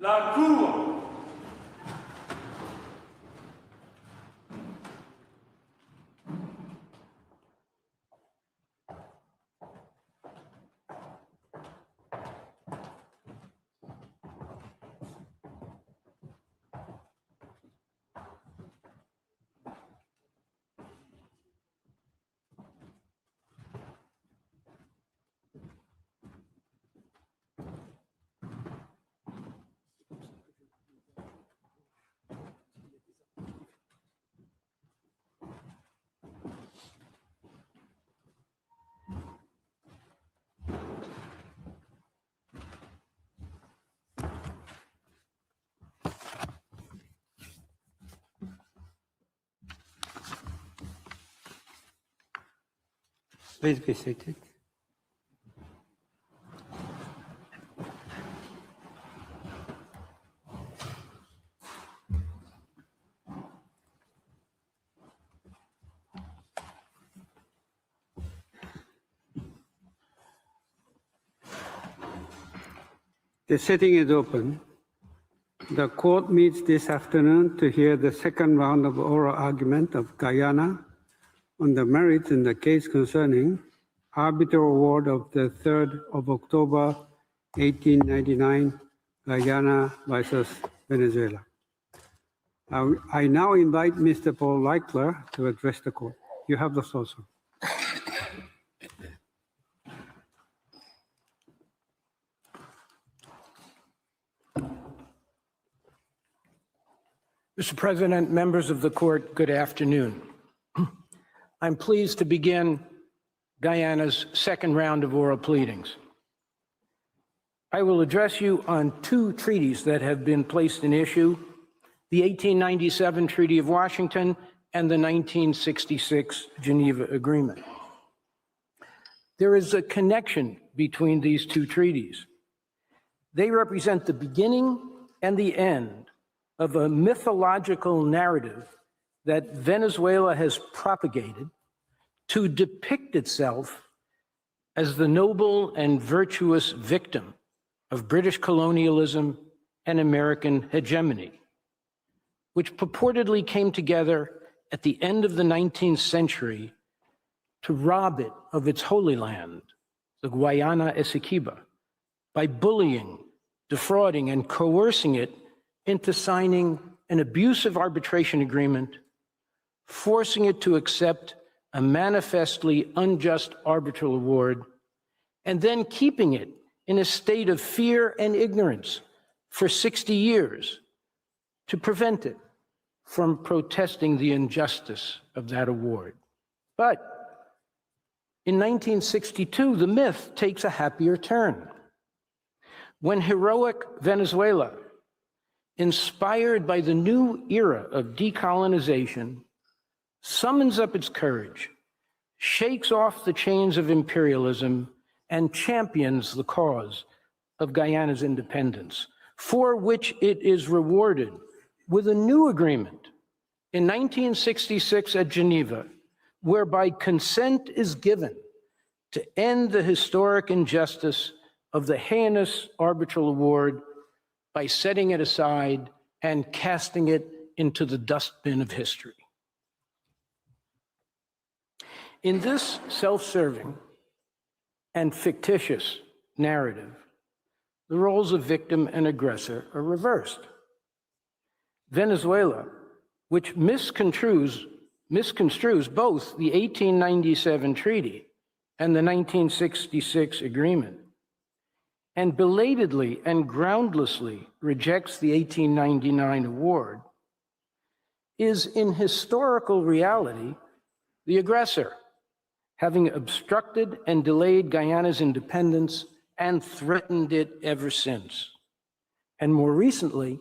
La Cour. Please be seated. The sitting is open. The court meets this afternoon to hear the second round of oral argument of Guyana on the merits in the case concerning arbitral award of the 3rd of October, 1899, Guyana versus Venezuela. I now invite Mr. Paul Reichler to address the court. You have the floor, sir. Mr. President, members of the court, good afternoon. I'm pleased to begin Guyana's second round of oral pleadings. I will address you on two treaties that have been placed in issue, the 1897 Treaty of Washington and the 1966 Geneva Agreement. There is a connection between these two treaties. They represent the beginning and the end of a mythological narrative that Venezuela has propagated to depict itself as the noble and virtuous victim of British colonialism and American hegemony, which purportedly came together at the end of the 19th century to rob it of its holy land, the Guyana Essequibo, by bullying, defrauding, and coercing it into signing an abusive arbitration agreement, forcing it to accept a manifestly unjust arbitral award, and then keeping it in a state of fear and ignorance for 60 years to prevent it from protesting the injustice of that award. But in 1962, the myth takes a happier turn. When heroic Venezuela, inspired by the new era of decolonization, summons up its courage, shakes off the chains of imperialism, and champions the cause of Guyana's independence, for which it is rewarded with a new agreement in 1966 at Geneva, whereby consent is given to end the historic injustice of the heinous arbitral award by setting it aside and casting it into the dustbin of history. In this self-serving and fictitious narrative, the roles of victim and aggressor are reversed. Venezuela, which misconstrues both the 1897 treaty and the 1966 agreement, and belatedly and groundlessly rejects the 1899 award, is in historical reality the aggressor, having obstructed and delayed Guyana's independence and threatened it ever since. And more recently,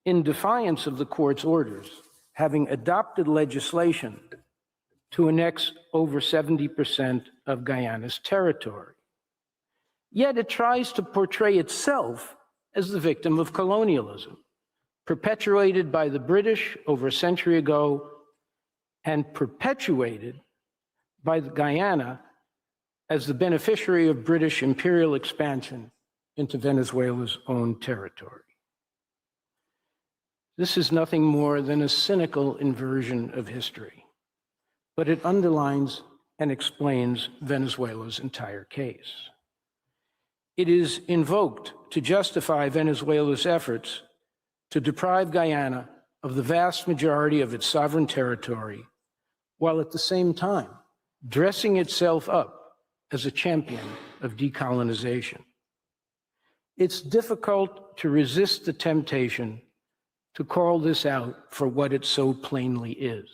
in defiance of the court's orders, having adopted legislation to annex over 70% of Guyana's territory. Yet it tries to portray itself as the victim of colonialism, perpetuated by the British over a century ago and perpetuated by Guyana as the beneficiary of British imperial expansion into Venezuela's own territory. This is nothing more than a cynical inversion of history, but it underlines and explains Venezuela's entire case. It is invoked to justify Venezuela's efforts to deprive Guyana of the vast majority of its sovereign territory, while at the same time dressing itself up as a champion of decolonization. It's difficult to resist the temptation to call this out for what it so plainly is: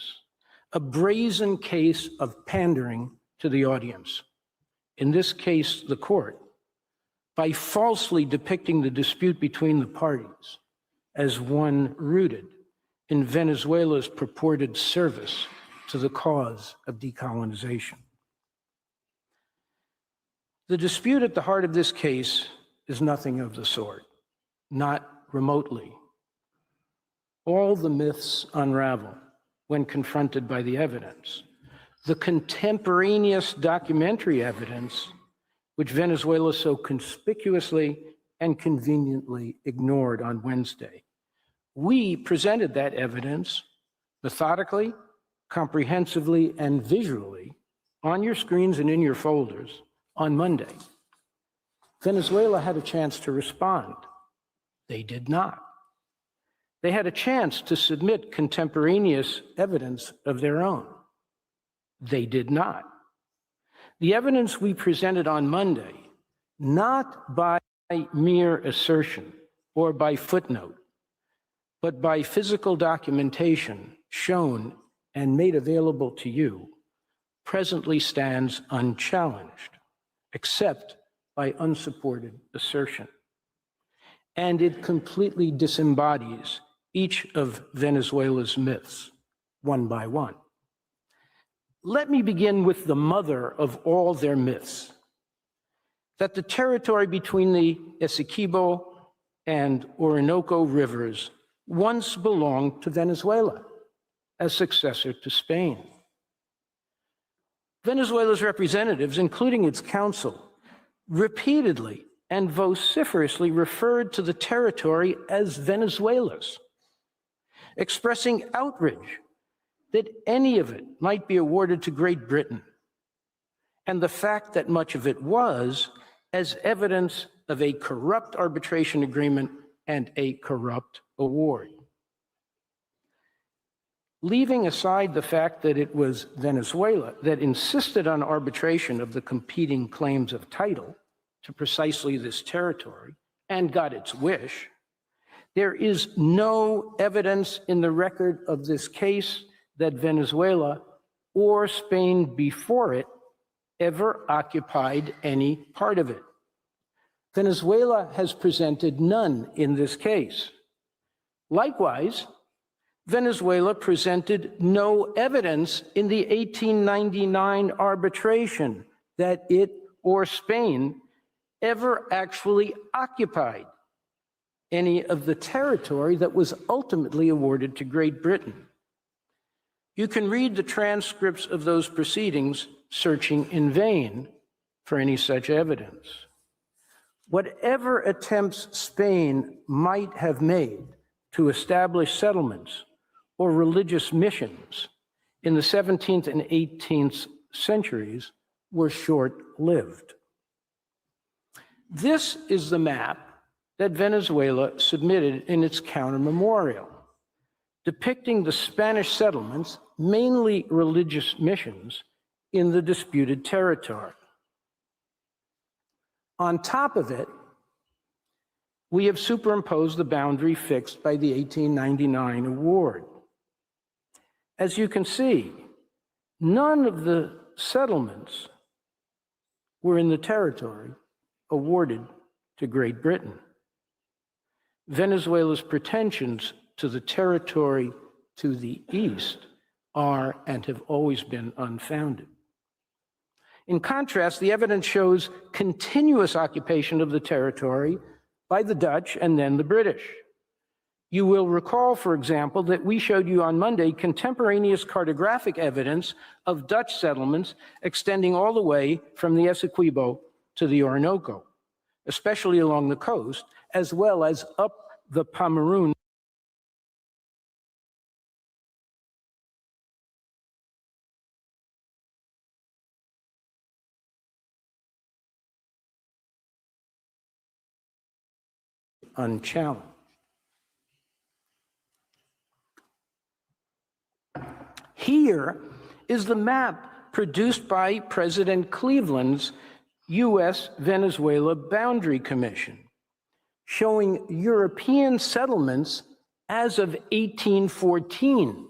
a brazen case of pandering to the audience, in this case, the court, by falsely depicting the dispute between the parties as one rooted in Venezuela's purported service to the cause of decolonization. The dispute at the heart of this case is nothing of the sort, not remotely. All the myths unravel when confronted by the evidence. The contemporaneous documentary evidence, which Venezuela so conspicuously and conveniently ignored on Wednesday. We presented that evidence methodically, comprehensively, and visually on your screens and in your folders on Monday. Venezuela had a chance to respond. They did not. They had a chance to submit contemporaneous evidence of their own. They did not. The evidence we presented on Monday, not by mere assertion or by footnote, but by physical documentation shown and made available to you, presently stands unchallenged, except by unsupported assertion. And it completely disembodies each of Venezuela's myths, one by one. Let me begin with the mother of all their myths, that the territory between the Essequibo and Orinoco rivers once belonged to Venezuela as successor to Spain. Venezuela's representatives, including its council, repeatedly and vociferously referred to the territory as Venezuela's, expressing outrage that any of it might be awarded to Great Britain, and the fact that much of it was as evidence of a corrupt arbitration agreement and a corrupt award. Leaving aside the fact that it was Venezuela that insisted on arbitration of the competing claims of title to precisely this territory and got its wish, there is no evidence in the record of this case that Venezuela or Spain before it ever occupied any part of it. Venezuela has presented none in this case. Likewise, Venezuela presented no evidence in the 1899 arbitration that it or Spain ever actually occupied any of the territory that was ultimately awarded to Great Britain. You can read the transcripts of those proceedings, searching in vain for any such evidence. Whatever attempts Spain might have made to establish settlements or religious missions in the 17th and 18th centuries were short-lived. This is the map that Venezuela submitted in its counter-memorial, depicting the Spanish settlements, mainly religious missions, in the disputed territory. On top of it, we have superimposed the boundary fixed by the 1899 award. As you can see, none of the settlements were in the territory awarded to Great Britain. Venezuela's pretensions to the territory to the east are and have always been unfounded. In contrast, the evidence shows continuous occupation of the territory by the Dutch and then the British. You will recall, for example, that we showed you on Monday contemporaneous cartographic evidence of Dutch settlements extending all the way from the Essequibo to the Orinoco, especially along the coast, as well as up the Pomeroon unchallenged. Here is the map produced by President Cleveland's U.S.-Venezuela Boundary Commission, showing European settlements as of 1814,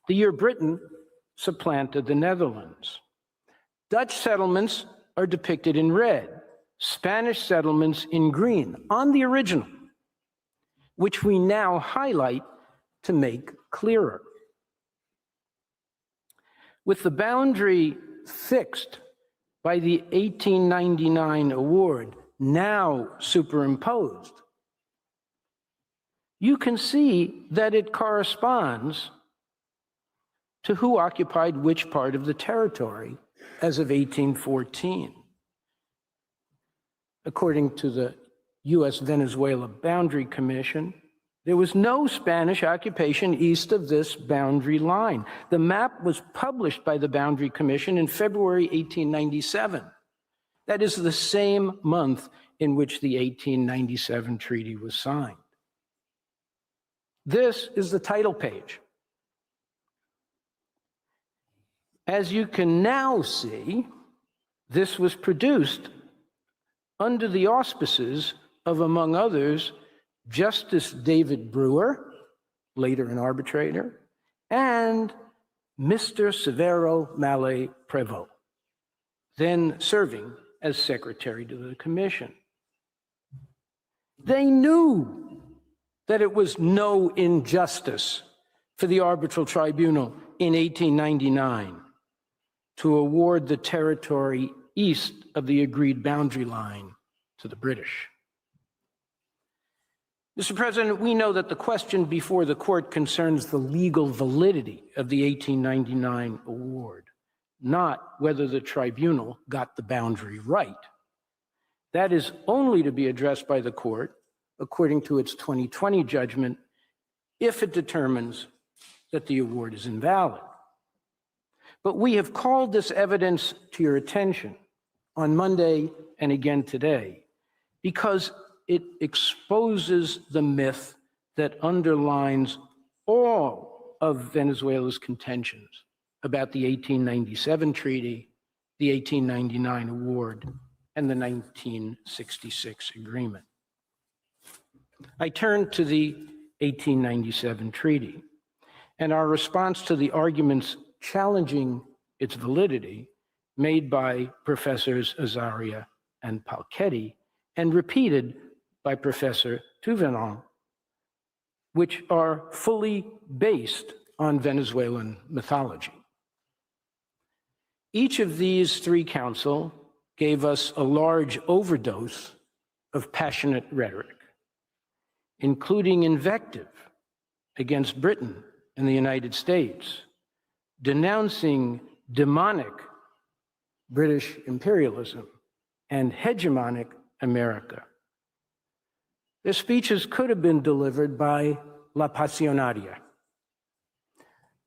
the year Britain supplanted the Netherlands. Dutch settlements are depicted in red, Spanish settlements in green, on the original, which we now highlight to make clearer. With the boundary fixed by the 1899 award now superimposed, you can see that it corresponds to who occupied which part of the territory as of 1814. According to the U.S.-Venezuela Boundary Commission, there was no Spanish occupation east of this boundary line. The map was published by the Boundary Commission in February 1897. That is the same month in which the 1897 treaty was signed. This is the title page. As you can now see, this was produced under the auspices of, among others, Justice David Brewer, later an arbitrator, and Mr. Severo Mallet Prevost, then serving as secretary to the commission. They knew that it was no injustice for the Arbitral Tribunal in 1899 to award the territory east of the agreed boundary line to the British. Mr. President, we know that the question before the court concerns the legal validity of the 1899 award, not whether the tribunal got the boundary right. That is only to be addressed by the court, according to its 2020 judgment, if it determines that the award is invalid. But we have called this evidence to your attention on Monday and again today because it exposes the myth that underlines all of Venezuela's contentions about the 1897 treaty, the 1899 award, and the 1966 agreement. I turn to the 1897 treaty, and our response to the arguments challenging its validity made by Professors Azaria and Palchetti and repeated by Professor Touvenant, which are fully based on Venezuelan mythology. Each of these three counsel gave us a large overdose of passionate rhetoric, including invective against Britain and the United States, denouncing demonic British imperialism and hegemonic America. Their speeches could have been delivered by La Pasionaria.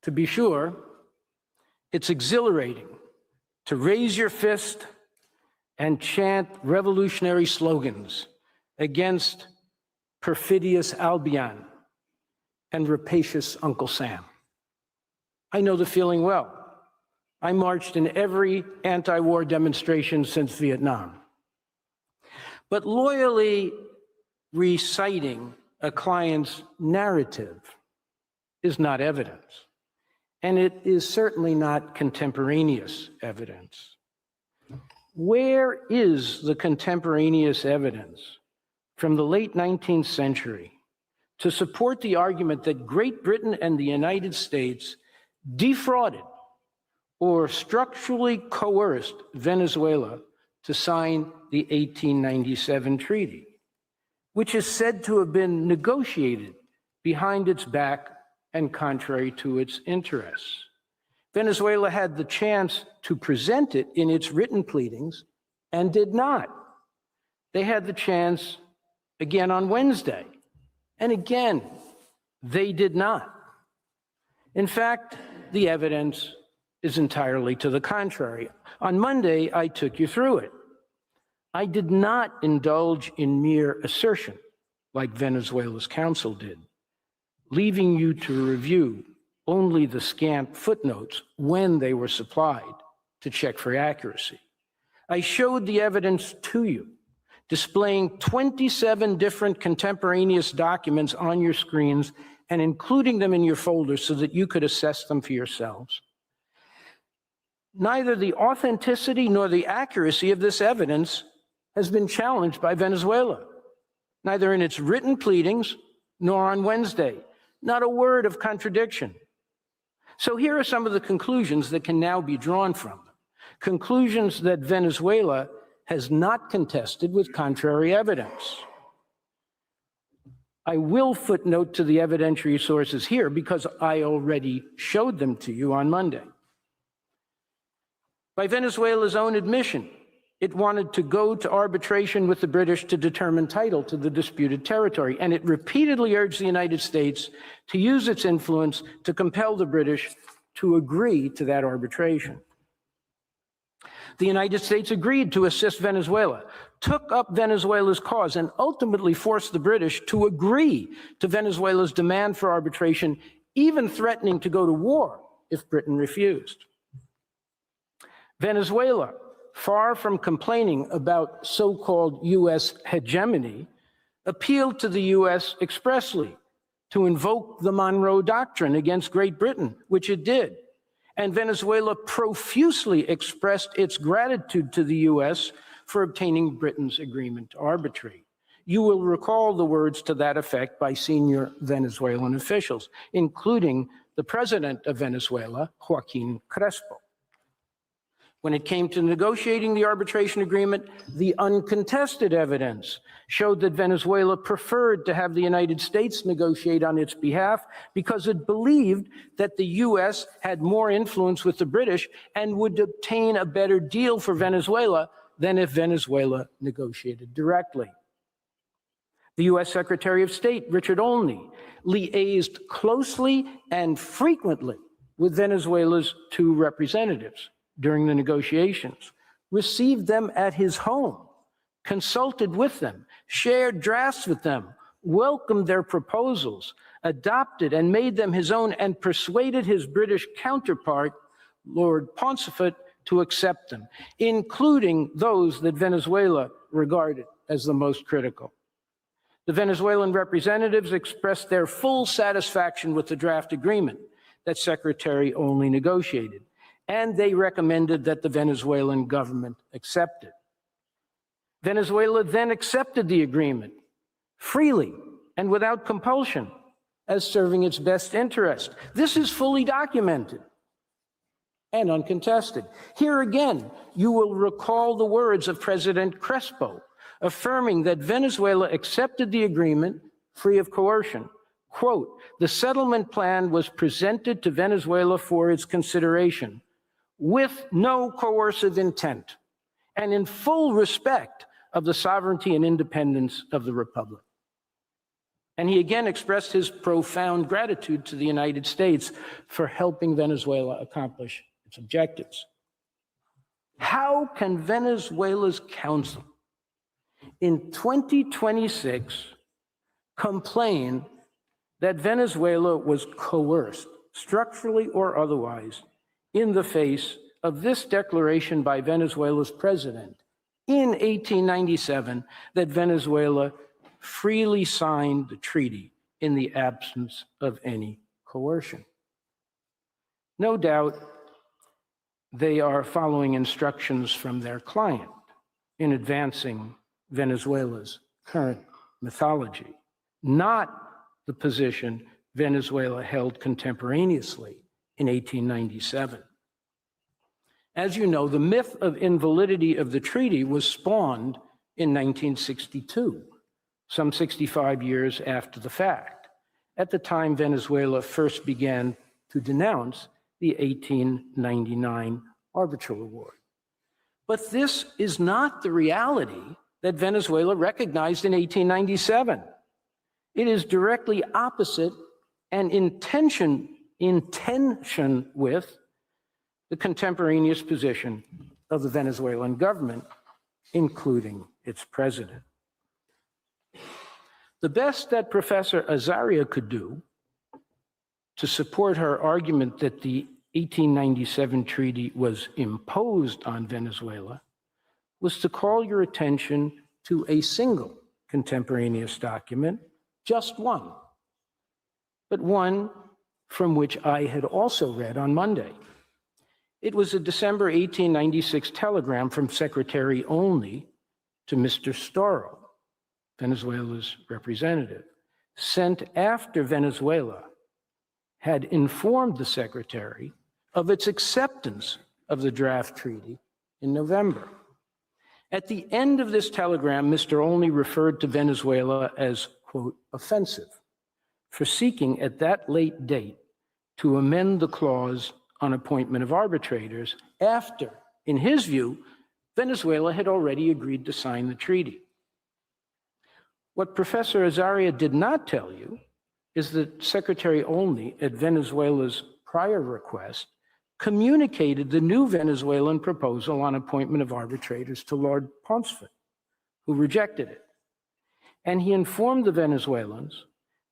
To be sure, it's exhilarating to raise your fist and chant revolutionary slogans against perfidious Albion and rapacious Uncle Sam. I know the feeling well. I marched in every anti-war demonstration since Vietnam. But loyally reciting a client's narrative is not evidence, and it is certainly not contemporaneous evidence. Where is the contemporaneous evidence from the late 19th century to support the argument that Great Britain and the United States defrauded or structurally coerced Venezuela to sign the 1897 treaty, which is said to have been negotiated behind its back and contrary to its interests? Venezuela had the chance to present it in its written pleadings and did not. They had the chance again on Wednesday, and again, they did not. In fact, the evidence is entirely to the contrary. On Monday, I took you through it. I did not indulge in mere assertion like Venezuela's counsel did, leaving you to review only the scant footnotes when they were supplied to check for accuracy. I showed the evidence to you, displaying 27 different contemporaneous documents on your screens and including them in your folders so that you could assess them for yourselves. Neither the authenticity nor the accuracy of this evidence has been challenged by Venezuela, neither in its written pleadings nor on Wednesday. Not a word of contradiction. So here are some of the conclusions that can now be drawn from them. Conclusions that Venezuela has not contested with contrary evidence. I will footnote to the evidentiary sources here because I already showed them to you on Monday. By Venezuela's own admission, it wanted to go to arbitration with the British to determine title to the disputed territory, and it repeatedly urged the United States to use its influence to compel the British to agree to that arbitration. The United States agreed to assist Venezuela, took up Venezuela's cause, and ultimately forced the British to agree to Venezuela's demand for arbitration, even threatening to go to war if Britain refused. Venezuela, far from complaining about so-called U.S. hegemony, appealed to the U.S. expressly to invoke the Monroe Doctrine against Great Britain, which it did. And Venezuela profusely expressed its gratitude to the U.S. for obtaining Britain's agreement to arbitrate. You will recall the words to that effect by senior Venezuelan officials, including the president of Venezuela, Joaquin Crespo. When it came to negotiating the arbitration agreement, the uncontested evidence showed that Venezuela preferred to have the United States negotiate on its behalf because it believed that the U.S. had more influence with the British and would obtain a better deal for Venezuela than if Venezuela negotiated directly. The U.S. Secretary of State, Richard Olney, liaised closely and frequently with Venezuela's two representatives during the negotiations, received them at his home, consulted with them, shared drafts with them, welcomed their proposals, adopted and made them his own, and persuaded his British counterpart, Lord Pontefract, to accept them, including those that Venezuela regarded as the most critical. The Venezuelan representatives expressed their full satisfaction with the draft agreement that Secretary Olney negotiated, and they recommended that the Venezuelan government accept it. Venezuela then accepted the agreement freely and without compulsion as serving its best interest. This is fully documented and uncontested. Here again, you will recall the words of President Crespo, affirming that Venezuela accepted the agreement free of coercion. Quote, "The settlement plan was presented to Venezuela for its consideration with no coercive intent and in full respect of the sovereignty and independence of the Republic." And he again expressed his profound gratitude to the United States for helping Venezuela accomplish its objectives. How can Venezuela's counsel in 2026 complain that Venezuela was coerced, structurally or otherwise, in the face of this declaration by Venezuela's president in 1897 that Venezuela freely signed the treaty in the absence of any coercion? No doubt they are following instructions from their client in advancing Venezuela's current mythology, not the position Venezuela held contemporaneously in 1897. As you know, the myth of invalidity of the treaty was spawned in 1962, some 65 years after the fact, at the time Venezuela first began to denounce the 1899 Arbitral Award. But this is not the reality that Venezuela recognized in 1897. It is directly opposite and in tension with the contemporaneous position of the Venezuelan government, including its president. The best that Professor Azaria could do to support her argument that the 1897 treaty was imposed on Venezuela was to call your attention to a single contemporaneous document, just one, but one from which I had also read on Monday. It was a December 1896 telegram from Secretary Olney to Mr. Storrow, Venezuela's representative, sent after Venezuela had informed the Secretary of its acceptance of the draft treaty in November. At the end of this telegram, Mr. Olney referred to Venezuela as, quote, offensive, for seeking at that late date to amend the clause on appointment of arbitrators after, in his view, Venezuela had already agreed to sign the treaty. What Professor Azaria did not tell you is that Secretary Olney, at Venezuela's prior request, communicated the new Venezuelan proposal on appointment of arbitrators to Lord Ponsford, who rejected it. And he informed the Venezuelans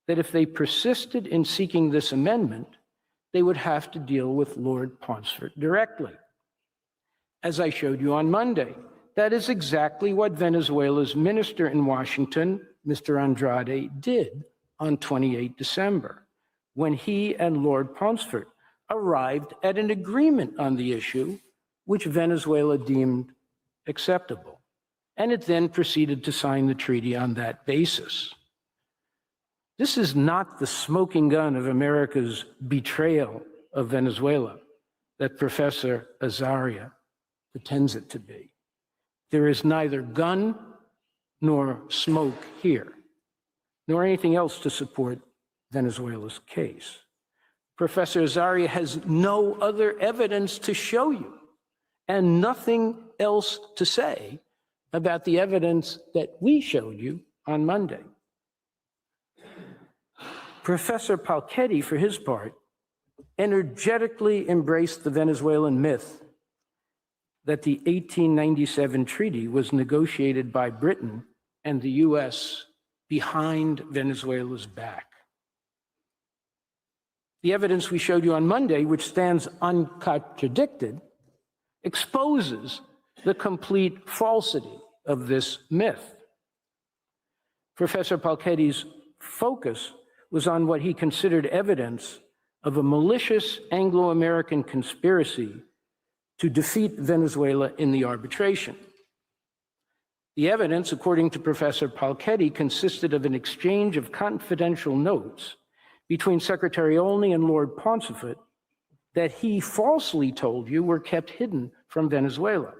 that if they persisted in seeking this amendment, they would have to deal with Lord Ponsford directly. As I showed you on Monday, that is exactly what Venezuela's minister in Washington, Mr. Andrade, did on 28 December, when he and Lord Ponsford arrived at an agreement on the issue, which Venezuela deemed acceptable. And it then proceeded to sign the treaty on that basis. This is not the smoking gun of America's betrayal of Venezuela that Professor Azaria pretends it to be. There is neither gun nor smoke here, nor anything else to support Venezuela's case. Professor Azaria has no other evidence to show you and nothing else to say about the evidence that we showed you on Monday. Professor Palchetti, for his part, energetically embraced the Venezuelan myth that the 1897 treaty was negotiated by Britain and the US behind Venezuela's back. The evidence we showed you on Monday, which stands uncontradicted, exposes the complete falsity of this myth. Professor Palchetti's focus was on what he considered evidence of a malicious Anglo-American conspiracy to defeat Venezuela in the arbitration. The evidence, according to Professor Palchetti, consisted of an exchange of confidential notes between Secretary Olney and Lord Ponsford that he falsely told you were kept hidden from Venezuela.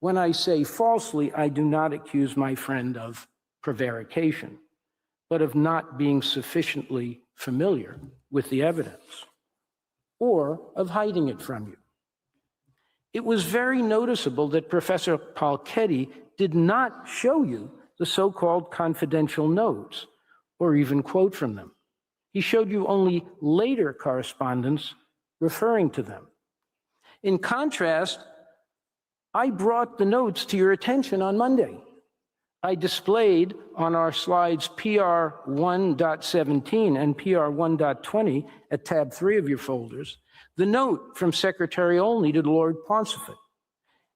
When I say falsely, I do not accuse my friend of prevarication, but of not being sufficiently familiar with the evidence or of hiding it from you. It was very noticeable that Professor Palchetti did not show you the so-called confidential notes or even quote from them. He showed you only later correspondence referring to them. In contrast, I brought the notes to your attention on Monday. I displayed on our slides PR 1.17 and PR 1.20 at tab 3 of your folders, the note from Secretary Olney to Lord Ponsford,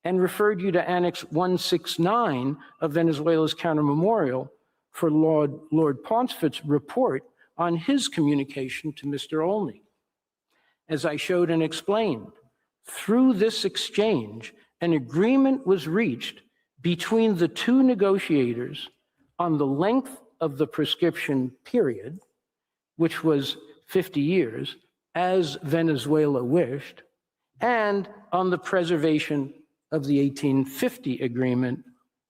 and referred you to Annex 169 of Venezuela's counter memorial for Lord Ponsford's report on his communication to Mr. Olney. As I showed and explained, through this exchange, an agreement was reached between the two negotiators on the length of the prescription period, which was 50 years, as Venezuela wished, and on the preservation of the 1850 agreement,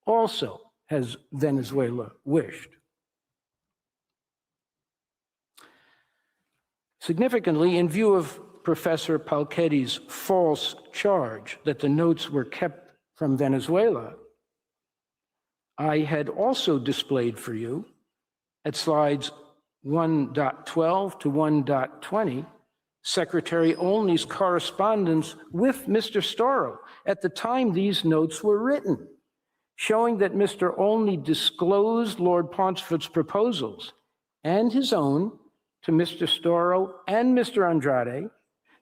also as Venezuela wished. Significantly, in view of Professor Palchetti's false charge that the notes were kept from Venezuela, I had also displayed for you at slides 1.12 to 1.20 Secretary Olney's correspondence with Mr. Storrow at the time these notes were written, showing that Mr. Olney disclosed Lord Pontefract's proposals and his own to Mr. Storrow and Mr. Andrade,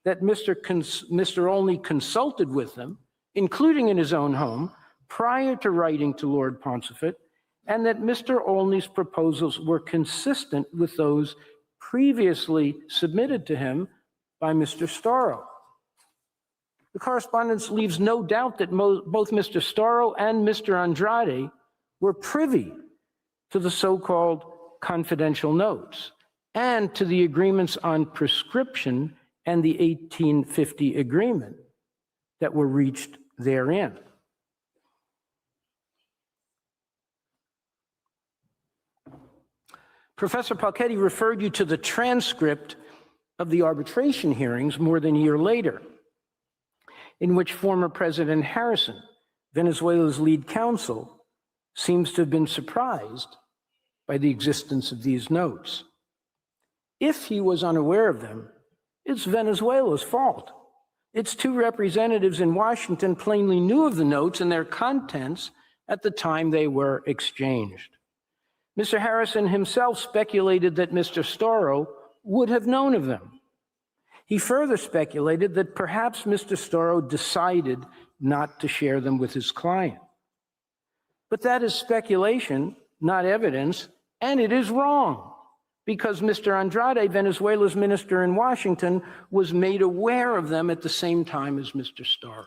that Mr. Olney consulted with them, including in his own home, prior to writing to Lord Pontefract, and that Mr. Olney's proposals were consistent with those previously submitted to him by Mr. Storrow. The correspondence leaves no doubt that both Mr. Storrow and Mr. Andrade were privy to the so-called confidential notes and to the agreements on prescription and the 1850 agreement that were reached therein. Professor Palchetti referred you to the transcript of the arbitration hearings more than a year later, in which former President Harrison, Venezuela's lead counsel, seems to have been surprised by the existence of these notes. If he was unaware of them, it's Venezuela's fault. Its two representatives in Washington plainly knew of the notes and their contents at the time they were exchanged. Mr. Harrison himself speculated that Mr. Storrow would have known of them. He further speculated that perhaps Mr. Storrow decided not to share them with his client. But that is speculation, not evidence, and it is wrong, because Mr. Andrade, Venezuela's minister in Washington, was made aware of them at the same time as Mr. Storrow.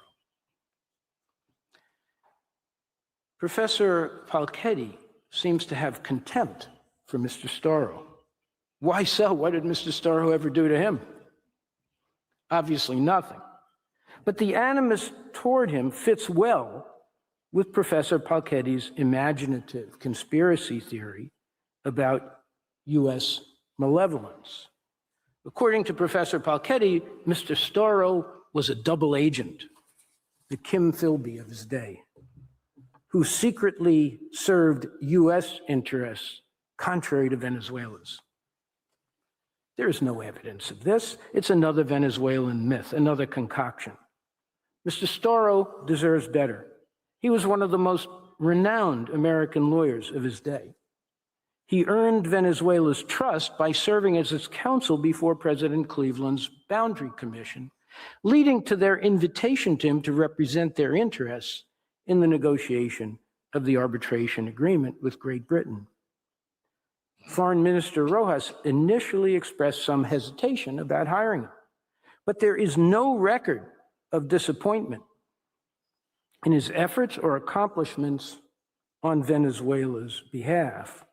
Professor Palchetti seems to have contempt for Mr. Storrow. Why so? What did Mr. Storrow ever do to him? Obviously nothing. But the animus toward him fits well with Professor Palchetti's imaginative conspiracy theory about U.S. malevolence. According to Professor Palchetti, Mr. Storrow was a double agent, the Kim Philby of his day, who secretly served U.S. interests contrary to Venezuela's. There is no evidence of this. It's another Venezuelan myth, another concoction. Mr. Storrow deserves better. He was one of the most renowned American lawyers of his day. He earned Venezuela's trust by serving as its counsel before President Cleveland's Boundary Commission, leading to their invitation to him to represent their interests in the negotiation of the arbitration agreement with Great Britain. Foreign Minister Rojas initially expressed some hesitation about hiring him, but there is no record of disappointment in his efforts or accomplishments on Venezuela's behalf,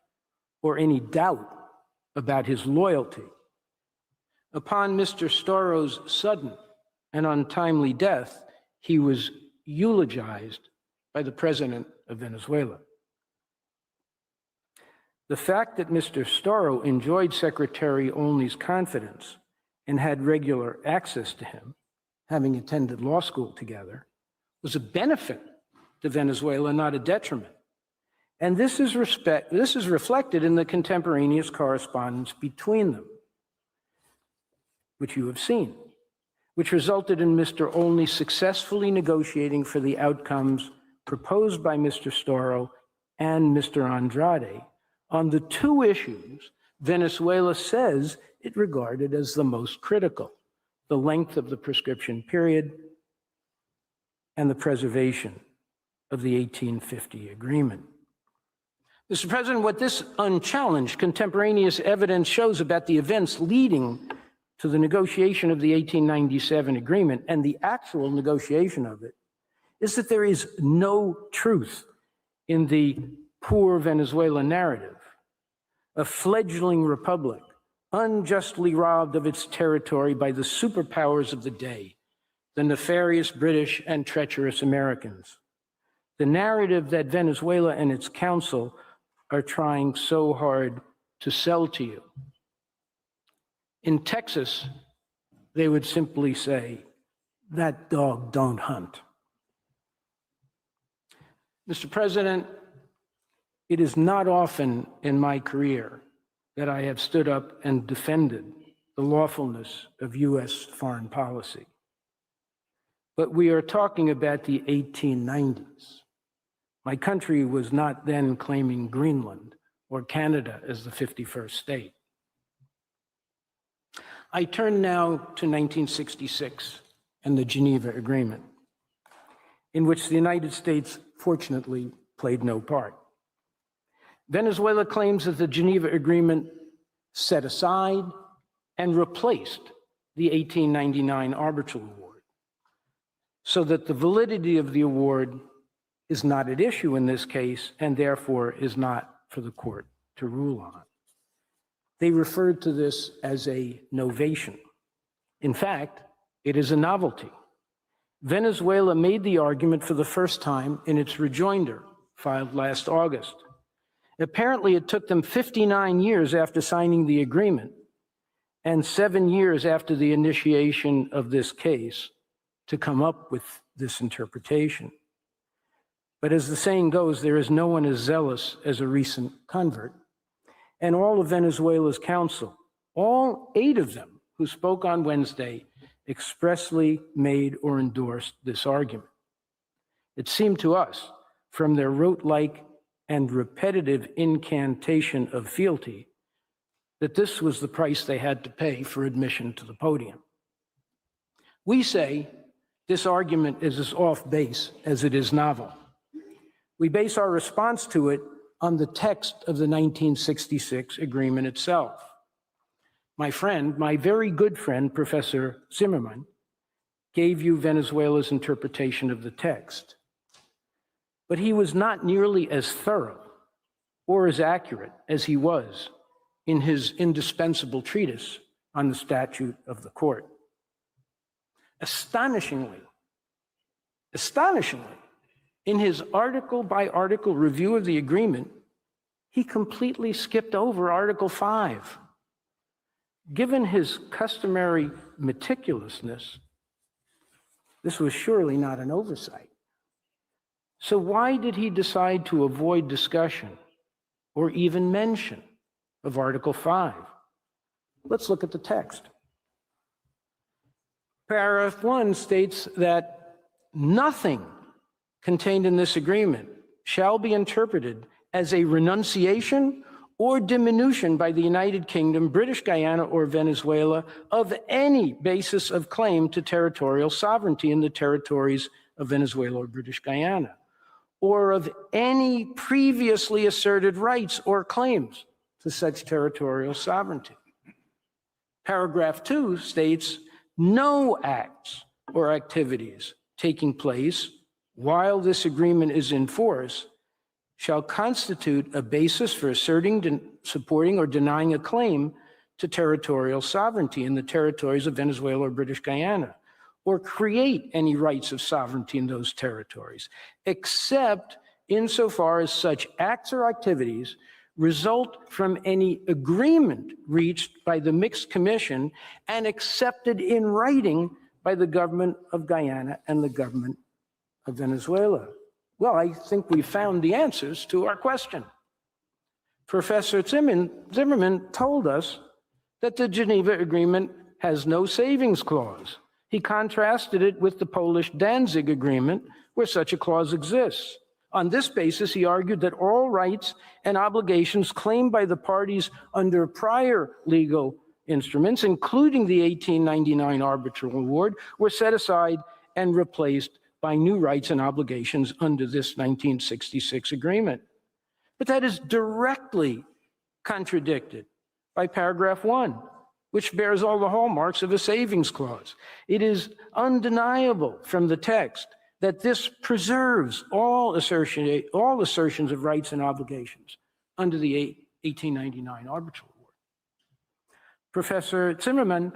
or any doubt about his loyalty. Upon Mr. Storrow's sudden and untimely death, he was eulogized by the President of Venezuela. The fact that Mr. Storrow enjoyed Secretary Olney's confidence and had regular access to him, having attended law school together, was a benefit to Venezuela, not a detriment. And this is reflected in the contemporaneous correspondence between them, which you have seen, which resulted in Mr. Olney successfully negotiating for the outcomes proposed by Mr. Storrow and Mr. Andrade on the two issues Venezuela says it regarded as the most critical: the length of the prescription period and the preservation of the 1850 agreement. Mr. President, what this unchallenged contemporaneous evidence shows about the events leading to the negotiation of the 1897 agreement and the actual negotiation of it is that there is no truth in the poor Venezuela narrative, a fledgling republic unjustly robbed of its territory by the superpowers of the day, the nefarious British and treacherous Americans. The narrative that Venezuela and its council are trying so hard to sell to you. In Texas, they would simply say, "That dog don't hunt." Mr. President, it is not often in my career that I have stood up and defended the lawfulness of U.S. foreign policy. But we are talking about the 1890s, My country was not then claiming Greenland or Canada as the 51st state. I turn now to 1966 and the Geneva Agreement, in which the United States fortunately played no part. Venezuela claims that the Geneva Agreement set aside and replaced the 1899 Arbitral Award, so that the validity of the award is not at issue in this case and therefore is not for the court to rule on. They referred to this as a novation. In fact, it is a novelty. Venezuela made the argument for the first time in its rejoinder, filed last August. Apparently, it took them 59 years after signing the agreement and 7 years after the initiation of this case to come up with this interpretation. But as the saying goes, there is no one as zealous as a recent convert. And all of Venezuela's counsel, all 8 of them who spoke on Wednesday, expressly made or endorsed this argument. It seemed to us, from their rote-like and repetitive incantation of fealty, that this was the price they had to pay for admission to the podium. We say this argument is as off base as it is novel. We base our response to it on the text of the 1966 agreement itself. My friend, my very good friend, Professor Zimmerman, gave you Venezuela's interpretation of the text. But he was not nearly as thorough or as accurate as he was in his indispensable treatise on the statute of the court. Astonishingly, in his article-by-article review of the agreement, he completely skipped over Article 5. Given his customary meticulousness, this was surely not an oversight. So why did he decide to avoid discussion or even mention of Article 5? Let's look at the text. Paragraph 1 states that nothing contained in this agreement shall be interpreted as a renunciation or diminution by the United Kingdom, British Guyana, or Venezuela of any basis of claim to territorial sovereignty in the territories of Venezuela or British Guyana, or of any previously asserted rights or claims to such territorial sovereignty. Paragraph 2 states, no acts or activities taking place while this agreement is in force shall constitute a basis for asserting, supporting, or denying a claim to territorial sovereignty in the territories of Venezuela or British Guyana, or create any rights of sovereignty in those territories, except insofar as such acts or activities result from any agreement reached by the Mixed Commission and accepted in writing by the government of Guyana and the government of Venezuela. Well, I think we found the answers to our question. Professor Zimmerman told us that the Geneva Agreement has no savings clause. He contrasted it with the Polish Danzig Agreement, where such a clause exists. On this basis, he argued that all rights and obligations claimed by the parties under prior legal instruments, including the 1899 Arbitral Award, were set aside and replaced by new rights and obligations under this 1966 agreement. But that is directly contradicted by paragraph 1, which bears all the hallmarks of a savings clause. It is undeniable from the text that this preserves all assertions of rights and obligations under the 1899 Arbitral Award. Professor Zimmerman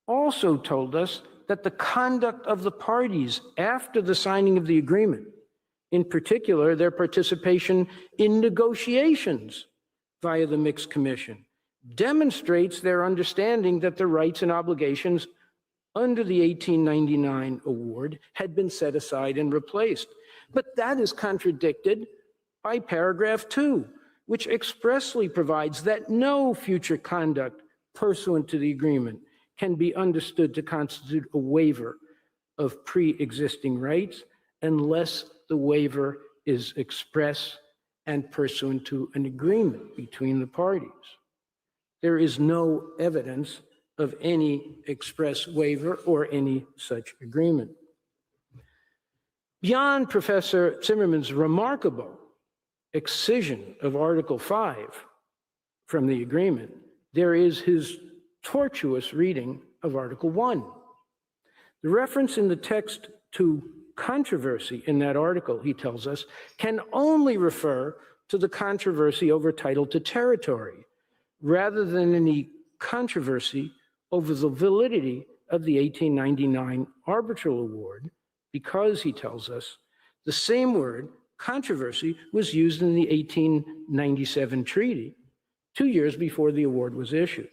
also told us that the conduct of the parties after the signing of the agreement, in particular their participation in negotiations via the Mixed Commission, demonstrates their understanding that the rights and obligations under the 1899 award had been set aside and replaced. But that is contradicted by paragraph 2, which expressly provides that no future conduct pursuant to the agreement can be understood to constitute a waiver of pre-existing rights unless the waiver is express and pursuant to an agreement between the parties. There is no evidence of any express waiver or any such agreement. Beyond Professor Zimmerman's remarkable excision of Article 5 from the agreement, there is his tortuous reading of Article 1. The reference in the text to controversy in that article, he tells us, can only refer to the controversy over title to territory, rather than any controversy over the validity of the 1899 Arbitral Award, because, he tells us, the same word, controversy, was used in the 1897 treaty, 2 years before the award was issued.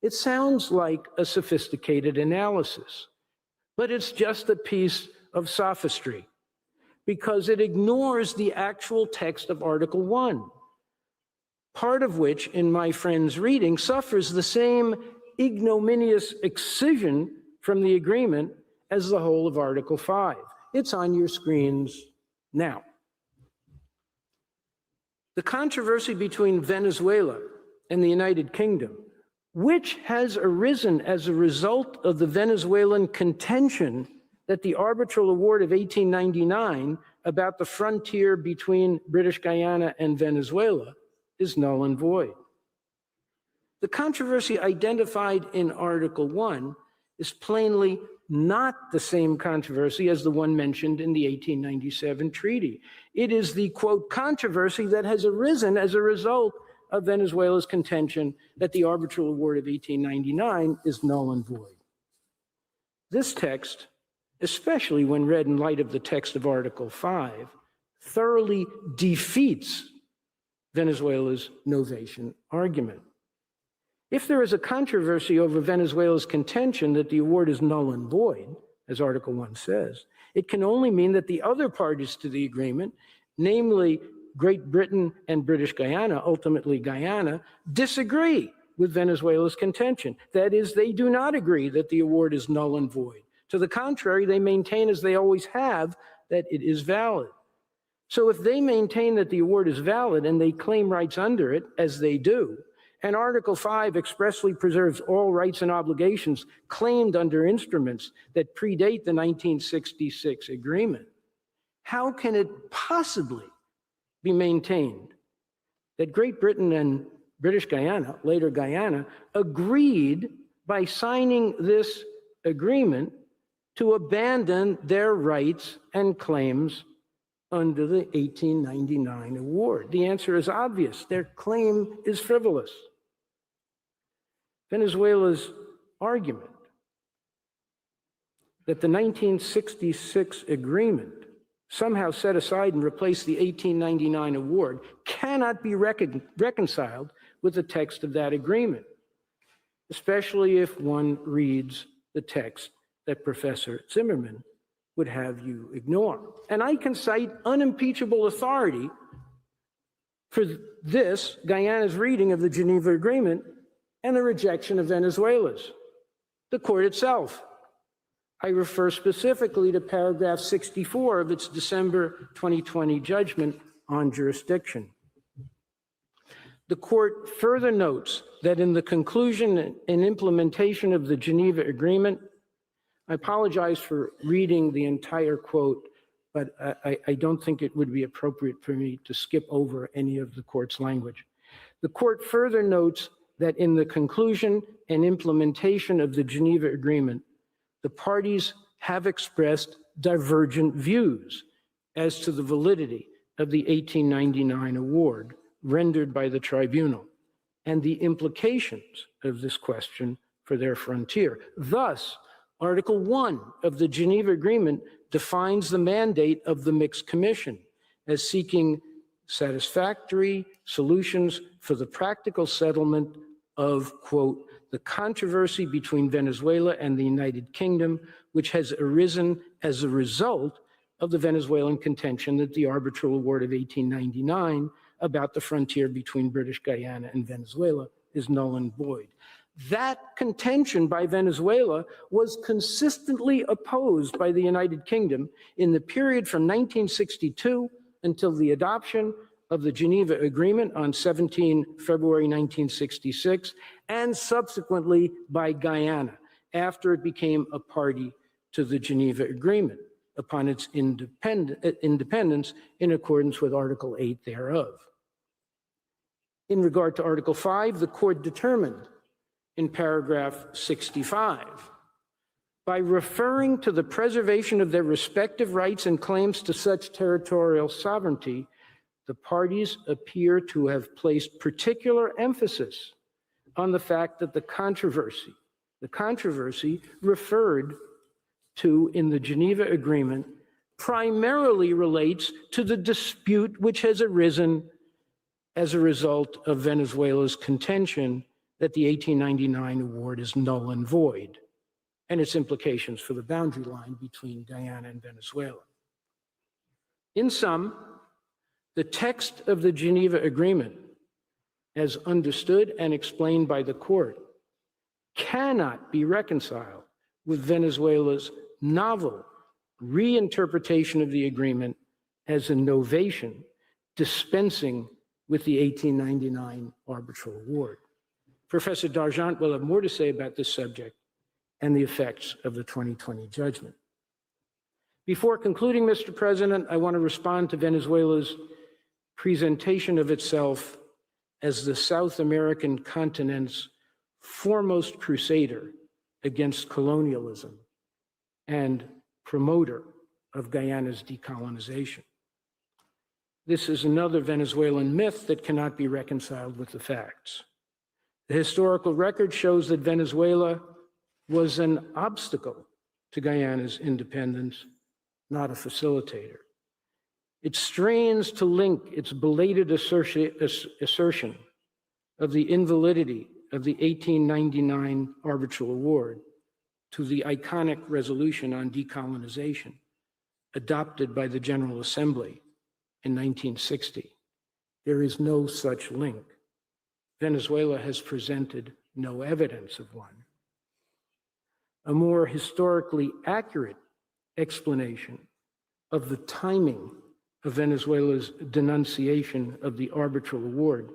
It sounds like a sophisticated analysis, but it's just a piece of sophistry, because it ignores the actual text of Article 1, part of which, in my friend's reading, suffers the same ignominious excision from the agreement as the whole of Article 5. It's on your screens now. The controversy between Venezuela and the United Kingdom, which has arisen as a result of the Venezuelan contention that the Arbitral Award of 1899 about the frontier between British Guyana and Venezuela is null and void. The controversy identified in Article 1 is plainly not the same controversy as the one mentioned in the 1897 treaty. It is the, quote, controversy that has arisen as a result of Venezuela's contention that the Arbitral Award of 1899 is null and void. This text, especially when read in light of the text of Article 5, thoroughly defeats Venezuela's novation argument. If there is a controversy over Venezuela's contention that the award is null and void, as Article 1 says, it can only mean that the other parties to the agreement, namely Great Britain and British Guyana, ultimately Guyana, disagree with Venezuela's contention. That is, they do not agree that the award is null and void. To the contrary, they maintain, as they always have, that it is valid. So if they maintain that the award is valid and they claim rights under it, as they do, and Article 5 expressly preserves all rights and obligations claimed under instruments that predate the 1966 agreement, how can it possibly be maintained that Great Britain and British Guyana, later Guyana, agreed by signing this agreement to abandon their rights and claims under the 1899 award? The answer is obvious. Their claim is frivolous. Venezuela's argument that the 1966 agreement somehow set aside and replaced the 1899 award cannot be reconciled with the text of that agreement, especially if one reads the text that Professor Zimmerman would have you ignore. And I can cite unimpeachable authority for this, Guyana's reading of the Geneva Agreement and the rejection of Venezuela's, the court itself. I refer specifically to paragraph 64 of its December 2020 judgment on jurisdiction. The court further notes that in the conclusion and implementation of the Geneva Agreement, I apologize for reading the entire quote, but I don't think it would be appropriate for me to skip over any of the court's language. The court further notes that in the conclusion and implementation of the Geneva Agreement, the parties have expressed divergent views as to the validity of the 1899 award rendered by the tribunal and the implications of this question for their frontier. Thus, Article 1 of the Geneva Agreement defines the mandate of the Mixed Commission as seeking satisfactory solutions for the practical settlement of, quote, the controversy between Venezuela and the United Kingdom, which has arisen as a result of the Venezuelan contention that the Arbitral Award of 1899 about the frontier between British Guyana and Venezuela is null and void. That contention by Venezuela was consistently opposed by the United Kingdom in the period from 1962 until the adoption of the Geneva Agreement on 17 February 1966, and subsequently by Guyana after it became a party to the Geneva Agreement upon its independence in accordance with Article 8 thereof. In regard to Article 5, the court determined in paragraph 65, by referring to the preservation of their respective rights and claims to such territorial sovereignty, the parties appear to have placed particular emphasis on the fact that the controversy referred to in the Geneva Agreement primarily relates to the dispute which has arisen as a result of Venezuela's contention that the 1899 award is null and void, and its implications for the boundary line between Guyana and Venezuela. In sum, the text of the Geneva Agreement, as understood and explained by the court, cannot be reconciled with Venezuela's novel reinterpretation of the agreement as a novation dispensing with the 1899 arbitral award. Professor Dargent will have more to say about this subject and the effects of the 2020 judgment. Before concluding, Mr. President, I want to respond to Venezuela's presentation of itself as the South American continent's foremost crusader against colonialism and promoter of Guyana's decolonization. This is another Venezuelan myth that cannot be reconciled with the facts. The historical record shows that Venezuela was an obstacle to Guyana's independence, not a facilitator. It strains to link its belated assertion of the invalidity of the 1899 arbitral award to the iconic resolution on decolonization adopted by the General Assembly in 1960. There is no such link. Venezuela has presented no evidence of one. A more historically accurate explanation of the timing of Venezuela's denunciation of the arbitral award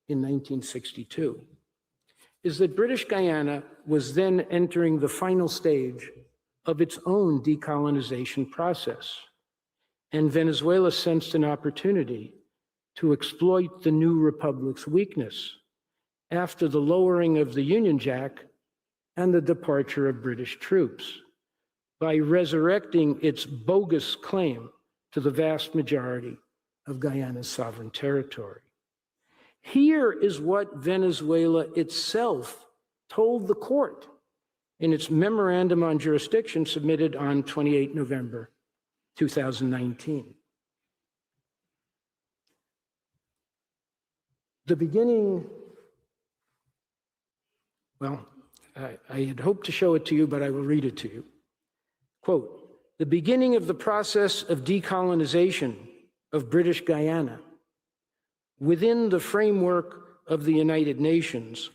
in 1962 is that British Guyana was then entering the final stage of its own decolonization process, and Venezuela sensed an opportunity to exploit the new republic's weakness after the lowering of the Union Jack and the departure of British troops by resurrecting its bogus claim to the vast majority of Guyana's sovereign territory. Here is what Venezuela itself told the court in its memorandum on jurisdiction submitted on 28 November 2019. The beginning, well, I had hoped to show it to you, but I will read it to you. Quote, "The beginning of the process of decolonization of British Guyana within the framework of the United Nations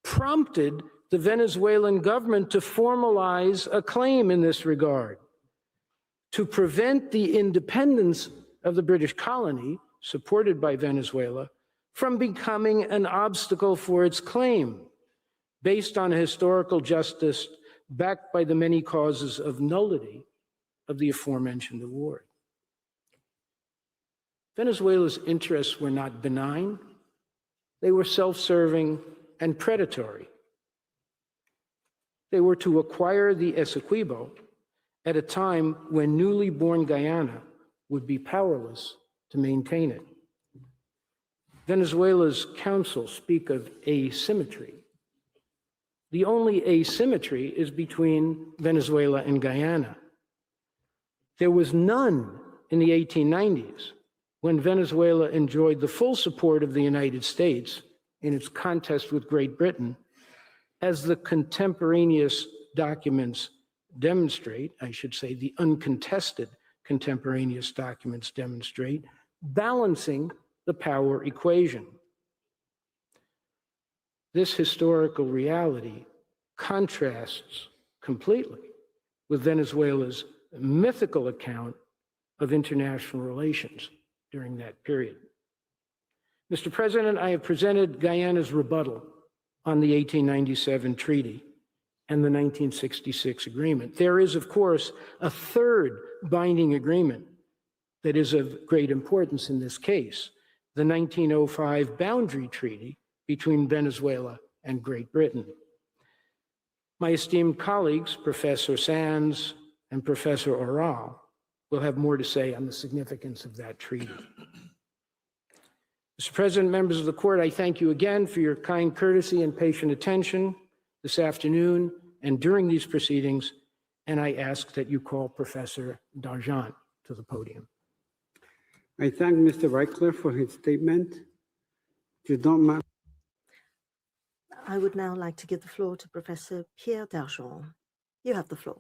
prompted the Venezuelan government to formalize a claim in this regard to prevent the independence of the British colony, supported by Venezuela, from becoming an obstacle for its claim based on historical justice backed by the many causes of nullity of the aforementioned award." Venezuela's interests were not benign. They were self-serving and predatory. They were to acquire the Essequibo at a time when newly born Guyana would be powerless to maintain it. Venezuela's counsel speak of asymmetry. The only asymmetry is between Venezuela and Guyana. There was none in the 1890s when Venezuela enjoyed the full support of the United States in its contest with Great Britain, as the contemporaneous documents demonstrate, I should say the uncontested contemporaneous documents demonstrate, balancing the power equation. This historical reality contrasts completely with Venezuela's mythical account of international relations during that period. Mr. President, I have presented Guyana's rebuttal on the 1897 treaty and the 1966 agreement. There is, of course, a third binding agreement that is of great importance in this case, the 1905 boundary treaty between Venezuela and Great Britain. My esteemed colleagues, Professor Sands and Professor Oral, will have more to say on the significance of that treaty. Mr. President, members of the court, I thank you again for your kind courtesy and patient attention this afternoon and during these proceedings, and I ask that you call Professor Dargent to the podium. I thank Mr. Reichler for his statement. If you don't mind. I would now like to give the floor to Professor Pierre Dargent. You have the floor.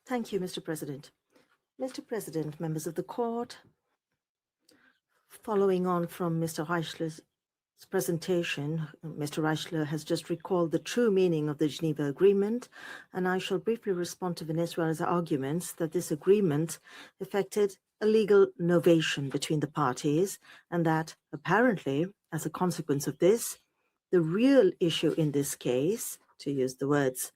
Thank you, Mr. President. Mr. President, members of the court, following on from Mr. Reichler's presentation, Mr. Reichler has just recalled the true meaning of the Geneva Agreement, and I shall briefly respond to Venezuela's arguments that this agreement effected a legal novation between the parties, and that apparently, as a consequence of this, the real issue in this case, to use the words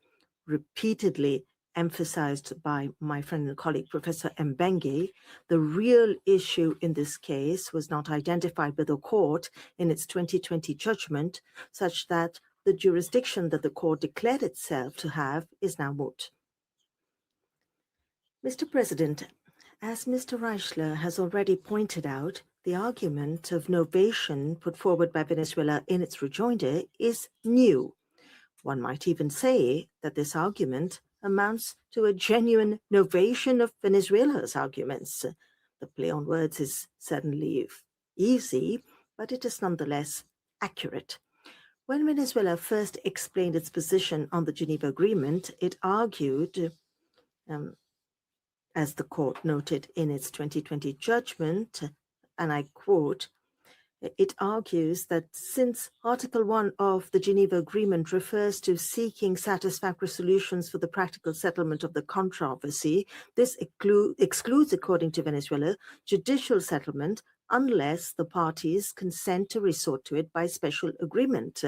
repeatedly emphasized by my friend and colleague, Professor Mbengue, the real issue in this case was not identified by the court in its 2020 judgment, such that the jurisdiction that the court declared itself to have is now moot. Mr. President, as Mr. Reichler has already pointed out, the argument of novation put forward by Venezuela in its rejoinder is new. One might even say that this argument amounts to a genuine novation of Venezuela's arguments. The play on words is certainly easy, but it is nonetheless accurate. When Venezuela first explained its position on the Geneva Agreement, it argued, as the court noted in its 2020 judgment, and I quote, it argues that since Article 1 of the Geneva Agreement refers to seeking satisfactory solutions for the practical settlement of the controversy, this excludes, according to Venezuela, judicial settlement unless the parties consent to resort to it by special agreement.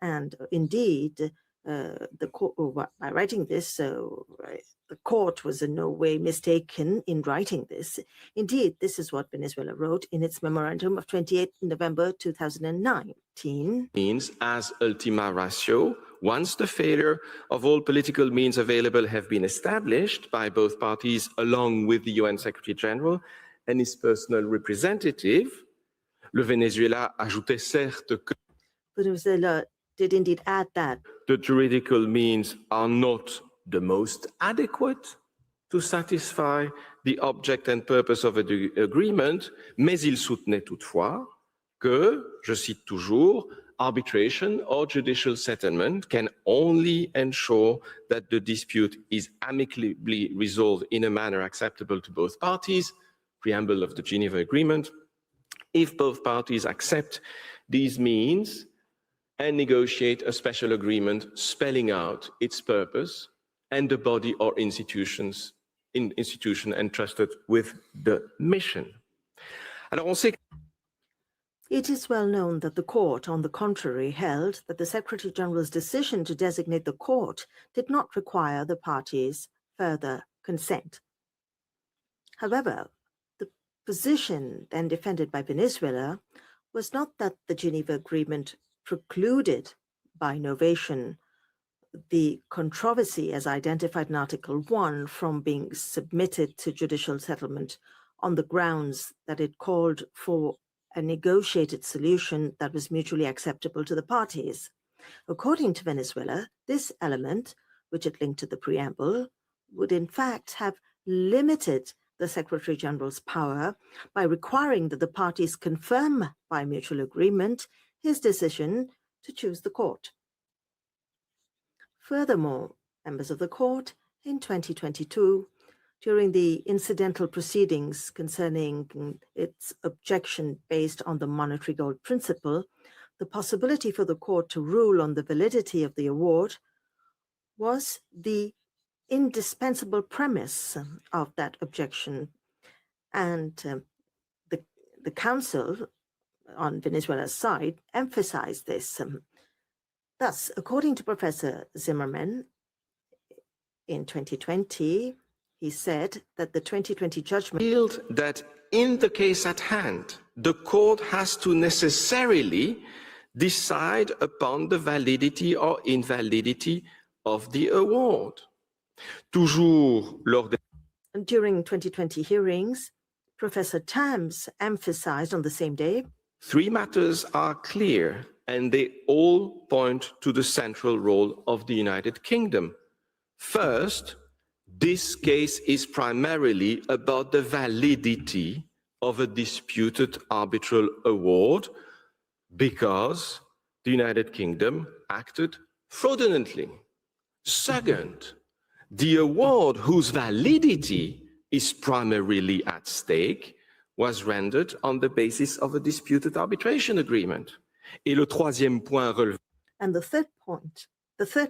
And indeed, the court, by writing this, the court was in no way mistaken in writing this. Indeed, this is what Venezuela wrote in its memorandum of 28 November 2019. Means as ultima ratio, once the failure of all political means available have been established by both parties along with the UN Secretary General and his personal representative, le Venezuela ajoutait certes que Venezuela did indeed add that the juridical means are not the most adequate to satisfy the object and purpose of the agreement, mais il soutenait toutefois que, je cite toujours, arbitration or judicial settlement can only ensure that the dispute is amicably resolved in a manner acceptable to both parties, preamble of the Geneva Agreement, if both parties accept these means and negotiate a special agreement spelling out its purpose and the body or institution entrusted with the mission. Alors on sait It is well known that the court, on the contrary, held that the Secretary General's decision to designate the court did not require the parties' further consent. However, the position then defended by Venezuela was not that the Geneva Agreement precluded by novation the controversy as identified in Article 1 from being submitted to judicial settlement on the grounds that it called for a negotiated solution that was mutually acceptable to the parties. According to Venezuela, this element, which it linked to the preamble, would in fact have limited the Secretary General's power by requiring that the parties confirm by mutual agreement his decision to choose the court. Furthermore, members of the court, in 2022, During the incidental proceedings concerning its objection based on the monetary gold principle, the possibility for the court to rule on the validity of the award was the indispensable premise of that objection. And the Council on Venezuela's side emphasized this. Thus, according to Professor Zimmerman, in 2020, he said that the 2020 judgment revealed that in the case at hand, the court has to necessarily decide upon the validity or invalidity of the award. Toujours lors des during 2020 hearings, Professor Tams emphasized on the same day, three matters are clear, and they all point to the central role of the United Kingdom. First, this case is primarily about the validity of a disputed arbitral award because the United Kingdom acted fraudulently. Second, the award whose validity is primarily at stake was rendered on the basis of a disputed arbitration agreement. Et le troisième point relevé. And the third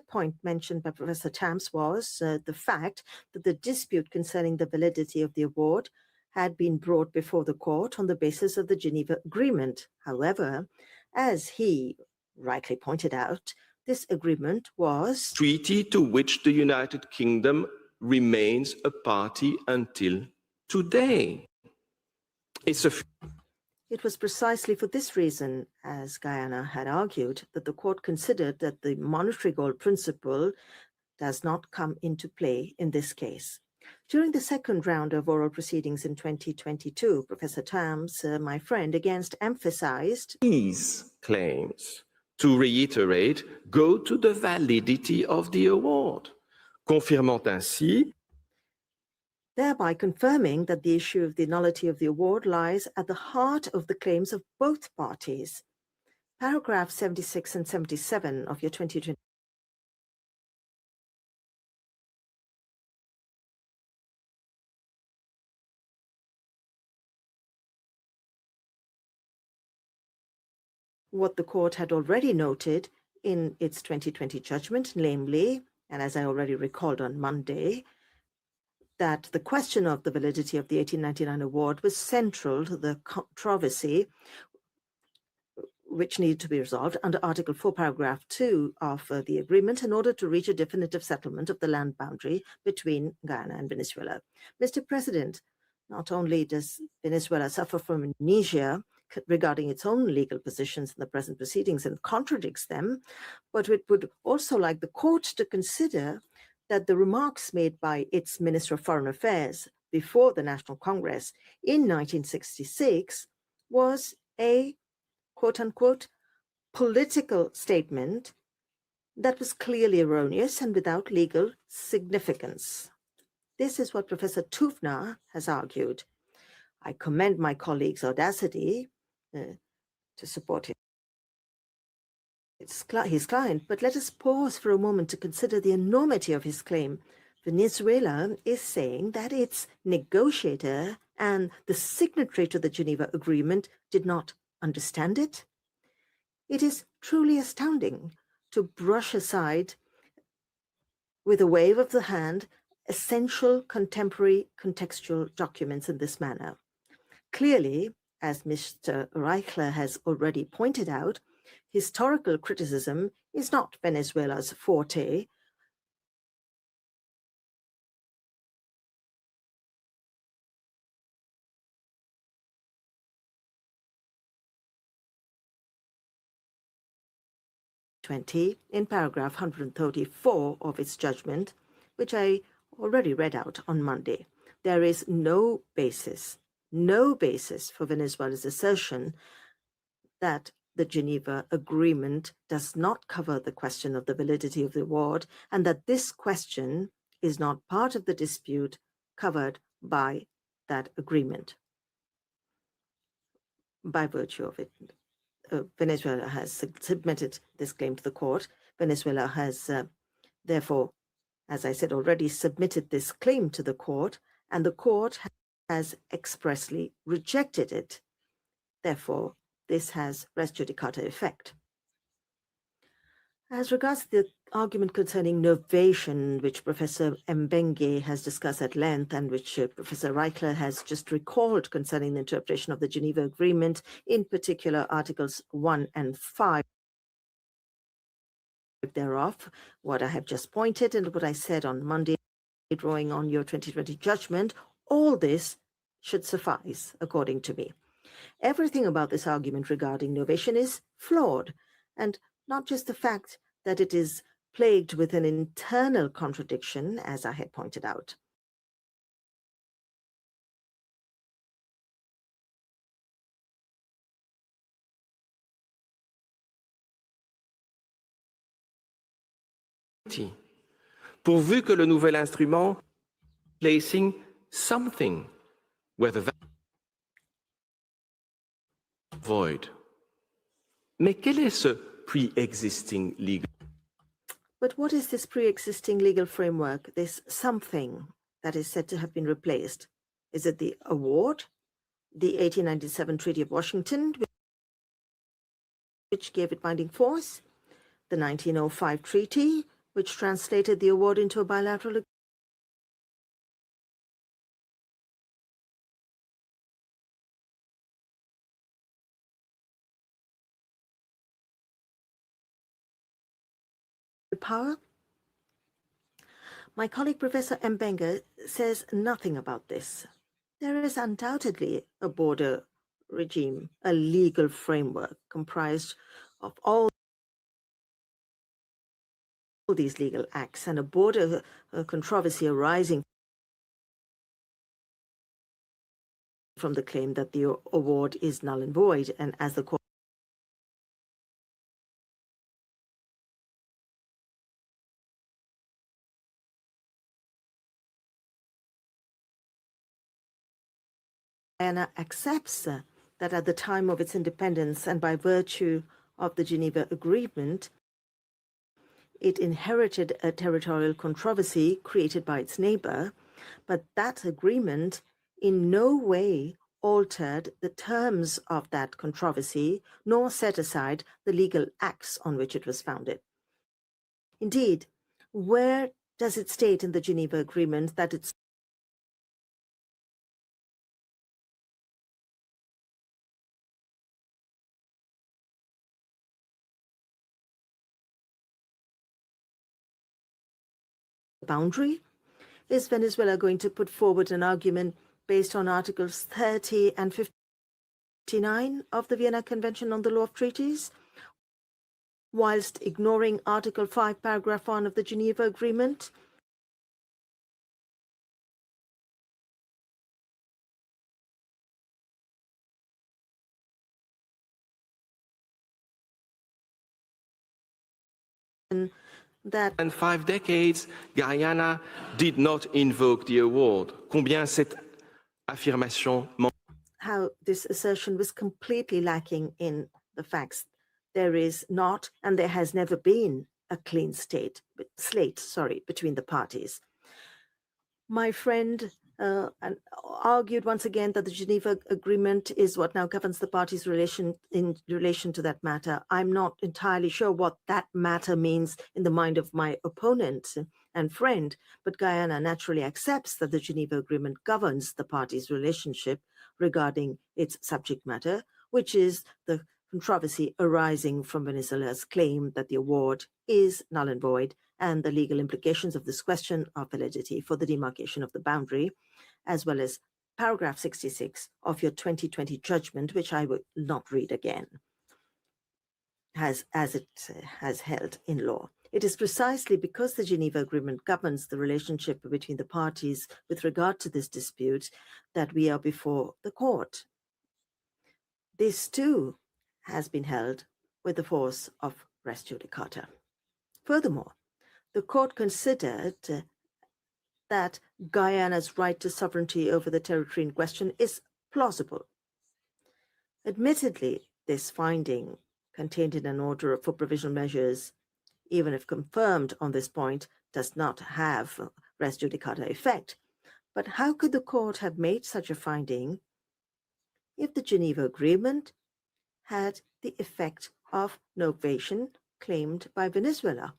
point mentioned by Professor Tams was the fact that the dispute concerning the validity of the award had been brought before the court on the basis of the Geneva Agreement. However, as he rightly pointed out, this agreement was treaty to which the United Kingdom remains a party until today. It was precisely for this reason, as Guyana had argued, that the court considered that the monetary gold principle does not come into play in this case. During the second round of oral proceedings in 2022, Professor Tams, my friend, again emphasized these claims, to reiterate, go to the validity of the award, confirmant ainsi thereby confirming that the issue of the nullity of the award lies at the heart of the claims of both parties. Paragraph 76 and 77 of your 2020 what the court had already noted in its 2020 judgment, namely, and as I already recalled on Monday, that the question of the validity of the 1899 award was central to the controversy which needed to be resolved under Article 4, Paragraph 2 of the agreement in order to reach a definitive settlement of the land boundary between Guyana and Venezuela. Mr. President, not only does Venezuela suffer from amnesia regarding its own legal positions in the present proceedings and contradicts them, but it would also like the court to consider that the remarks made by its Minister of Foreign Affairs before the National Congress in 1966 was a quote-unquote political statement that was clearly erroneous and without legal significance. This is what Professor Tufner has argued. I commend my colleague's audacity to support his client, but let us pause for a moment to consider the enormity of his claim. Venezuela is saying that its negotiator and the signatory to the Geneva Agreement did not understand it. It is truly astounding to brush aside with a wave of the hand essential contemporary contextual documents in this manner. Clearly, as Mr. Reichler has already pointed out, historical criticism is not Venezuela's forte. In paragraph 134 of its judgment, which I already read out on Monday, there is no basis for Venezuela's assertion that the Geneva Agreement does not cover the question of the validity of the award, and that this question is not part of the dispute covered by that agreement. By virtue of it, Venezuela has submitted this claim to the court. Venezuela has therefore, as I said already, submitted this claim to the court, and the court has expressly rejected it. Therefore, this has res judicata effect. As regards the argument concerning novation, which Professor Mbenge has discussed at length and which Professor Reichler has just recalled concerning the interpretation of the Geneva Agreement, in particular Articles 1 and 5 thereof, what I have just pointed and what I said on Monday, drawing on your 2020 judgment, all this should suffice, according to me. Everything about this argument regarding novation is flawed, and not just the fact that it is plagued with an internal contradiction, as I had pointed out. Pourvu que le nouvel instrument placing something where the void. Mais quel est ce pre-existing legal? But what is this pre-existing legal framework, this something that is said to have been replaced? Is it the award, the 1897 Treaty of Washington, which gave it binding force, the 1905 Treaty, which translated the award into a bilateral agreement? Power? My colleague Professor Mbenge says nothing about this. There is undoubtedly a border regime, a legal framework comprised of all these legal acts, and a border controversy arising from the claim that the award is null and void, and as the court Guyana accepts that at the time of its independence and by virtue of the Geneva Agreement, it inherited a territorial controversy created by its neighbor, but that agreement in no way altered the terms of that controversy, nor set aside the legal acts on which it was founded. Indeed, where does it state in the Geneva Agreement that its boundary? Is Venezuela going to put forward an argument based on Articles 30 and 59 of the Vienna Convention on the Law of Treaties, whilst ignoring Article 5, Paragraph 1 of the Geneva Agreement? That In 5 decades, Guyana did not invoke the award. Combien cette affirmation how this assertion was completely lacking in the facts. There is not, and there has never been, a clean slate between the parties. My friend argued once again that the Geneva Agreement is what now governs the parties' in relation to that matter. I'm not entirely sure what that matter means in the mind of my opponent and friend, but Guyana naturally accepts that the Geneva Agreement governs the parties' relationship regarding its subject matter, which is the controversy arising from Venezuela's claim that the award is null and void, and the legal implications of this question of validity for the demarcation of the boundary, as well as paragraph 66 of your 2020 judgment, which I will not read again, as it has held in law. It is precisely because the Geneva Agreement governs the relationship between the parties with regard to this dispute that we are before the court. This too has been held with the force of res judicata. Furthermore, the court considered that Guyana's right to sovereignty over the territory in question is plausible. Admittedly, this finding, contained in an order for provisional measures, even if confirmed on this point, does not have res judicata effect. But how could the court have made such a finding if the Geneva Agreement had the effect of novation claimed by Venezuela?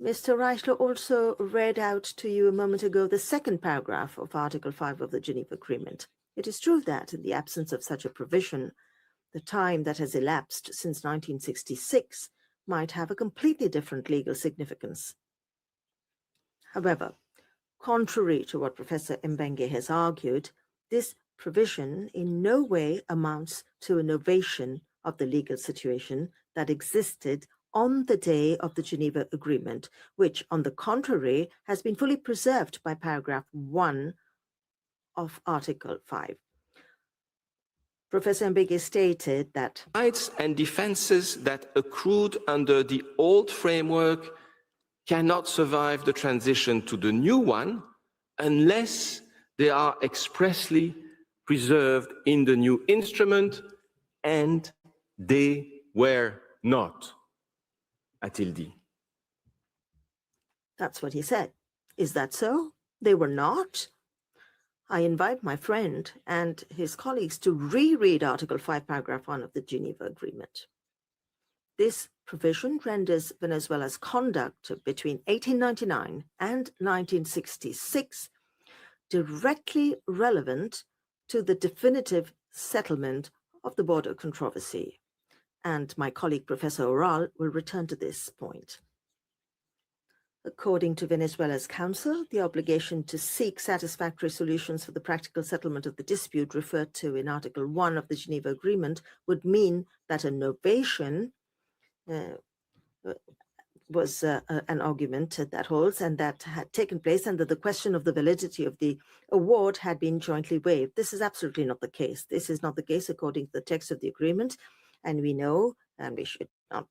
Mr. Reichler also read out to you a moment ago the second paragraph of Article 5 of the Geneva Agreement. It is true that, in the absence of such a provision, the time that has elapsed since 1966 might have a completely different legal significance. However, contrary to what Professor Mbenge has argued, this provision in no way amounts to a novation of the legal situation that existed on the day of the Geneva Agreement, which, on the contrary, has been fully preserved by paragraph 1 of Article 5. Professor Mbege stated that rights and defenses that accrued under the old framework cannot survive the transition to the new one unless they are expressly preserved in the new instrument, and they were not, a-t-il dit. That's what he said. Is that so? They were not? I invite my friend and his colleagues to reread Article 5, Paragraph 1 of the Geneva Agreement. This provision renders Venezuela's conduct between 1899 and 1966 directly relevant to the definitive settlement of the border controversy. And my colleague, Professor Oral, will return to this point. According to Venezuela's counsel, the obligation to seek satisfactory solutions for the practical settlement of the dispute referred to in Article 1 of the Geneva Agreement would mean that a novation was an argument that holds and that had taken place, and that the question of the validity of the award had been jointly waived. This is absolutely not the case. This is not the case according to the text of the agreement, and we know, and we should not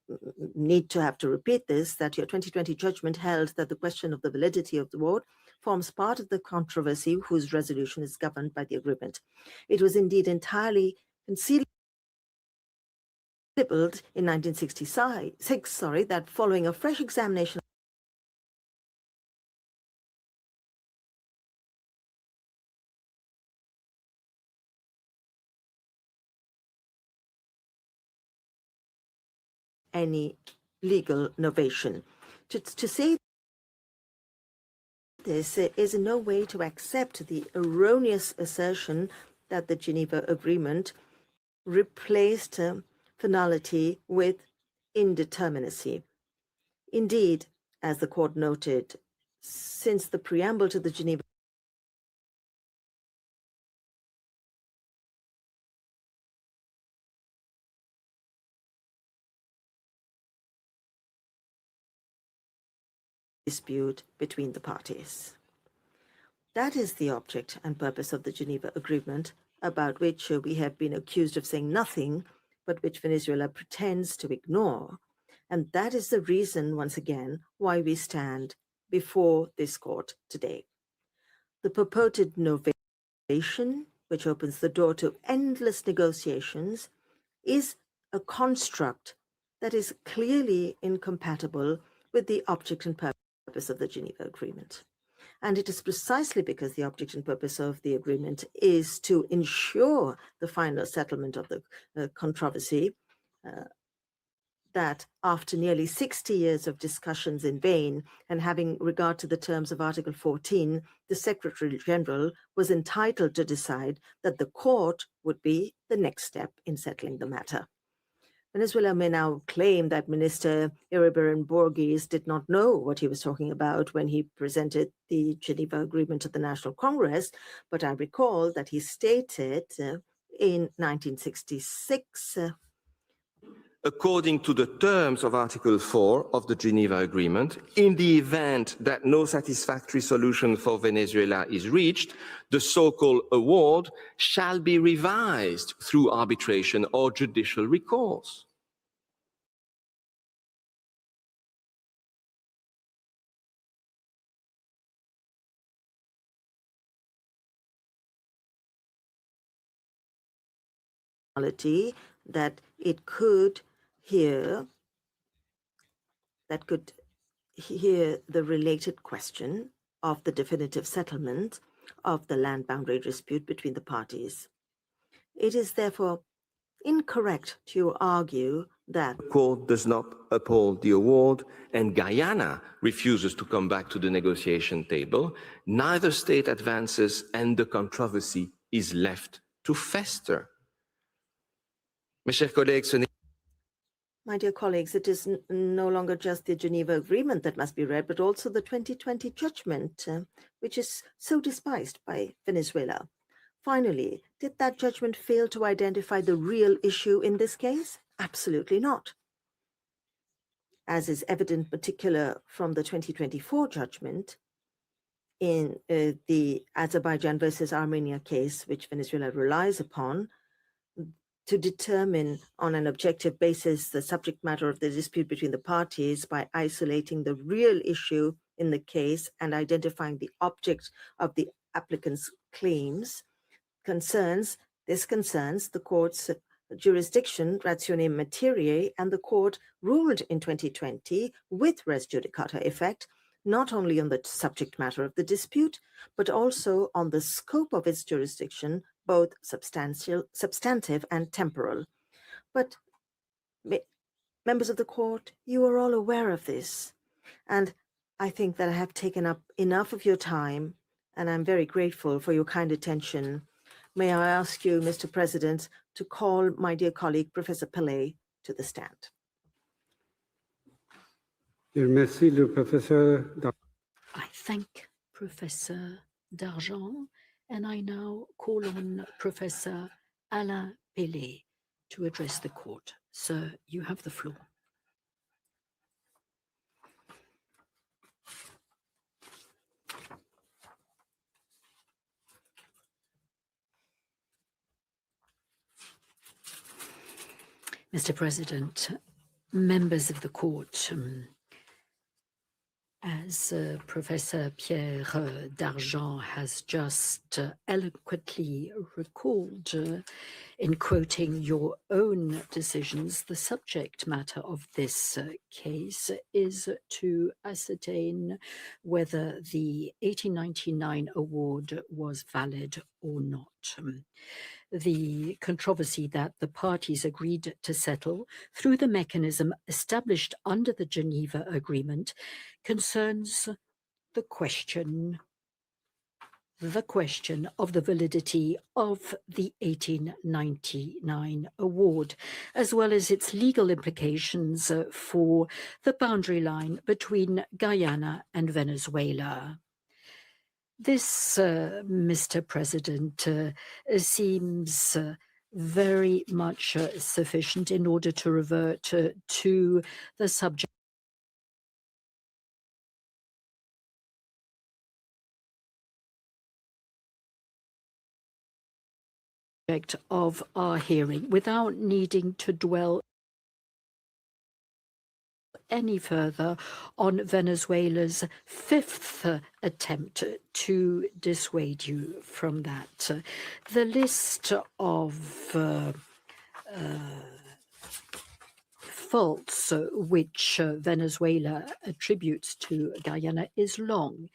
need to have to repeat this, that your 2020 judgment held that the question of the validity of the award forms part of the controversy whose resolution is governed by the agreement. It was indeed entirely concealed in 1966, that following a fresh examination any legal novation. To say this is in no way to accept the erroneous assertion that the Geneva Agreement replaced finality with indeterminacy. Indeed, as the court noted, since the preamble to the Geneva dispute between the parties. That is the object and purpose of the Geneva Agreement, about which we have been accused of saying nothing, but which Venezuela pretends to ignore. And that is the reason, once again, why we stand before this court today. The purported novation, which opens the door to endless negotiations, is a construct that is clearly incompatible with the object and purpose of the Geneva Agreement. And it is precisely because the object and purpose of the agreement is to ensure the final settlement of the controversy that after nearly 60 years of discussions in vain and having regard to the terms of Article 14, the Secretary General was entitled to decide that the court would be the next step in settling the matter. Venezuela may now claim that Minister Iribarren Borges did not know what he was talking about when he presented the Geneva Agreement to the National Congress, but I recall that he stated in 1966 according to the terms of Article 4 of the Geneva Agreement, in the event that no satisfactory solution for Venezuela is reached, the so-called award shall be revised through arbitration or judicial recourse. That it could hear the related question of the definitive settlement of the land boundary dispute between the parties. It is therefore incorrect to argue that The court does not uphold the award and Guyana refuses to come back to the negotiation table. Neither state advances and the controversy is left to fester. Mes chers collègues, ce n'est My dear colleagues, it is no longer just the Geneva Agreement that must be read, but also the 2020 judgment, which is so despised by Venezuela. Finally, did that judgment fail to identify the real issue in this case? Absolutely not. As is evident particular from the 2024 judgment in the Azerbaijan versus Armenia case, which Venezuela relies upon, to determine on an objective basis the subject matter of the dispute between the parties by isolating the real issue in the case and identifying the object of the applicant's claims, this concerns the court's jurisdiction, ratione materiae, and the court ruled in 2020 with res judicata effect, not only on the subject matter of the dispute, but also on the scope of its jurisdiction, both substantive and temporal. But members of the court, you are all aware of this, and I think that I have taken up enough of your time, and I'm very grateful for your kind attention. May I ask you, Mr. President, to call my dear colleague, Professor Pillay, to the stand. Merci, le professeur. I thank Professor Dargent, and I now call on Professor Alain Pelé to address the court. Sir, you have the floor. Mr. President, members of the court, as Professor Pierre Dargent has just eloquently recalled, in quoting your own decisions, the subject matter of this case is to ascertain whether the 1899 award was valid or not. The controversy that the parties agreed to settle through the mechanism established under the Geneva Agreement concerns the question of the validity of the 1899 award, as well as its legal implications for the boundary line between Guyana and Venezuela. This, Mr. President, seems very much sufficient in order to revert to the subject of our hearing without needing to dwell any further on Venezuela's fifth attempt to dissuade you from that. The list of faults which Venezuela attributes to Guyana is long.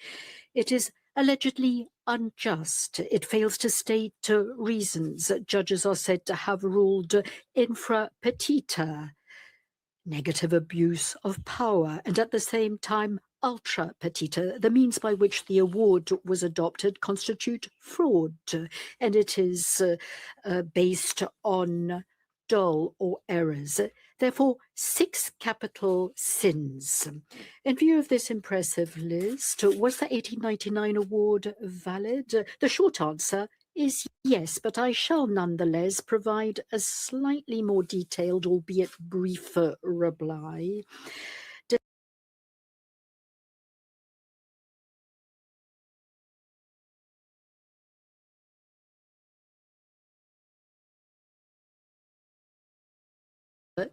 It is allegedly unjust. It fails to state reasons. Judges are said to have ruled infra petita, negative abuse of power, and at the same time ultra petita, the means by which the award was adopted, constitute fraud, and it is based on dull or errors. Therefore, 6 capital sins. In view of this impressive list, was the 1899 award valid? The short answer is yes, but I shall nonetheless provide a slightly more detailed, albeit brief, reply.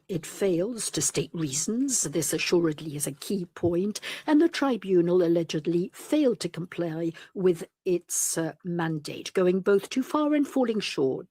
It fails to state reasons. This assuredly is a key point, and the tribunal allegedly failed to comply with its mandate, going both too far and falling short.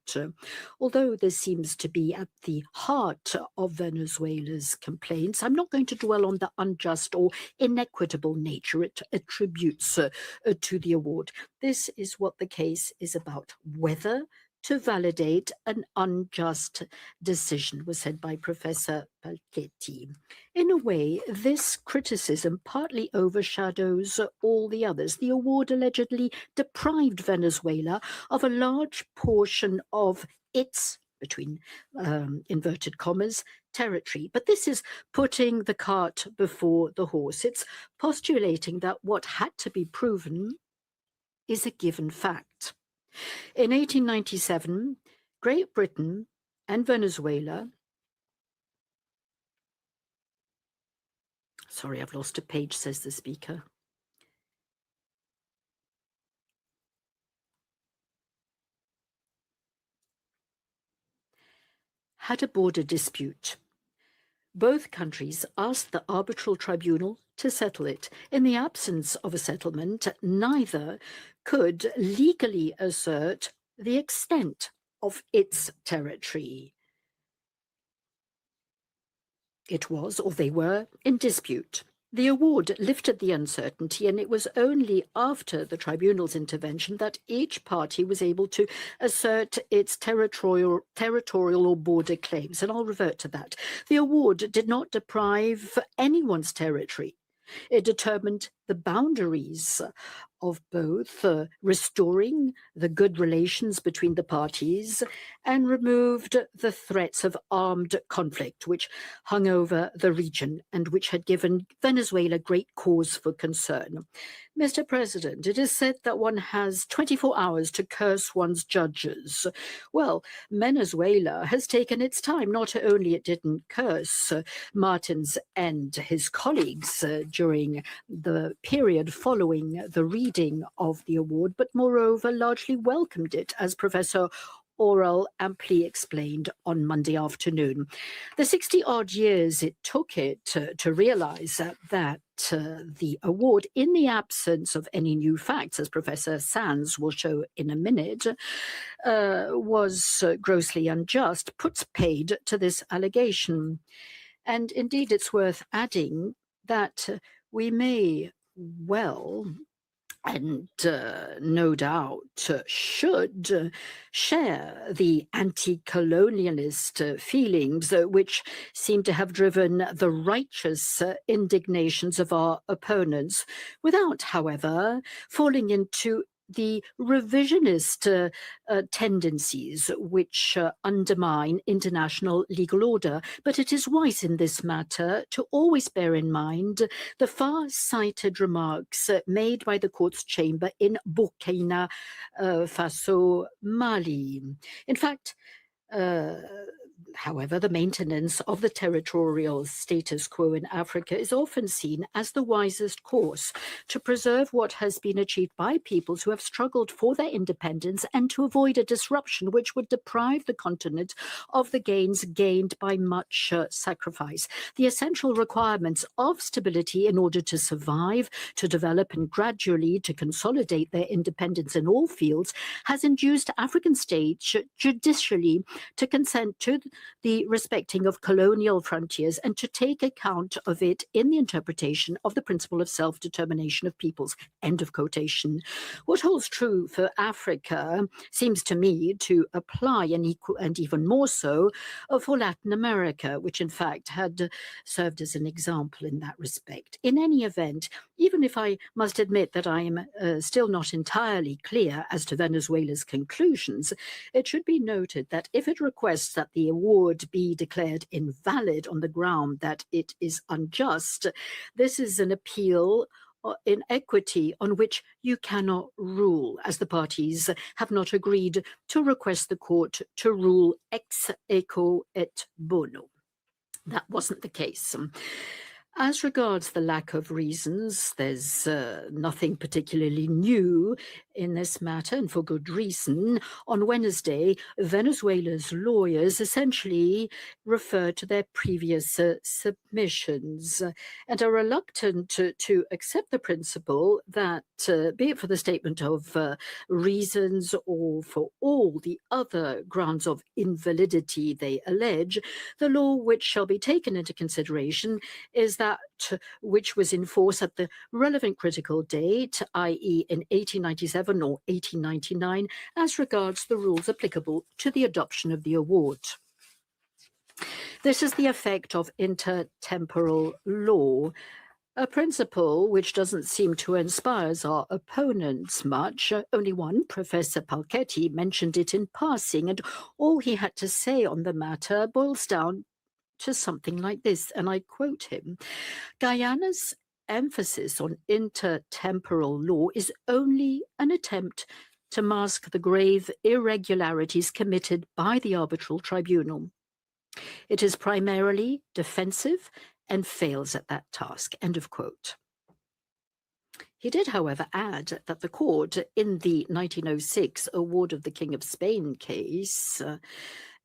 Although this seems to be at the heart of Venezuela's complaints, I'm not going to dwell on the unjust or inequitable nature it attributes to the award. This is what the case is about, whether to validate an unjust decision, was said by Professor Palchetti. In a way, this criticism partly overshadows all the others. The award allegedly deprived Venezuela of a large portion of its, between inverted commas, territory. But this is putting the cart before the horse. It's postulating that what had to be proven is a given fact. In 1897, Great Britain and Venezuela, sorry, I've lost a page, says the speaker. Had a border dispute. Both countries asked the arbitral tribunal to settle it. In the absence of a settlement, neither could legally assert the extent of its territory. It was, or they were, in dispute. The award lifted the uncertainty, and it was only after the tribunal's intervention that each party was able to assert its territorial or border claims, and I'll revert to that. The award did not deprive anyone's territory. It determined the boundaries of both, restoring the good relations between the parties, and removed the threats of armed conflict which hung over the region and which had given Venezuela great cause for concern. Mr. President, it is said that one has 24 hours to curse one's judges. Well, Venezuela has taken its time. Not only it didn't curse Martins and his colleagues during the period following the reading of the award, but moreover largely welcomed it, as Professor Oral amply explained on Monday afternoon. The 60-odd years it took it to realize that the award, in the absence of any new facts, as Professor Sands will show in a minute, was grossly unjust, puts paid to this allegation. And indeed, it's worth adding that we may well, and no doubt should, share the anti-colonialist feelings which seem to have driven the righteous indignations of our opponents, without, however, falling into the revisionist tendencies which undermine international legal order. But it is wise in this matter to always bear in mind the far-sighted remarks made by the court's chamber in Burkina Faso, Mali. In fact, however, the maintenance of the territorial status quo in Africa is often seen as the wisest course to preserve what has been achieved by peoples who have struggled for their independence, and to avoid a disruption which would deprive the continent of the gains gained by much sacrifice. The essential requirements of stability in order to survive, to develop, and gradually to consolidate their independence in all fields has induced African states judicially to consent to the respecting of colonial frontiers and to take account of it in the interpretation of the principle of self-determination of peoples. End of quotation. What holds true for Africa seems to me to apply, and even more so, for Latin America, which in fact had served as an example in that respect. In any event, even if I must admit that I am still not entirely clear as to Venezuela's conclusions, it should be noted that if it requests that the award be declared invalid on the ground that it is unjust, this is an appeal in equity on which you cannot rule, as the parties have not agreed to request the court to rule ex equo et bono. That wasn't the case. As regards the lack of reasons, there's nothing particularly new in this matter, and for good reason. On Wednesday, Venezuela's lawyers essentially referred to their previous submissions and are reluctant to accept the principle that, be it for the statement of reasons or for all the other grounds of invalidity they allege, the law which shall be taken into consideration is that which was in force at the relevant critical date, i.e. in 1897 or 1899, as regards the rules applicable to the adoption of the award. This is the effect of intertemporal law, a principle which doesn't seem to inspire our opponents much. Only one, Professor Palchetti, mentioned it in passing, and all he had to say on the matter boils down to something like this, and I quote him: Guyana's emphasis on intertemporal law is only an attempt to mask the grave irregularities committed by the Arbitral Tribunal. It is primarily defensive and fails at that task. End of quote. He did, however, add that the court, in the 1906 Award of the King of Spain case,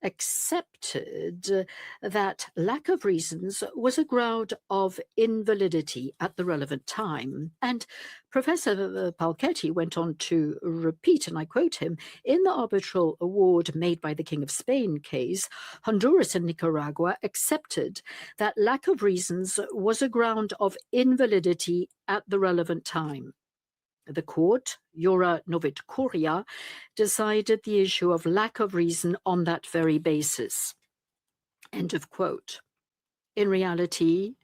accepted that lack of reasons was a ground of invalidity at the relevant time. And Professor Palchetti went on to repeat, and I quote him, in the arbitral award made by the King of Spain case, Honduras and Nicaragua accepted that lack of reasons was a ground of invalidity at the relevant time. The court, Jura Novit Curia, decided the issue of lack of reason on that very basis. End of quote. In reality,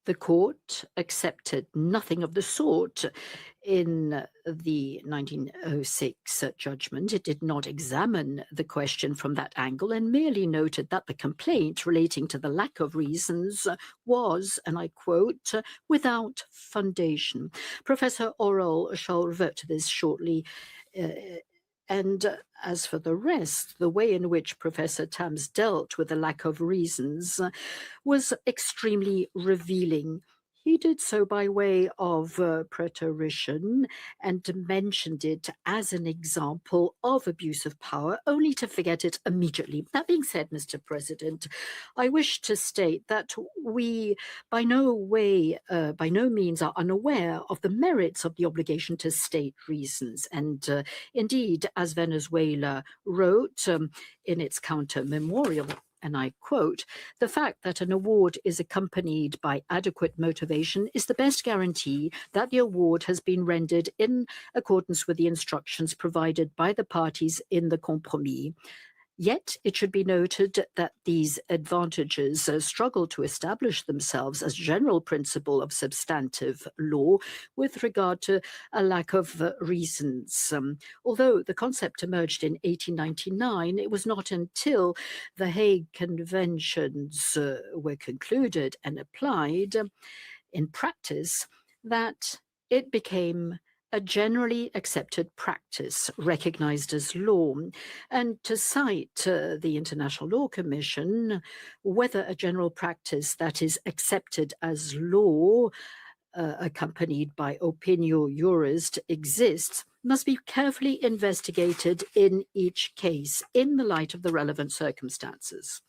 the court accepted nothing of the sort in the 1906 judgment. It did not examine the question from that angle and merely noted that the complaint relating to the lack of reasons was, and I quote, without foundation. Professor Aurel shall revert to this shortly. And as for the rest, the way in which Professor Tams dealt with the lack of reasons was extremely revealing. He did so by way of preterition and mentioned it as an example of abuse of power, only to forget it immediately. That being said, Mr. President, I wish to state that we by no means are unaware of the merits of the obligation to state reasons. And indeed, as Venezuela wrote in its counter memorial, and I quote, the fact that an award is accompanied by adequate motivation is the best guarantee that the award has been rendered in accordance with the instructions provided by the parties in the compromis. Yet it should be noted that these advantages struggle to establish themselves as general principle of substantive law with regard to a lack of reasons. Although the concept emerged in 1899, it was not until the Hague Conventions were concluded and applied in practice that it became a generally accepted practice recognized as law. And to cite the International Law Commission, whether a general practice that is accepted as law, accompanied by opinio juris, exists, must be carefully investigated in each case in the light of the relevant circumstances.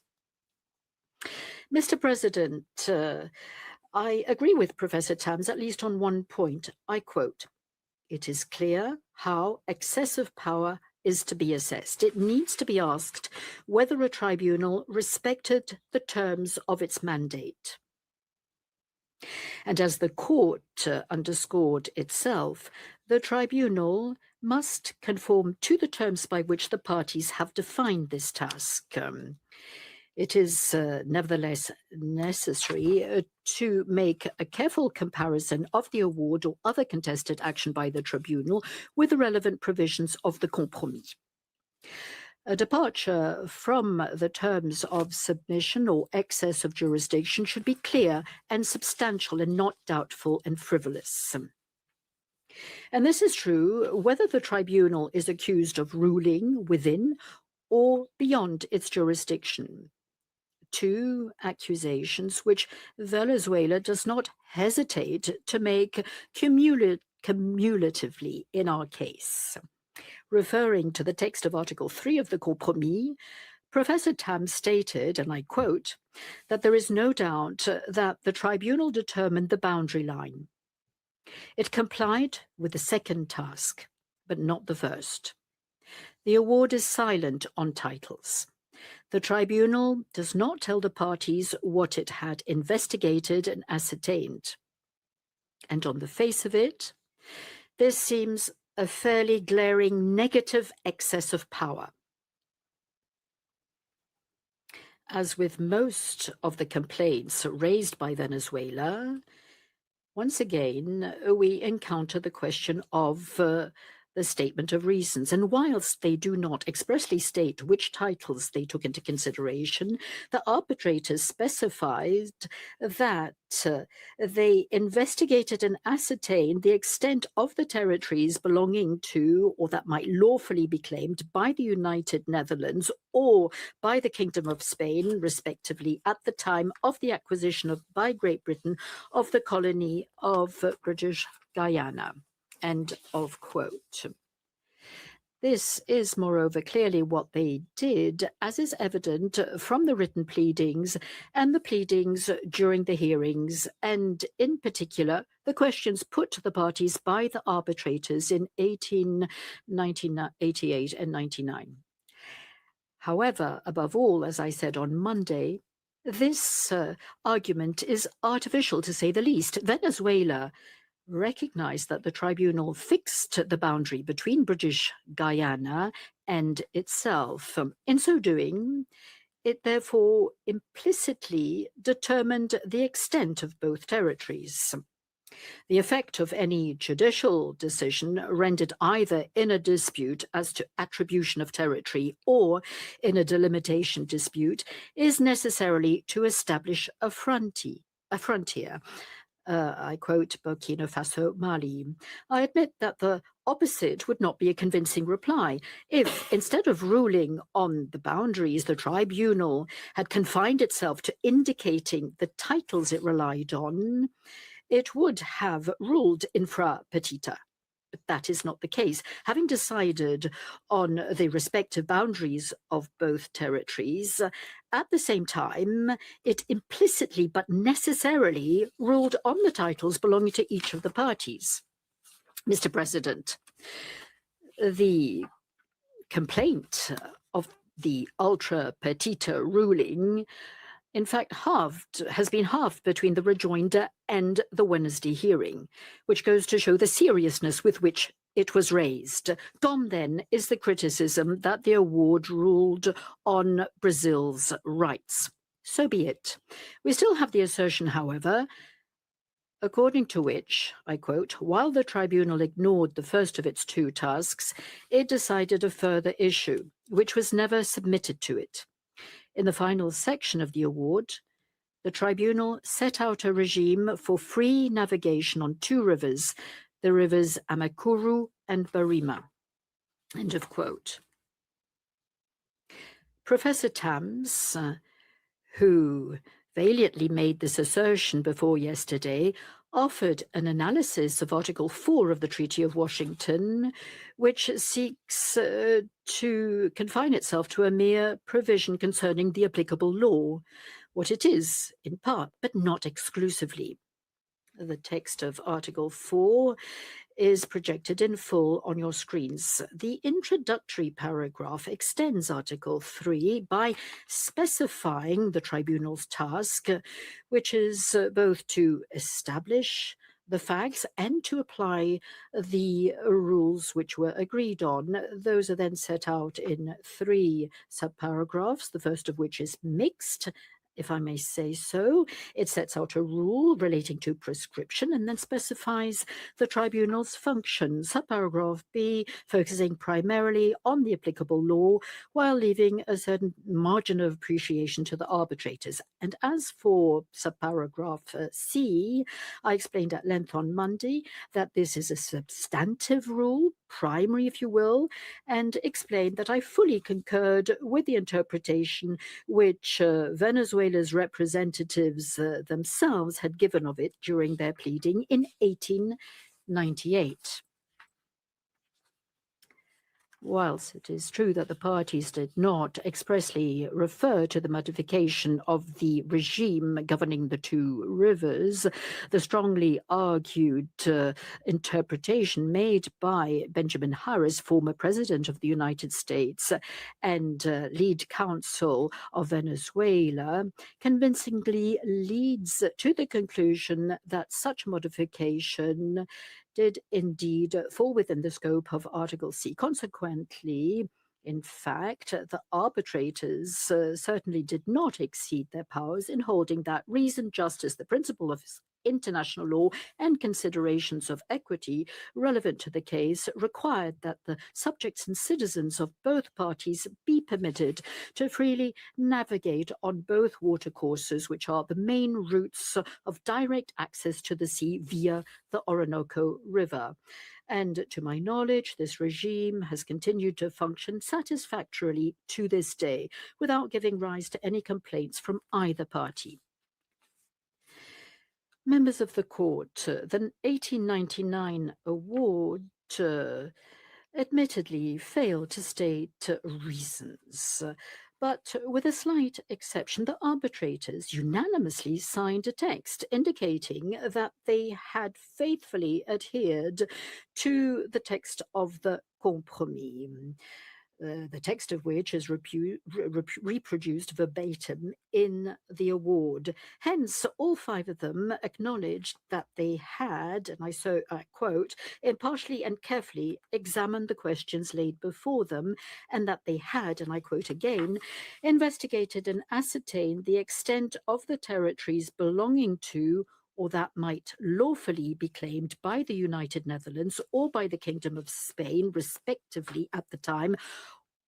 Mr. President, I agree with Professor Tams, at least on one point. I quote, "It is clear how excessive power is to be assessed. It needs to be asked whether a tribunal respected the terms of its mandate." And as the court underscored itself, the tribunal must conform to the terms by which the parties have defined this task. It is nevertheless necessary to make a careful comparison of the award or other contested action by the tribunal with the relevant provisions of the compromis. A departure from the terms of submission or excess of jurisdiction should be clear and substantial and not doubtful and frivolous. And this is true whether the tribunal is accused of ruling within or beyond its jurisdiction. two accusations which Venezuela does not hesitate to make cumulatively in our case. Referring to the text of Article 3 of the Compromis, Professor Tam stated, and I quote, that there is no doubt that the tribunal determined the boundary line. It complied with the second task, but not the first. The award is silent on titles. The tribunal does not tell the parties what it had investigated and ascertained. And on the face of it, this seems a fairly glaring negative excess of power. As with most of the complaints raised by Venezuela, once again, we encounter the question of the statement of reasons. And whilst they do not expressly state which titles they took into consideration, the arbitrators specified that they investigated and ascertained the extent of the territories belonging to, or that might lawfully be claimed by the United Netherlands or by the Kingdom of Spain, respectively, at the time of the acquisition by Great Britain of the colony of British Guyana. End of quote. This is, moreover, clearly what they did, as is evident from the written pleadings and the pleadings during the hearings, and in particular, the questions put to the parties by the arbitrators in 1888 and 99. However, above all, as I said on Monday, this argument is artificial, to say the least. Venezuela recognized that the tribunal fixed the boundary between British Guyana and itself. In so doing, it therefore implicitly determined the extent of both territories. The effect of any judicial decision rendered either in a dispute as to attribution of territory or in a delimitation dispute is necessarily to establish a frontier. I quote Burkina Faso, Mali. I admit that the opposite would not be a convincing reply. If, instead of ruling on the boundaries, the tribunal had confined itself to indicating the titles it relied on, it would have ruled infra petita. But that is not the case. Having decided on the respective boundaries of both territories, at the same time, it implicitly but necessarily ruled on the titles belonging to each of the parties. Mr. President, the complaint of the ultra petita ruling in fact, has been halved between the rejoinder and the Wednesday hearing, which goes to show the seriousness with which it was raised. Gone, then, is the criticism that the award ruled on Brazil's rights. So be it. We still have the assertion, however, according to which, I quote, while the tribunal ignored the first of its two tasks, it decided a further issue, which was never submitted to it. In the final section of the award, the tribunal set out a regime for free navigation on two rivers, the rivers Amacuru and Barima. End of quote. Professor Tams, who valiantly made this assertion before yesterday, offered an analysis of Article 4 of the Treaty of Washington, which seeks to confine itself to a mere provision concerning the applicable law, what it is, in part, but not exclusively. The text of Article 4 is projected in full on your screens. The introductory paragraph extends Article 3 by specifying the tribunal's task, which is both to establish the facts and to apply the rules which were agreed on. Those are then set out in 3 subparagraphs, the first of which is mixed, if I may say so. It sets out a rule relating to prescription and then specifies the tribunal's function. Subparagraph B, focusing primarily on the applicable law while leaving a certain margin of appreciation to the arbitrators. And as for subparagraph C, I explained at length on Monday that this is a substantive rule primary, if you will, and explained that I fully concurred with the interpretation which Venezuela's representatives themselves had given of it during their pleading in 1898. Whilst it is true that the parties did not expressly refer to the modification of the regime governing the two rivers, the strongly argued interpretation made by Benjamin Harris, former president of the United States and lead counsel of Venezuela, convincingly leads to the conclusion that such modification did indeed fall within the scope of Article C. Consequently, in fact, the arbitrators certainly did not exceed their powers in holding that reason, justice, the principle of international law, and considerations of equity relevant to the case required that the subjects and citizens of both parties be permitted to freely navigate on both watercourses, which are the main routes of direct access to the sea via the Orinoco River. And to my knowledge, this regime has continued to function satisfactorily to this day without giving rise to any complaints from either party. Members of the court, the 1899 award admittedly failed to state reasons, but with a slight exception, the arbitrators unanimously signed a text indicating that they had faithfully adhered to the text of the compromis. The text of which is reproduced verbatim in the award. Hence, all five of them acknowledged that they had, and I quote, impartially and carefully examined the questions laid before them, and that they had, and I quote again, investigated and ascertained the extent of the territories belonging to or that might lawfully be claimed by the United Netherlands or by the Kingdom of Spain, respectively, at the time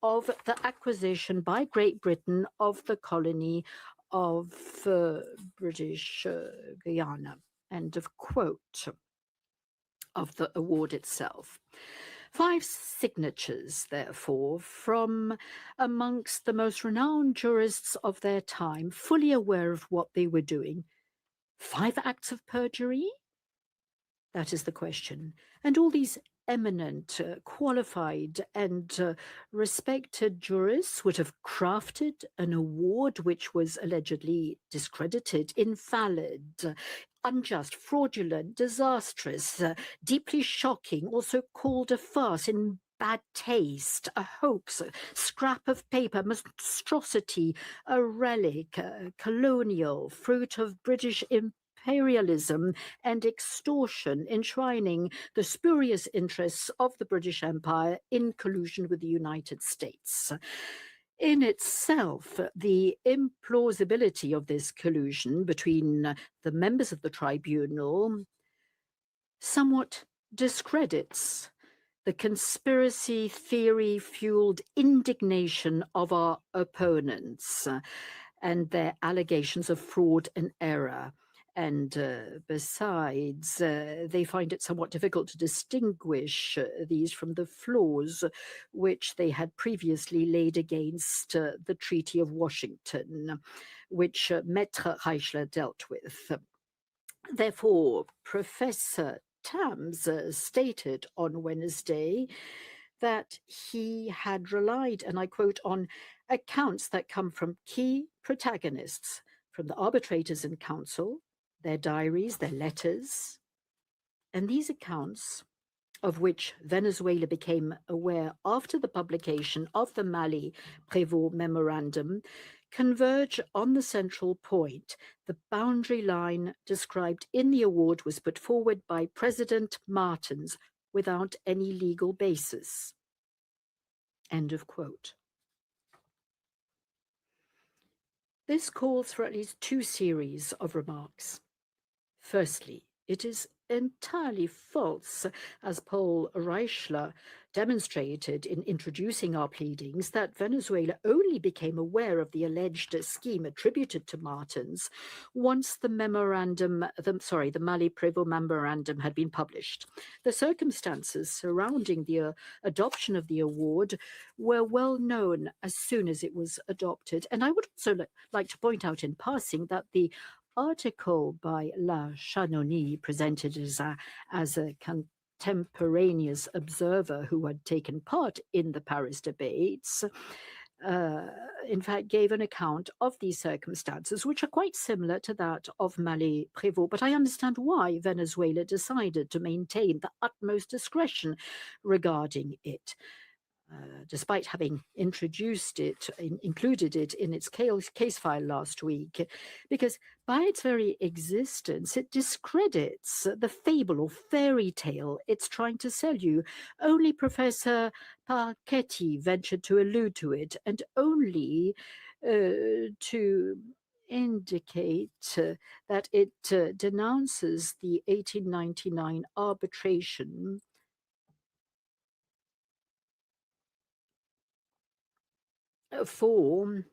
of the acquisition by Great Britain of the colony of British Guyana. End of quote of the award itself. 5 signatures, therefore, from amongst the most renowned jurists of their time, fully aware of what they were doing. 5 acts of perjury? That is the question. And all these eminent, qualified and respected jurists would have crafted an award which was allegedly discredited, invalid, unjust, fraudulent, disastrous, deeply shocking, also called a farce, in bad taste, a hoax, a scrap of paper, monstrosity, a relic, colonial, fruit of British imperialism and extortion, enshrining the spurious interests of the British Empire in collusion with the United States. In itself, the implausibility of this collusion between the members of the tribunal somewhat discredits the conspiracy theory-fueled indignation of our opponents and their allegations of fraud and error. And besides, they find it somewhat difficult to distinguish these from the flaws which they had previously laid against the Treaty of Washington, which Maître Reichler dealt with. Therefore, Professor Tams stated on Wednesday that he had relied, and I quote, on accounts that come from key protagonists, from the arbitrators in council, their diaries, their letters. And these accounts, of which Venezuela became aware after the publication of the Mali-Prévost Memorandum, converge on the central point. The boundary line described in the award was put forward by President Martins without any legal basis. End of quote. This calls for at least 2 series of remarks. Firstly, it is entirely false, as Paul Reichler demonstrated in introducing our pleadings that Venezuela only became aware of the alleged scheme attributed to Martins once the Mali-Prévost memorandum had been published. The circumstances surrounding the adoption of the award were well known as soon as it was adopted. And I would also like to point out in passing that the article by La Chanoni, presented as a contemporaneous observer who had taken part in the Paris debates, in fact, gave an account of these circumstances, which are quite similar to that of Mali-Prévost. But I understand why Venezuela decided to maintain the utmost discretion regarding it. Despite having included it in its case file last week, because by its very existence, it discredits the fable or fairy tale it's trying to sell you. Only Professor Parchetti ventured to allude to it, and only to indicate that it denounces the 1899 arbitration for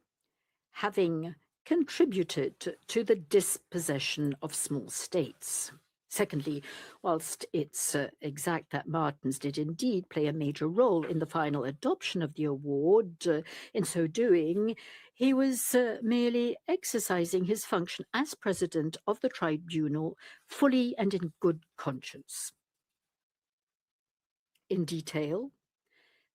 having contributed to the dispossession of small states. Secondly, whilst it's exact that Martins did indeed play a major role in the final adoption of the award, in so doing, he was merely exercising his function as president of the tribunal fully and in good conscience. In detail,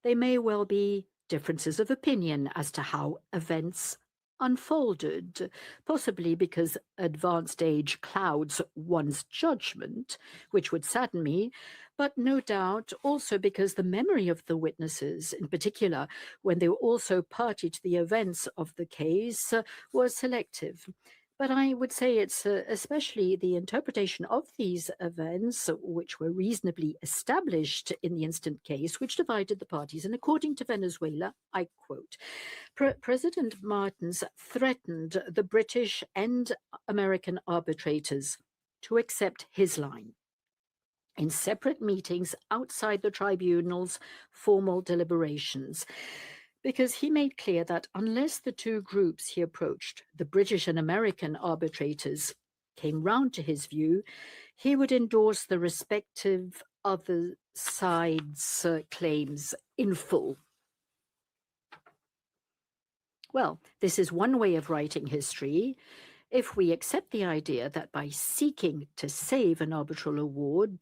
there may well be differences of opinion as to how events unfolded, possibly because advanced age clouds one's judgment, which would sadden me, but no doubt also because the memory of the witnesses, in particular when they were also party to the events of the case, was selective. But I would say it's especially the interpretation of these events, which were reasonably established in the instant case, which divided the parties. And according to Venezuela, I quote, President Martins threatened the British and American arbitrators to accept his line in separate meetings outside the tribunal's formal deliberations, because he made clear that unless the two groups he approached, the British and American arbitrators, came round to his view, he would endorse the respective other sides' claims in full. Well, this is one way of writing history. If we accept the idea that by seeking to save an arbitral award,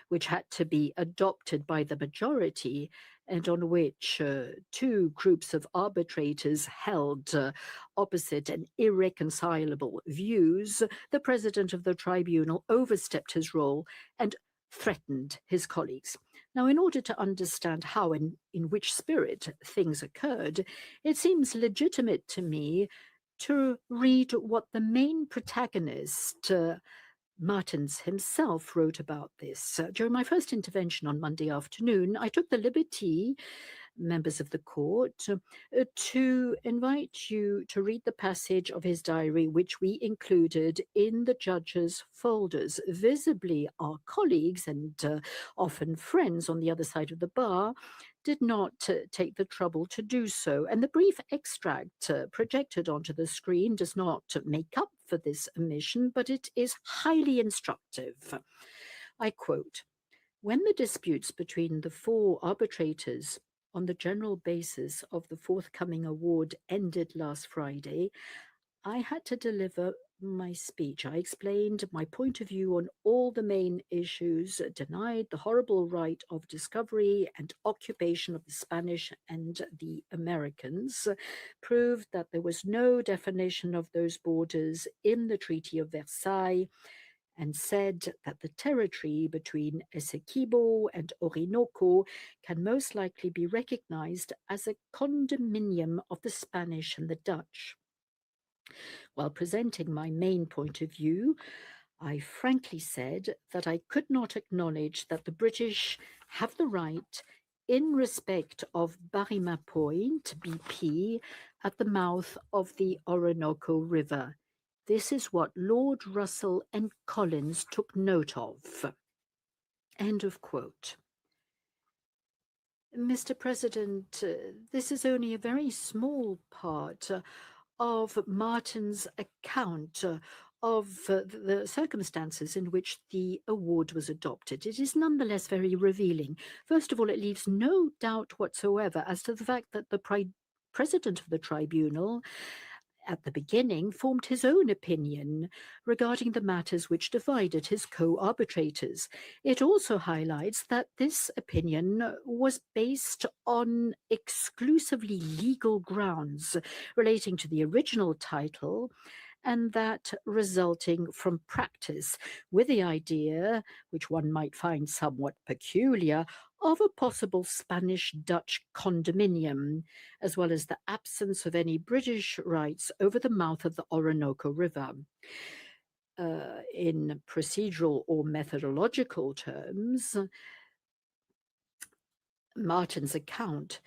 which had to be adopted by the majority, and on which two groups of arbitrators held opposite and irreconcilable views, the president of the tribunal overstepped his role and threatened his colleagues. Now, in order to understand how and in which spirit things occurred, it seems legitimate to me to read what the main protagonist, Martins himself, wrote about this. During my first intervention on Monday afternoon, I took the liberty, members of the court, to invite you to read the passage of his diary, which we included in the judge's folders. Visibly, our colleagues and often friends on the other side of the bar did not take the trouble to do so. And the brief extract projected onto the screen does not make up for this omission, but it is highly instructive. I quote, "When the disputes between the four arbitrators on the general basis of the forthcoming award ended last Friday, I had to deliver my speech. I explained my point of view on all the main issues, denied the horrible right of discovery and occupation of the Spanish and the Americans, proved that there was no definition of those borders in the Treaty of Versailles, and said that the territory between Essequibo and Orinoco can most likely be recognized as a condominium of the Spanish and the Dutch. While presenting my main point of view, I frankly said that I could not acknowledge that the British have the right, in respect of Barima Point, BP, at the mouth of the Orinoco River. This is what Lord Russell and Collins took note of." End of quote. Mr. President, this is only a very small part of Martin's account of the circumstances in which the award was adopted. It is nonetheless very revealing. First of all, it leaves no doubt whatsoever as to the fact that the president of the tribunal at the beginning formed his own opinion regarding the matters which divided his co-arbitrators. It also highlights that this opinion was based on exclusively legal grounds relating to the original title and that resulting from practice, with the idea, which one might find somewhat peculiar, of a possible Spanish-Dutch condominium, as well as the absence of any British rights over the mouth of the Orinoco River. In procedural or methodological terms, Martin's account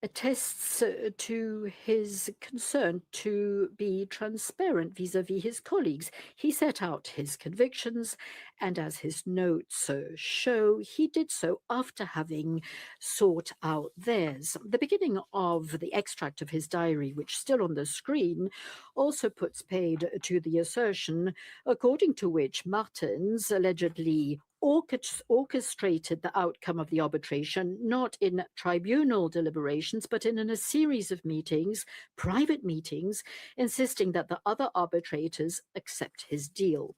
attests to his concern to be transparent vis-à-vis his colleagues. He set out his convictions, and as his notes show, he did so after having sought out theirs. The beginning of the extract of his diary, which is still on the screen, also puts paid to the assertion according to which Martins allegedly orchestrated the outcome of the arbitration, not in tribunal deliberations, but in a series of meetings, private meetings, insisting that the other arbitrators accept his deal.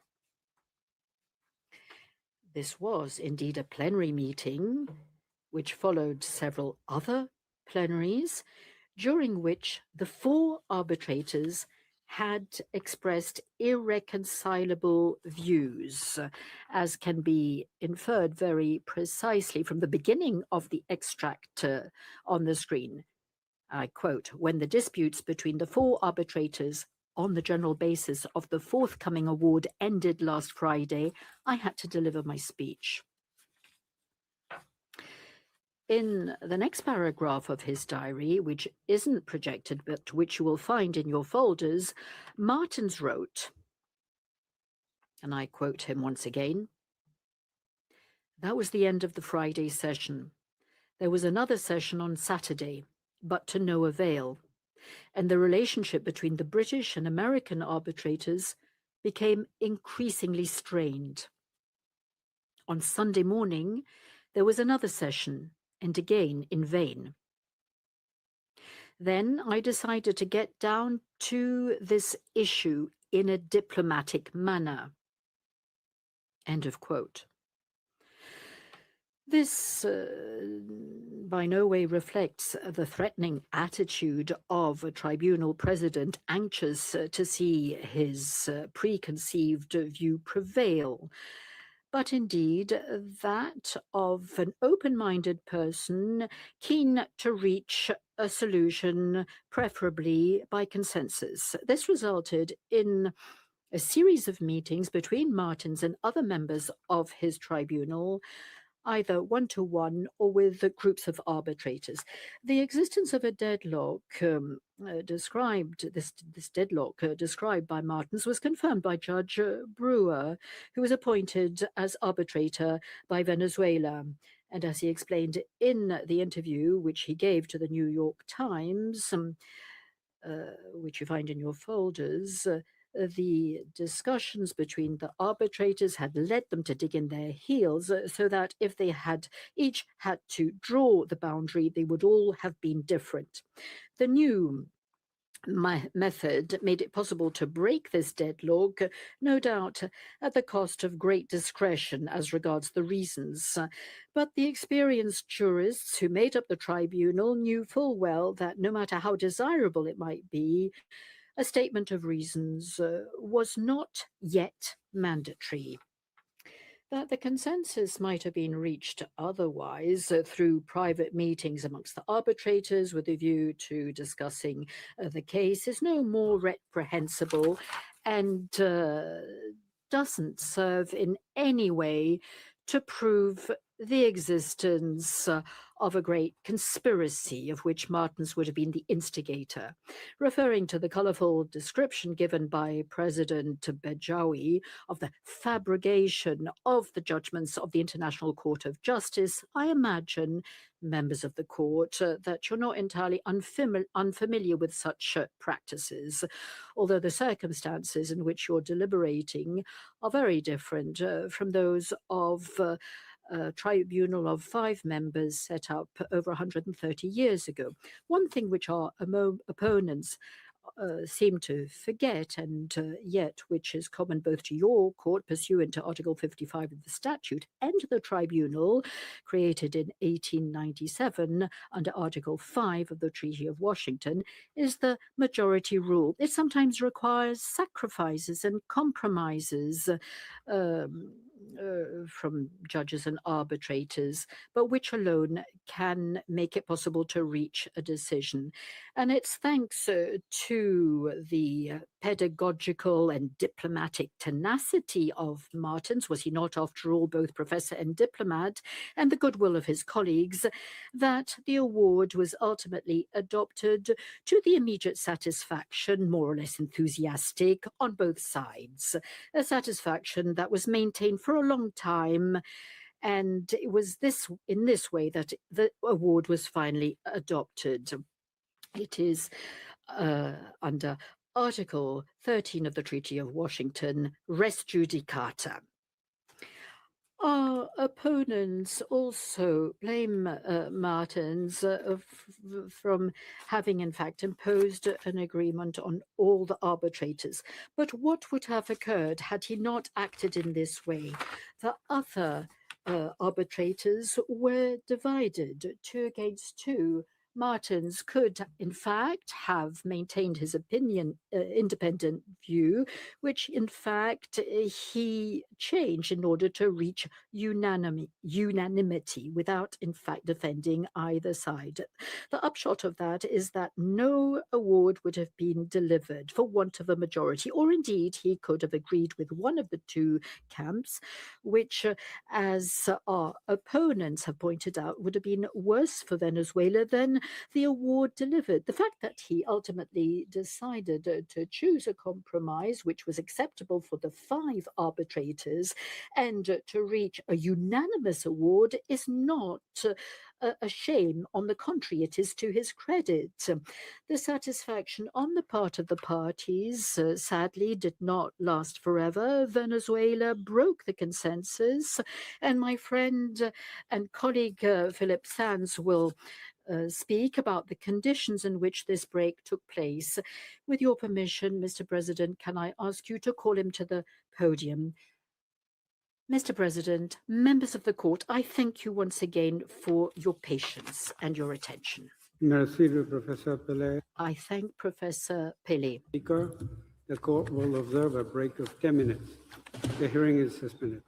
This was indeed a plenary meeting, which followed several other plenaries, during which the 4 arbitrators had expressed irreconcilable views, as can be inferred very precisely from the beginning of the extract on the screen. I quote, "When the disputes between the 4 arbitrators on the general basis of the forthcoming award ended last Friday, I had to deliver my speech." In the next paragraph of his diary, which isn't projected, but which you will find in your folders, Martins wrote, and I quote him once again, "That was the end of the Friday session. There was another session on Saturday, but to no avail, and the relationship between the British and American arbitrators became increasingly strained. On Sunday morning, there was another session, and again in vain. Then I decided to get down to this issue in a diplomatic manner." End of quote. This by no way reflects the threatening attitude of a tribunal president anxious to see his preconceived view prevail, but indeed that of an open-minded person keen to reach a solution, preferably by consensus. This resulted in a series of meetings between Martins and other members of his tribunal, either one-to-one or with groups of arbitrators. The existence of a deadlock described by Martins was confirmed by Judge Brewer, who was appointed as arbitrator by Venezuela. And as he explained in the interview which he gave to the New York Times, which you find in your folders, the discussions between the arbitrators had led them to dig in their heels, so that if they had each had to draw the boundary, they would all have been different. The new method made it possible to break this deadlock, no doubt at the cost of great discretion as regards the reasons. But the experienced jurists who made up the tribunal knew full well that no matter how desirable it might be, a statement of reasons was not yet mandatory. That the consensus might have been reached otherwise through private meetings amongst the arbitrators with a view to discussing the case is no more reprehensible and doesn't serve in any way to prove the existence of a great conspiracy of which Martens would have been the instigator, referring to the colorful description given by President Bejawi of the fabrication of the judgments of the International Court of Justice. I imagine, members of the court, that you're not entirely unfamiliar with such practices, although the circumstances in which you're deliberating are very different from those of a tribunal of 5 members set up over 130 years ago. One thing which our opponents seem to forget, and yet which is common both to your court pursuant to Article 55 of the statute and the tribunal created in 1897 under Article 5 of the Treaty of Washington, is the majority rule. It sometimes requires sacrifices and compromises from judges and arbitrators, but which alone can make it possible to reach a decision. And it's thanks to the pedagogical and diplomatic tenacity of Martens, was he not, after all, both professor and diplomat, and the goodwill of his colleagues, that the award was ultimately adopted to the immediate satisfaction, more or less enthusiastic, on both sides. A satisfaction that was maintained for a long time, and it was in this way that the award was finally adopted. It is under Article 13 of the Treaty of Washington, res judicata. Our opponents also blame Martens from having, in fact, imposed an agreement on all the arbitrators. But what would have occurred had he not acted in this way? The other arbitrators were divided 2 against 2. Martens could, in fact, have maintained his independent view, which, in fact, he changed in order to reach unanimity without, in fact, defending either side. The upshot of that is that no award would have been delivered for want of a majority, or indeed he could have agreed with one of the 2 camps, which, as our opponents have pointed out, would have been worse for Venezuela than the award delivered. The fact that he ultimately decided to choose a compromise which was acceptable for the 5 arbitrators and to reach a unanimous award is not a shame. On the contrary, it is to his credit. The satisfaction on the part of the parties, sadly, did not last forever. Venezuela broke the consensus, and my friend and colleague Philip Sands will speak about the conditions in which this break took place. With your permission, Mr. President, can I ask you to call him to the podium? Mr. President, members of the court, I thank you once again for your patience and your attention. Merci, Professor Pelé. I thank Professor Pelé. Speaker, the court will observe a break of 10 minutes. The hearing is suspended.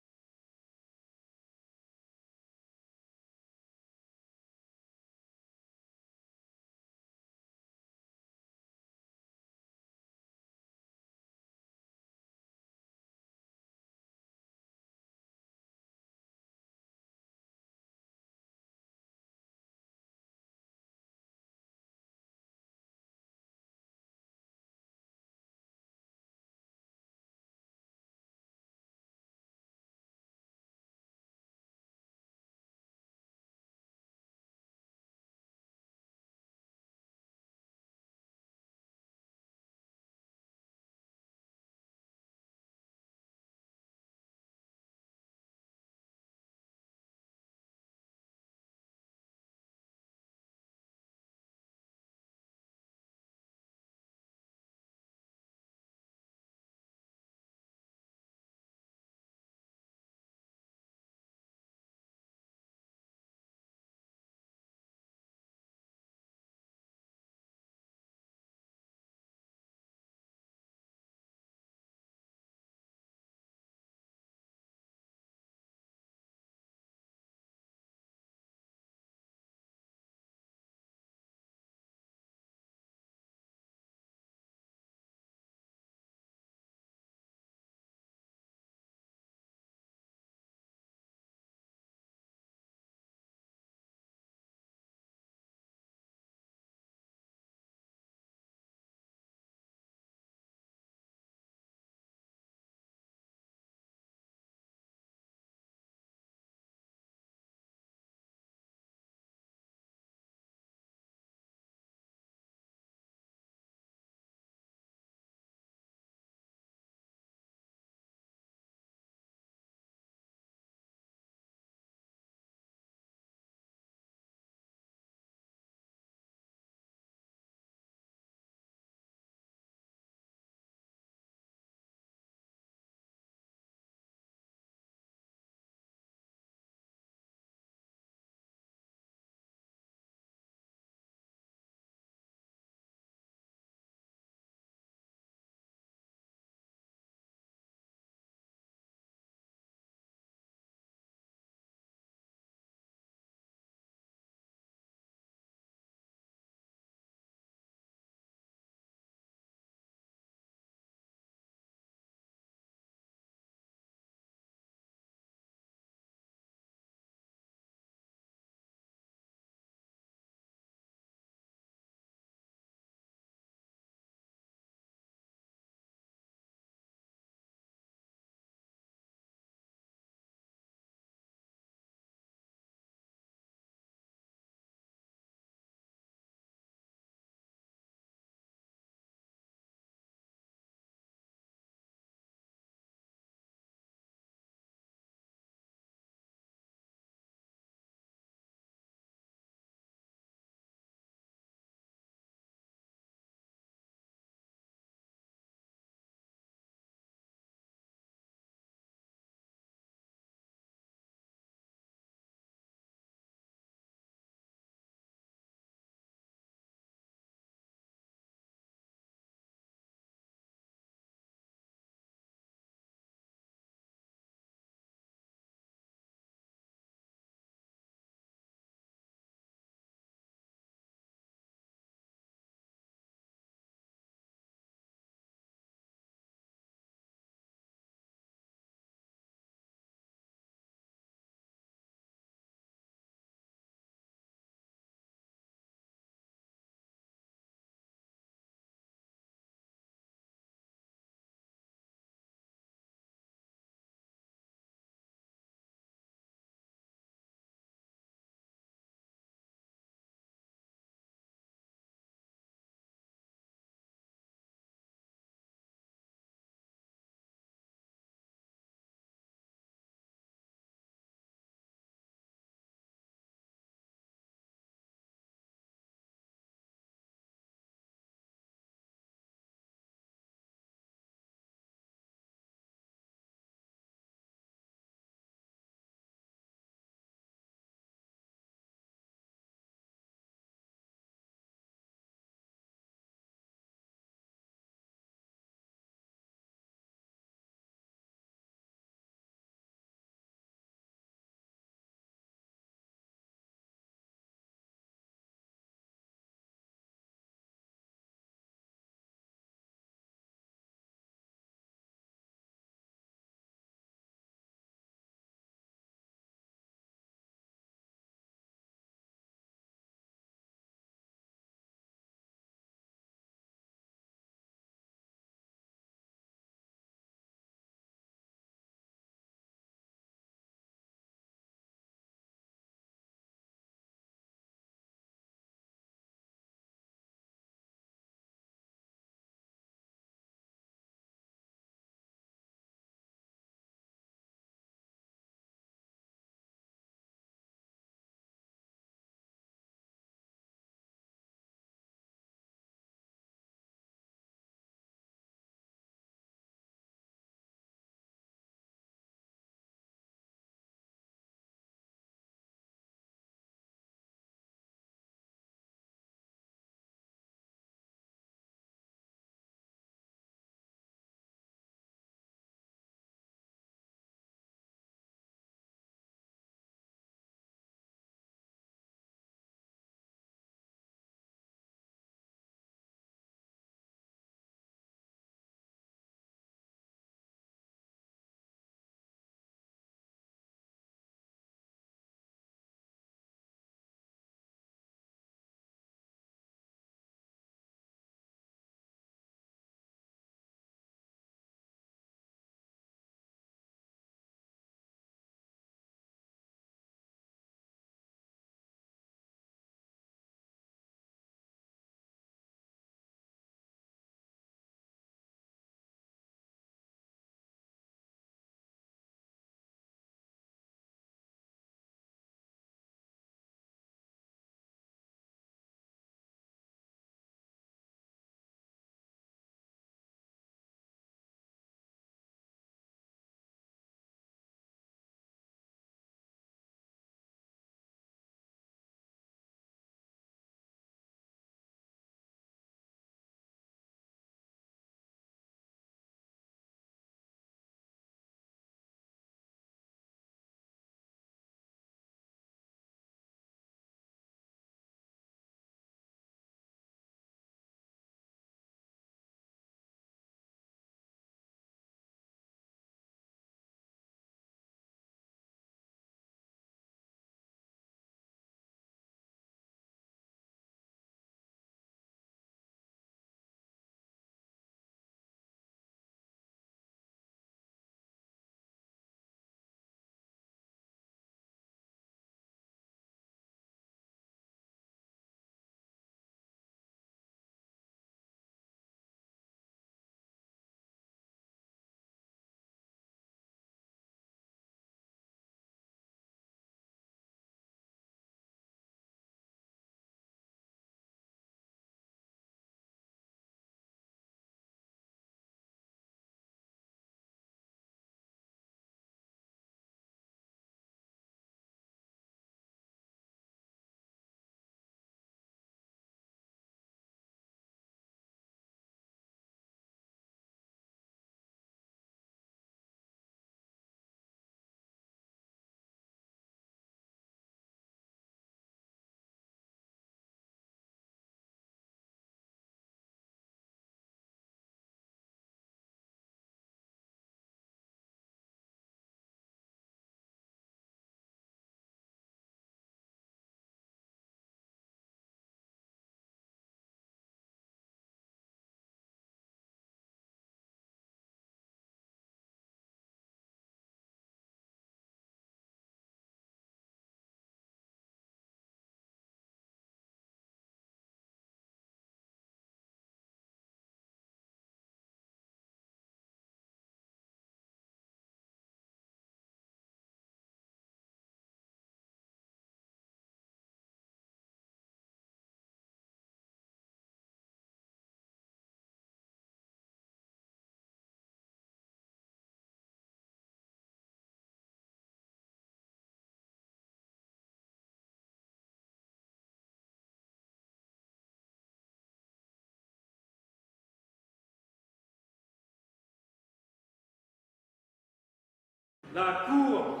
La Cour.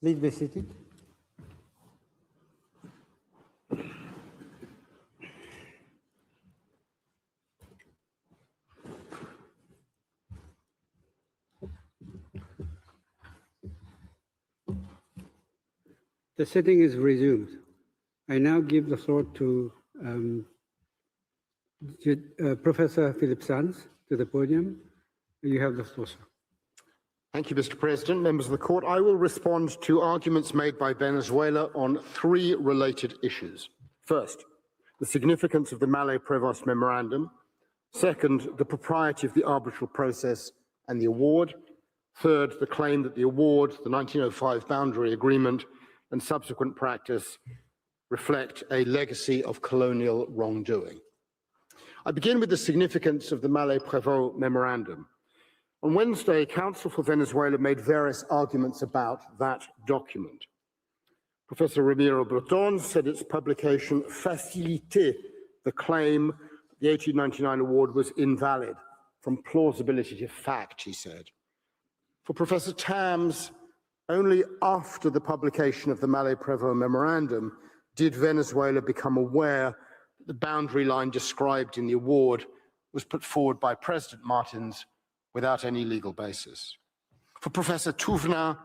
Please be seated. The sitting is resumed. I now give the floor to Professor Philip Sands to the podium. You have the floor, sir. Thank you, Mr. President. Members of the Court, I will respond to arguments made by Venezuela on three related issues. First, the significance of the Mallet-Prevost Memorandum. Second, the propriety of the arbitral process and the award. Third, the claim that the award, the 1905 boundary agreement, and subsequent practice reflect a legacy of colonial wrongdoing. I begin with the significance of the Mallet-Prevost Memorandum. On Wednesday, Counsel for Venezuela made various arguments about that document. Professor Ramiro Breton said its publication facilitated the claim that the 1899 award was invalid from plausibility to fact, he said. For Professor Tams, only after the publication of the Mallet-Prevost Memorandum did Venezuela become aware that the boundary line described in the award was put forward by President Martins without any legal basis. For Professor Touvenin,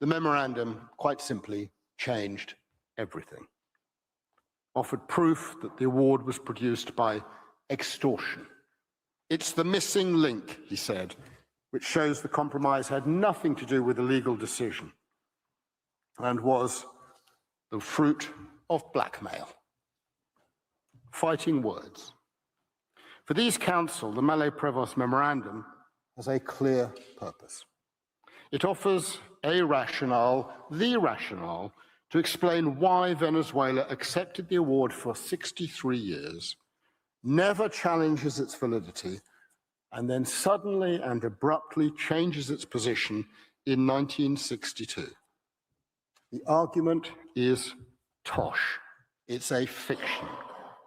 the memorandum quite simply changed everything. Offered proof that the award was produced by extortion. It's the missing link, he said, which shows the compromise had nothing to do with a legal decision and was the fruit of blackmail. Fighting words. For these counsel, the Mallet-Prevost Memorandum has a clear purpose. It offers a rationale, the rationale, to explain why Venezuela accepted the award for 63 years, never challenges its validity, and then suddenly and abruptly changes its position in 1962. The argument is tosh. It's a fiction,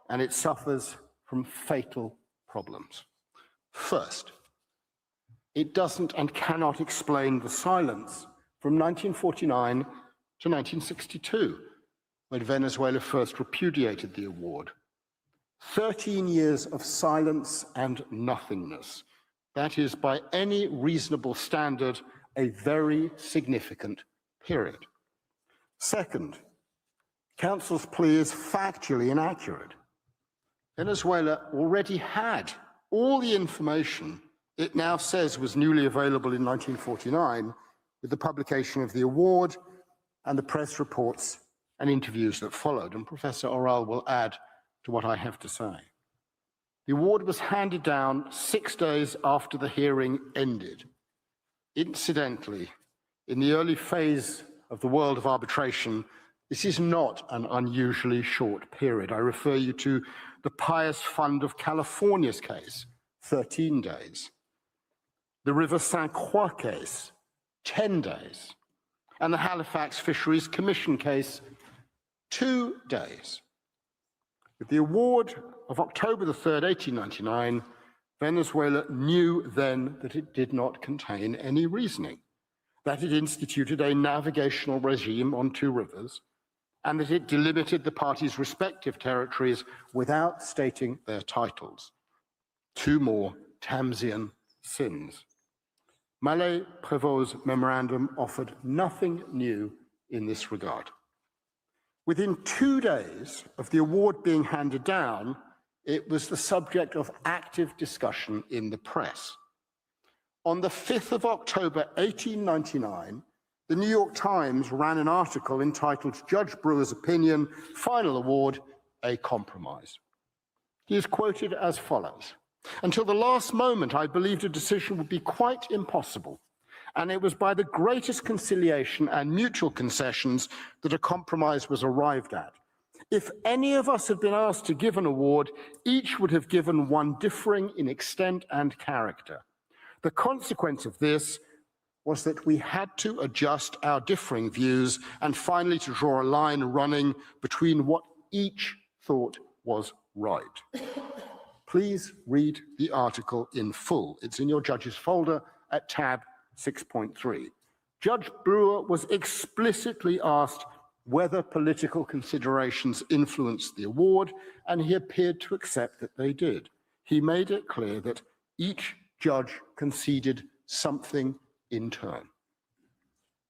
and it suffers from fatal problems. First, it doesn't and cannot explain the silence from 1949 to 1962, when Venezuela first repudiated the award. 13 years of silence and nothingness. That is, by any reasonable standard, a very significant period. Second, counsel's plea is factually inaccurate. Venezuela already had all the information it now says was newly available in 1949 with the publication of the award and the press reports and interviews that followed. And Professor Oral will add to what I have to say. The award was handed down 6 days after the hearing ended. Incidentally, in the early phase of the world of arbitration, this is not an unusually short period. I refer you to the Pious Fund of California's case, 13 days. The River St. Croix case, 10 days. And the Halifax Fisheries Commission case, 2 days. With the award of October the 3rd, 1899, Venezuela knew then that it did not contain any reasoning, that it instituted a navigational regime on 2 rivers, and that it delimited the parties' respective territories without stating their titles. 2 more Tamsian sins. Mallet-Prevost's memorandum offered nothing new in this regard. Within 2 days of the award being handed down, It was the subject of active discussion in the press. On the 5th of October, 1899, the New York Times ran an article entitled Judge Brewer's Opinion, Final Award, a Compromise. He is quoted as follows: "Until the last moment, I believed a decision would be quite impossible, and it was by the greatest conciliation and mutual concessions that a compromise was arrived at. If any of us had been asked to give an award, each would have given one differing in extent and character. The consequence of this was that we had to adjust our differing views and finally to draw a line running between what each thought was right." Please read the article in full. It's in your judge's folder at tab 6.3. Judge Brewer was explicitly asked whether political considerations influenced the award, and he appeared to accept that they did. He made it clear that each judge conceded something in turn.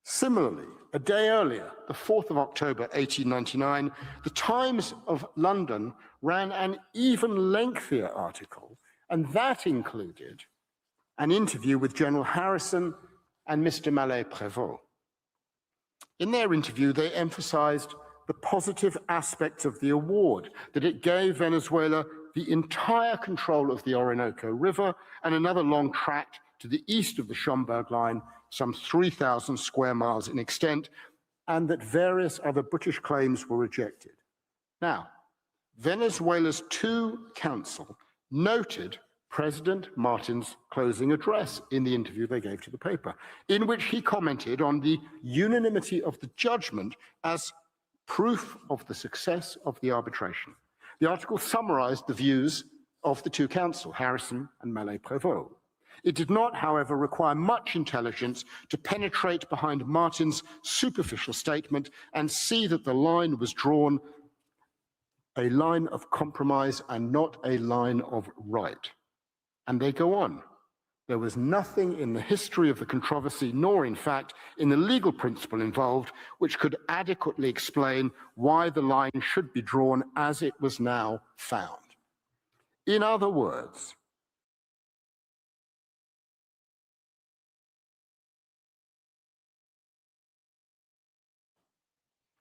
Similarly, a day earlier, the 4th of October, 1899, the Times of London ran an even lengthier article, and that included an interview with General Harrison and Mr. Mallet-Prévost. In their interview, they emphasized the positive aspects of the award, that it gave Venezuela the entire control of the Orinoco River and another long tract to the east of the Schomburg Line, some 3,000 square miles in extent, and that various other British claims were rejected. Now, Venezuela's II Council noted President Martin's closing address in the interview they gave to the paper, in which he commented on the unanimity of the judgment as proof of the success of the arbitration. The article summarized the views of the II Council, Harrison and Mallet-Prévost. It did not, however, require much intelligence to penetrate behind Martin's superficial statement and see that the line was drawn a line of compromise and not a line of right. And they go on. There was nothing in the history of the controversy, nor in fact in the legal principle involved, which could adequately explain why the line should be drawn as it was now found. In other words,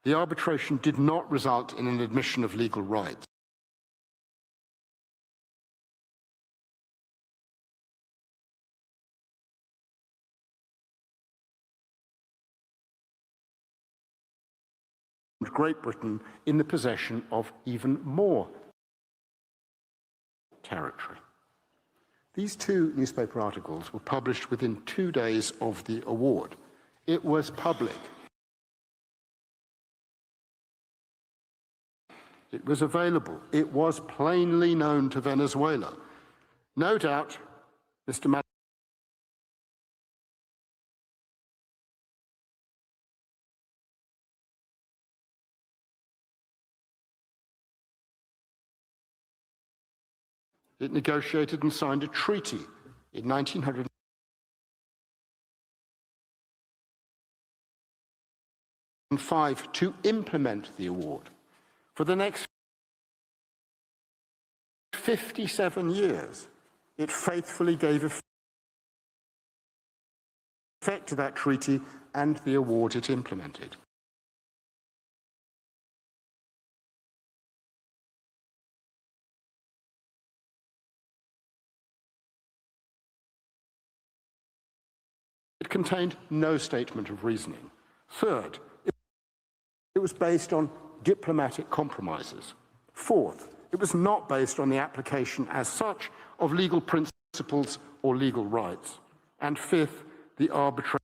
the arbitration did not result in an admission of legal rights. Great Britain in the possession of even more territory. These two newspaper articles were published within 2 days of the award. It was public. It was available. It was plainly known to Venezuela. No doubt, Mr. Mallet It negotiated and signed a treaty in 1905 to implement the award. For the next 57 years, it faithfully gave effect to that treaty and the award it implemented. It contained no statement of reasoning. Third, it was based on diplomatic compromises. Fourth, it was not based on the application as such of legal principles or legal rights. And fifth, the arbitration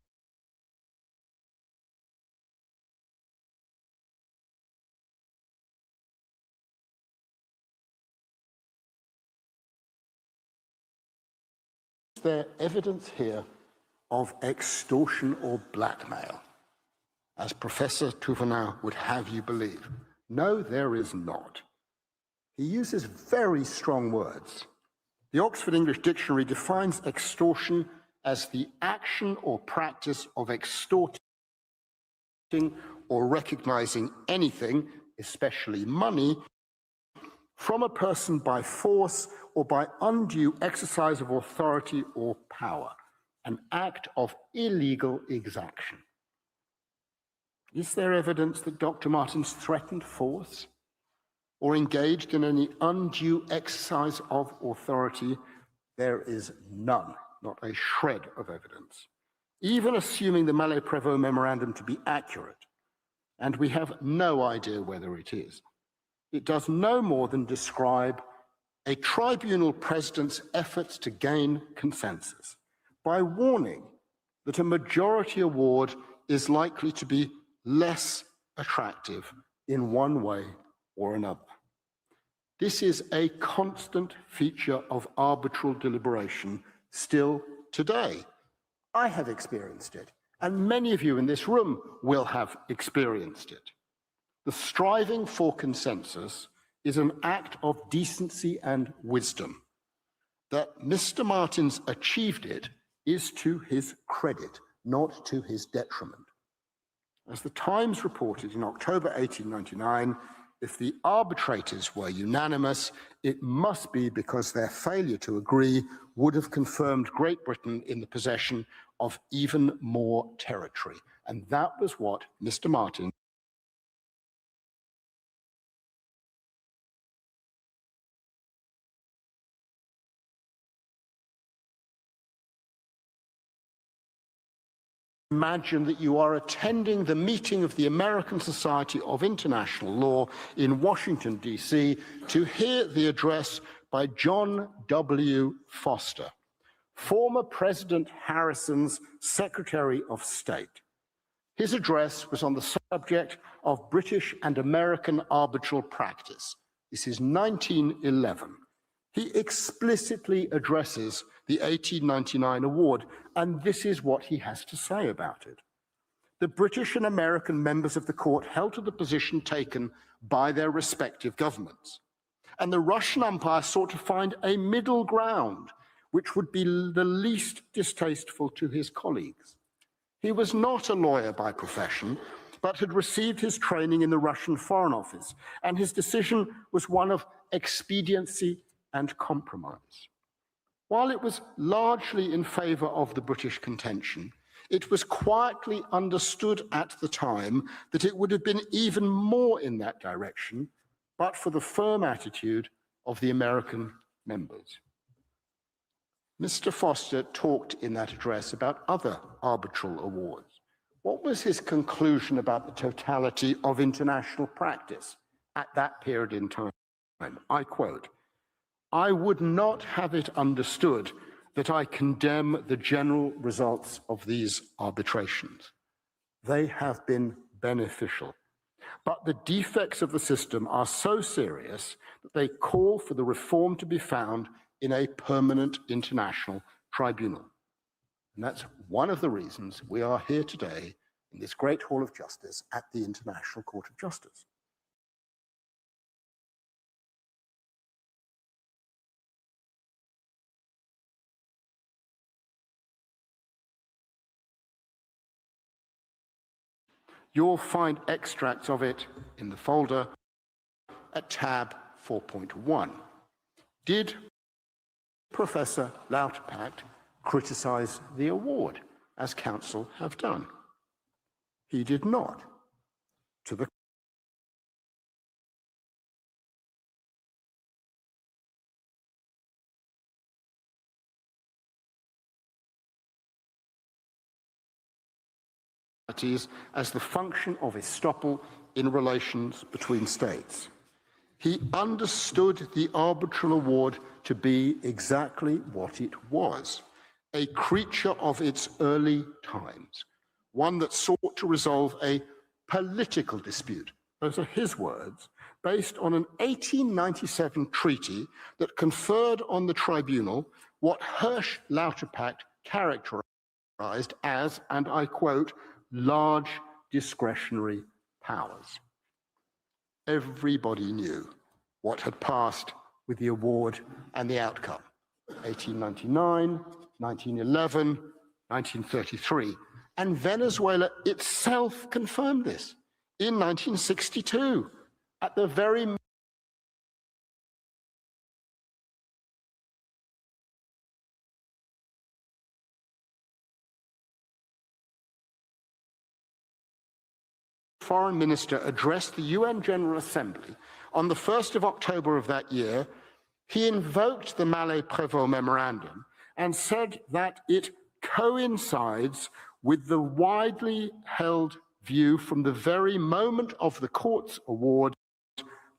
Is there evidence here of extortion or blackmail, as Professor Touvenin would have you believe? No, there is not. He uses very strong words. The Oxford English Dictionary defines extortion as the action or practice of extorting or recognizing anything, especially money, from a person by force or by undue exercise of authority or power, an act of illegal exaction. Is there evidence that Dr. Martens threatened force or engaged in any undue exercise of authority? There is none, not a shred of evidence. Even assuming the Mallet-Prévost memorandum to be accurate, and we have no idea whether it is, it does no more than describe a tribunal president's efforts to gain consensus by warning that a majority award is likely to be less attractive in one way or another. This is a constant feature of arbitral deliberation still today. I have experienced it, and many of you in this room will have experienced it. The striving for consensus is an act of decency and wisdom. That Mr. Martens achieved it is to his credit, not to his detriment. As the Times reported in October 1899, if the arbitrators were unanimous, it must be because their failure to agree would have confirmed Great Britain in the possession of even more territory. And that was what Mr. Martens imagine that you are attending the meeting of the American Society of International Law in Washington, D.C., to hear the address by John W. Foster, former President Harrison's Secretary of State. His address was on the subject of British and American arbitral practice. This is 1911. He explicitly addresses the 1899 award, and this is what he has to say about it. The British and American members of the court held to the position taken by their respective governments, and the Russian umpire sought to find a middle ground which would be the least distasteful to his colleagues. He was not a lawyer by profession, but had received his training in the Russian Foreign Office, and his decision was one of expediency and compromise. While it was largely in favor of the British contention, it was quietly understood at the time that it would have been even more in that direction, but for the firm attitude of the American members. Mr. Foster talked in that address about other arbitral awards. What was his conclusion about the totality of international practice at that period in time? I quote, "I would not have it understood that I condemn the general results of these arbitrations. They have been beneficial, but the defects of the system are so serious that they call for the reform to be found in a permanent international tribunal." And that's one of the reasons we are here today in this great hall of justice at the International Court of Justice. You'll find extracts of it in the folder at tab 4.1. Did Professor Lauterpacht criticize the award, as counsel have done? He did not. To the as the function of Estoppel in relations between states. He understood the arbitral award to be exactly what it was, a creature of its early times, one that sought to resolve a political dispute, those are his words, based on an 1897 treaty that conferred on the tribunal what Hirsch Lauterpacht characterized as, and I quote, large discretionary powers. Everybody knew what had passed with the award and the outcome. 1899, 1911, 1933. And Venezuela itself confirmed this in 1962, at the very foreign minister addressed the UN General Assembly on the 1st of October of that year, he invoked the Mallet-Prévost Memorandum and said that it coincides with the widely held view from the very moment of the court's award,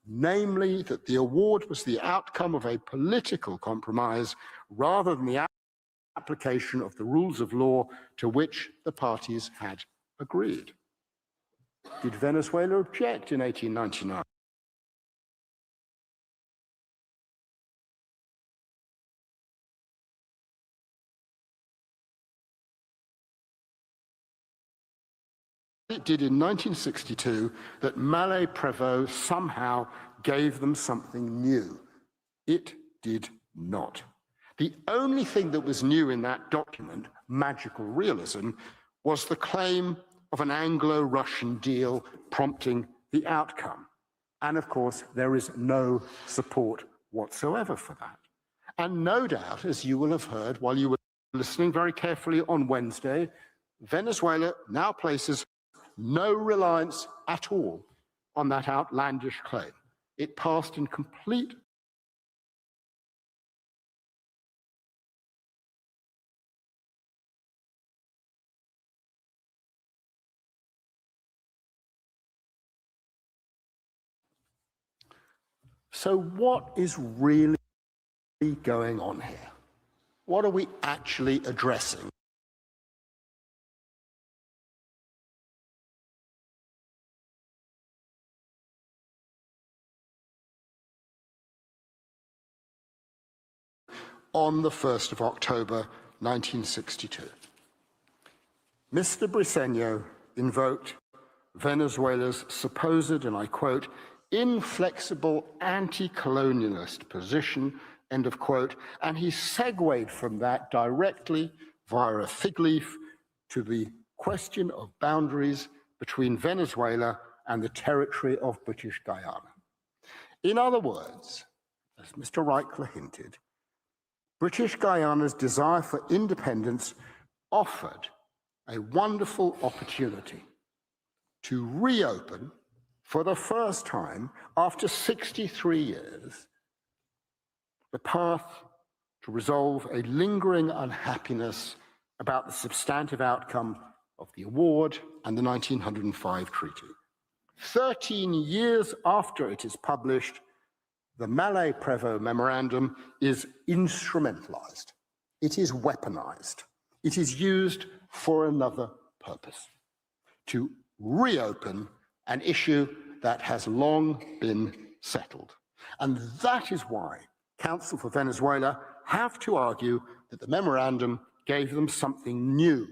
namely that the award was the outcome of a political compromise rather than the application of the rules of law to which the parties had agreed. Did Venezuela object in 1899? It did in 1962 that Mallet-Prévost somehow gave them something new. It did not. The only thing that was new in that document, magical realism, was the claim of an Anglo-Russian deal prompting the outcome. And of course, there is no support whatsoever for that. And no doubt, as you will have heard while you were listening very carefully on Wednesday, Venezuela now places no reliance at all on that outlandish claim. It passed in complete So what is really going on here? What are we actually addressing? On the 1st of October, 1962. Mr. Briceño invoked Venezuela's supposed, and I quote, inflexible anti-colonialist position, end of quote, and he segued from that directly via a fig leaf to the question of boundaries between Venezuela and the territory of British Guyana. In other words, as Mr. Reichler hinted, British Guyana's desire for independence offered a wonderful opportunity to reopen, for the first time after 63 years, the path to resolve a lingering unhappiness about the substantive outcome of the award and the 1905 treaty. 13 years after it is published, the Mallet-Prévost Memorandum is instrumentalized. It is weaponized. It is used for another purpose, to reopen an issue that has long been settled. And that is why Counsel for Venezuela have to argue that the memorandum gave them something new,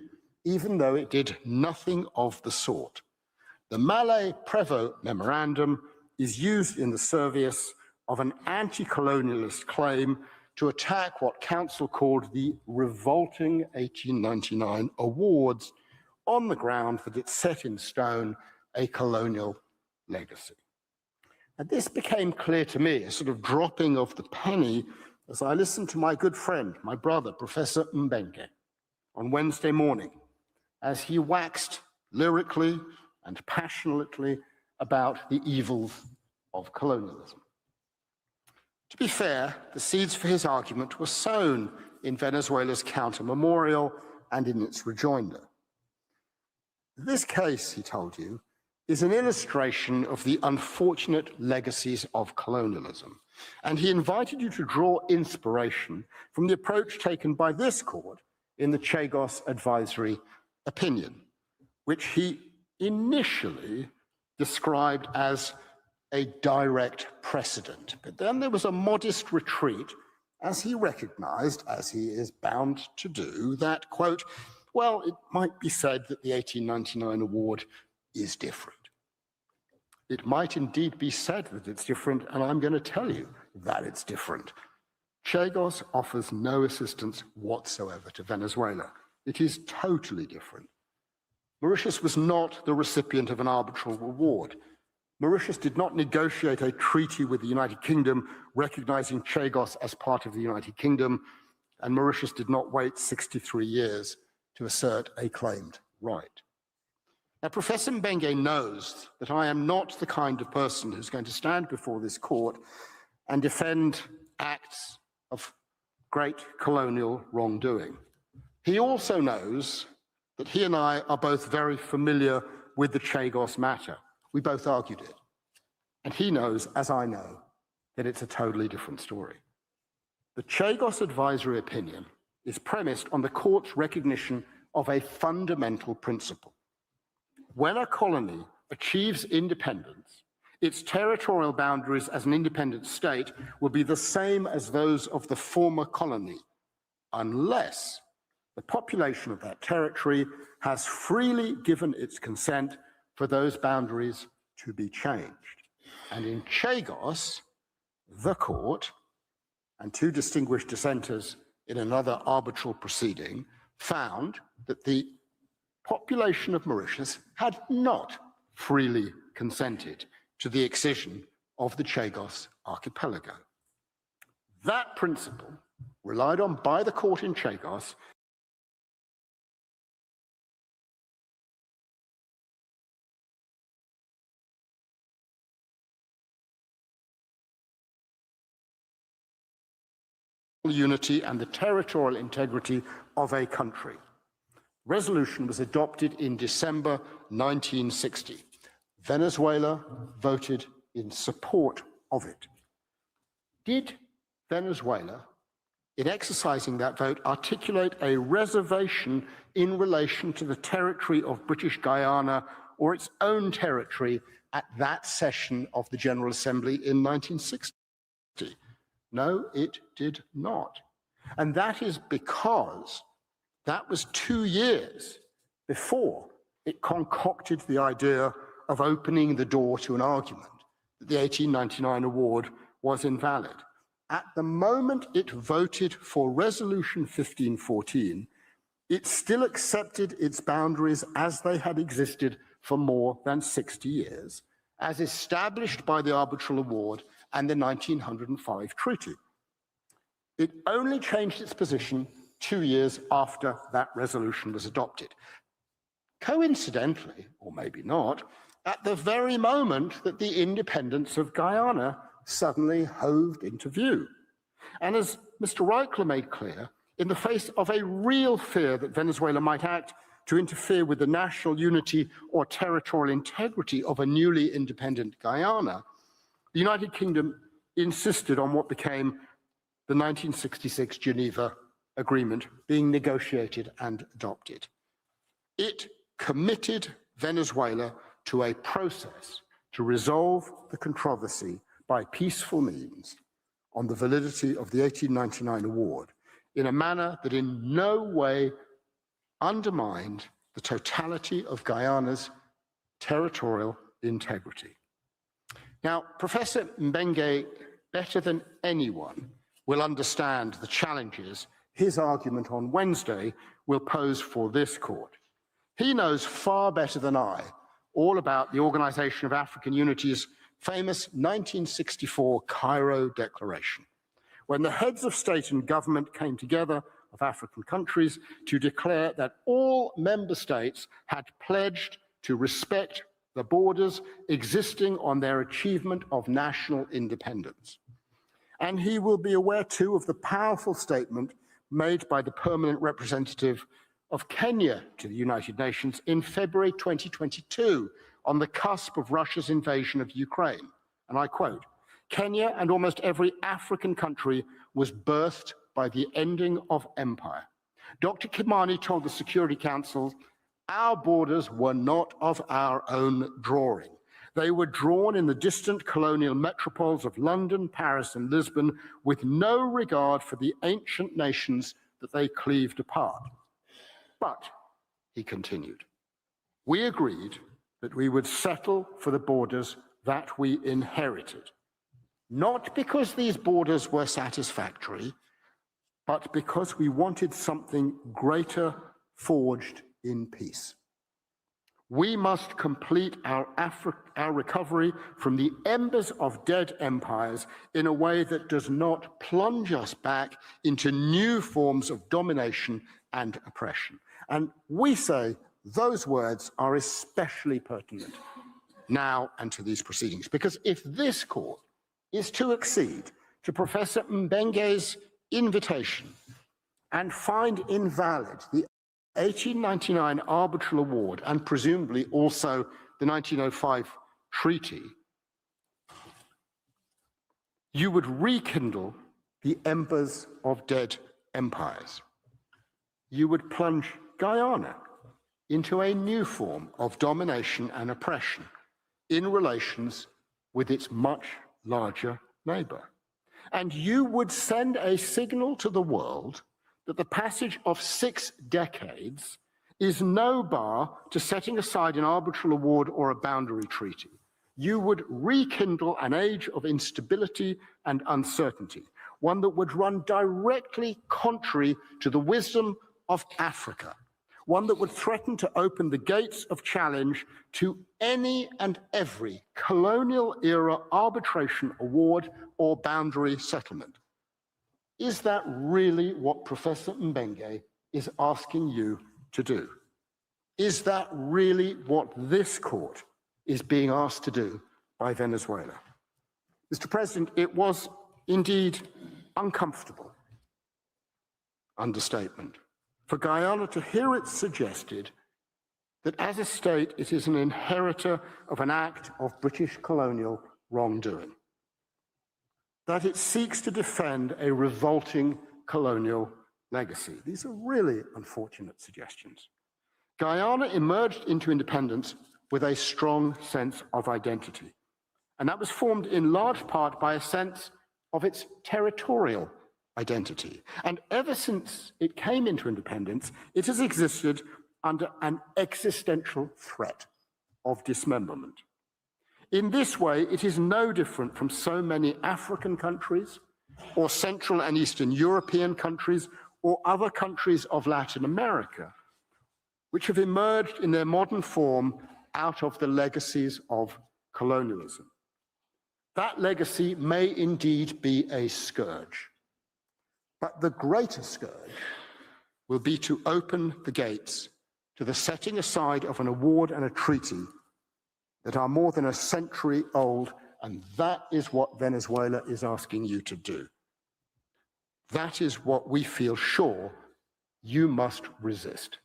even though it did nothing of the sort. The Mallet-Prévost Memorandum is used in the service of an anti-colonialist claim to attack what counsel called the revolting 1899 awards on the ground that it set in stone a colonial legacy. And this became clear to me, a sort of dropping of the penny, as I listened to my good friend, my brother, Professor Mbengue, on Wednesday morning, as he waxed lyrically and passionately about the evils of colonialism. To be fair, the seeds for his argument were sown in Venezuela's counter memorial and in its rejoinder. This case, he told you, is an illustration of the unfortunate legacies of colonialism, and he invited you to draw inspiration from the approach taken by this court in the Chagos advisory opinion, which he initially described as a direct precedent. But then there was a modest retreat as he recognized, as he is bound to do, that, quote, well, it might be said that the 1899 award is different. It might indeed be said that it's different, and I'm going to tell you that it's different. Chagos offers no assistance whatsoever to Venezuela. It is totally different. Mauritius was not the recipient of an arbitral award. Mauritius did not negotiate a treaty with the United Kingdom recognizing Chagos as part of the United Kingdom, and Mauritius did not wait 63 years to assert a claimed right. Now, Professor Mbenge knows that I am not the kind of person who's going to stand before this court and defend acts of great colonial wrongdoing. He also knows that he and I are both very familiar with the Chagos matter. We both argued it. And he knows, as I know, that it's a totally different story. The Chagos advisory opinion is premised on the court's recognition of a fundamental principle. When a colony achieves independence, its territorial boundaries as an independent state will be the same as those of the former colony, unless the population of that territory has freely given its consent for those boundaries to be changed. And in Chagos, the court, and two distinguished dissenters in another arbitral proceeding, found that the population of Mauritius had not freely consented to the excision of the Chagos archipelago. That principle, relied on by the court in Chagos, unity and the territorial integrity of a country. Resolution was adopted in December 1960. Venezuela voted in support of it. Did Venezuela, in exercising that vote, articulate a reservation in relation to the territory of British Guyana or its own territory at that session of the General Assembly in 1960? No, it did not. And that is because that was 2 years before it concocted the idea of opening the door to an argument that the 1899 award was invalid. At the moment it voted for Resolution 1514, it still accepted its boundaries as they had existed for more than 60 years, as established by the Arbitral Award and the 1905 Treaty. It only changed its position 2 years after that resolution was adopted. Coincidentally, or maybe not, at the very moment that the independence of Guyana suddenly hoved into view. And as Mr. Reichler made clear, in the face of a real fear that Venezuela might act to interfere with the national unity or territorial integrity of a newly independent Guyana, the United Kingdom insisted on what became the 1966 Geneva Agreement being negotiated and adopted. It committed Venezuela to a process to resolve the controversy by peaceful means on the validity of the 1899 award in a manner that in no way undermined the totality of Guyana's territorial integrity. Now, Professor Mbenge, better than anyone, will understand the challenges his argument on Wednesday will pose for this court. He knows far better than I all about the Organization of African Unity's famous 1964 Cairo Declaration, when the heads of state and government came together of African countries to declare that all member states had pledged to respect the borders existing on their achievement of national independence. And he will be aware too of the powerful statement made by the permanent representative of Kenya to the United Nations in February 2022 on the cusp of Russia's invasion of Ukraine. And I quote, "Kenya and almost every African country was birthed by the ending of empire. Dr. Kimani told the Security Council, our borders were not of our own drawing. They were drawn in the distant colonial metropoles of London, Paris, and Lisbon with no regard for the ancient nations that they cleaved apart. But," he continued, "we agreed that we would settle for the borders that we inherited, not because these borders were satisfactory, but because we wanted something greater forged in peace. We must complete our recovery from the embers of dead empires in a way that does not plunge us back into new forms of domination and oppression." And we say those words are especially pertinent now and to these proceedings, because if this court is to accede to Professor Mbenge's invitation and find invalid the 1899 Arbitral Award and presumably also the 1905 treaty, you would rekindle the embers of dead empires. You would plunge Guyana into a new form of domination and oppression in relations with its much larger neighbor. And you would send a signal to the world that the passage of 6 decades is no bar to setting aside an arbitral award or a boundary treaty. You would rekindle an age of instability and uncertainty, one that would run directly contrary to the wisdom of Africa, one that would threaten to open the gates of challenge to any and every colonial-era arbitration award or boundary settlement. Is that really what Professor Mbenge is asking you to do? Is that really what this court is being asked to do by Venezuela? Mr. President, it was indeed uncomfortable, understatement, for Guyana to hear it suggested that as a state it is an inheritor of an act of British colonial wrongdoing, that it seeks to defend a revolting colonial legacy. These are really unfortunate suggestions. Guyana emerged into independence with a strong sense of identity, and that was formed in large part by a sense of its territorial identity. And ever since it came into independence, it has existed under an existential threat of dismemberment. In this way, it is no different from so many African countries, or Central and Eastern European countries, or other countries of Latin America, which have emerged in their modern form out of the legacies of colonialism. That legacy may indeed be a scourge, but the greater scourge will be to open the gates to the setting aside of an award and a treaty that are more than a century old, and that is what Venezuela is asking you to do. That is what we feel sure you must resist.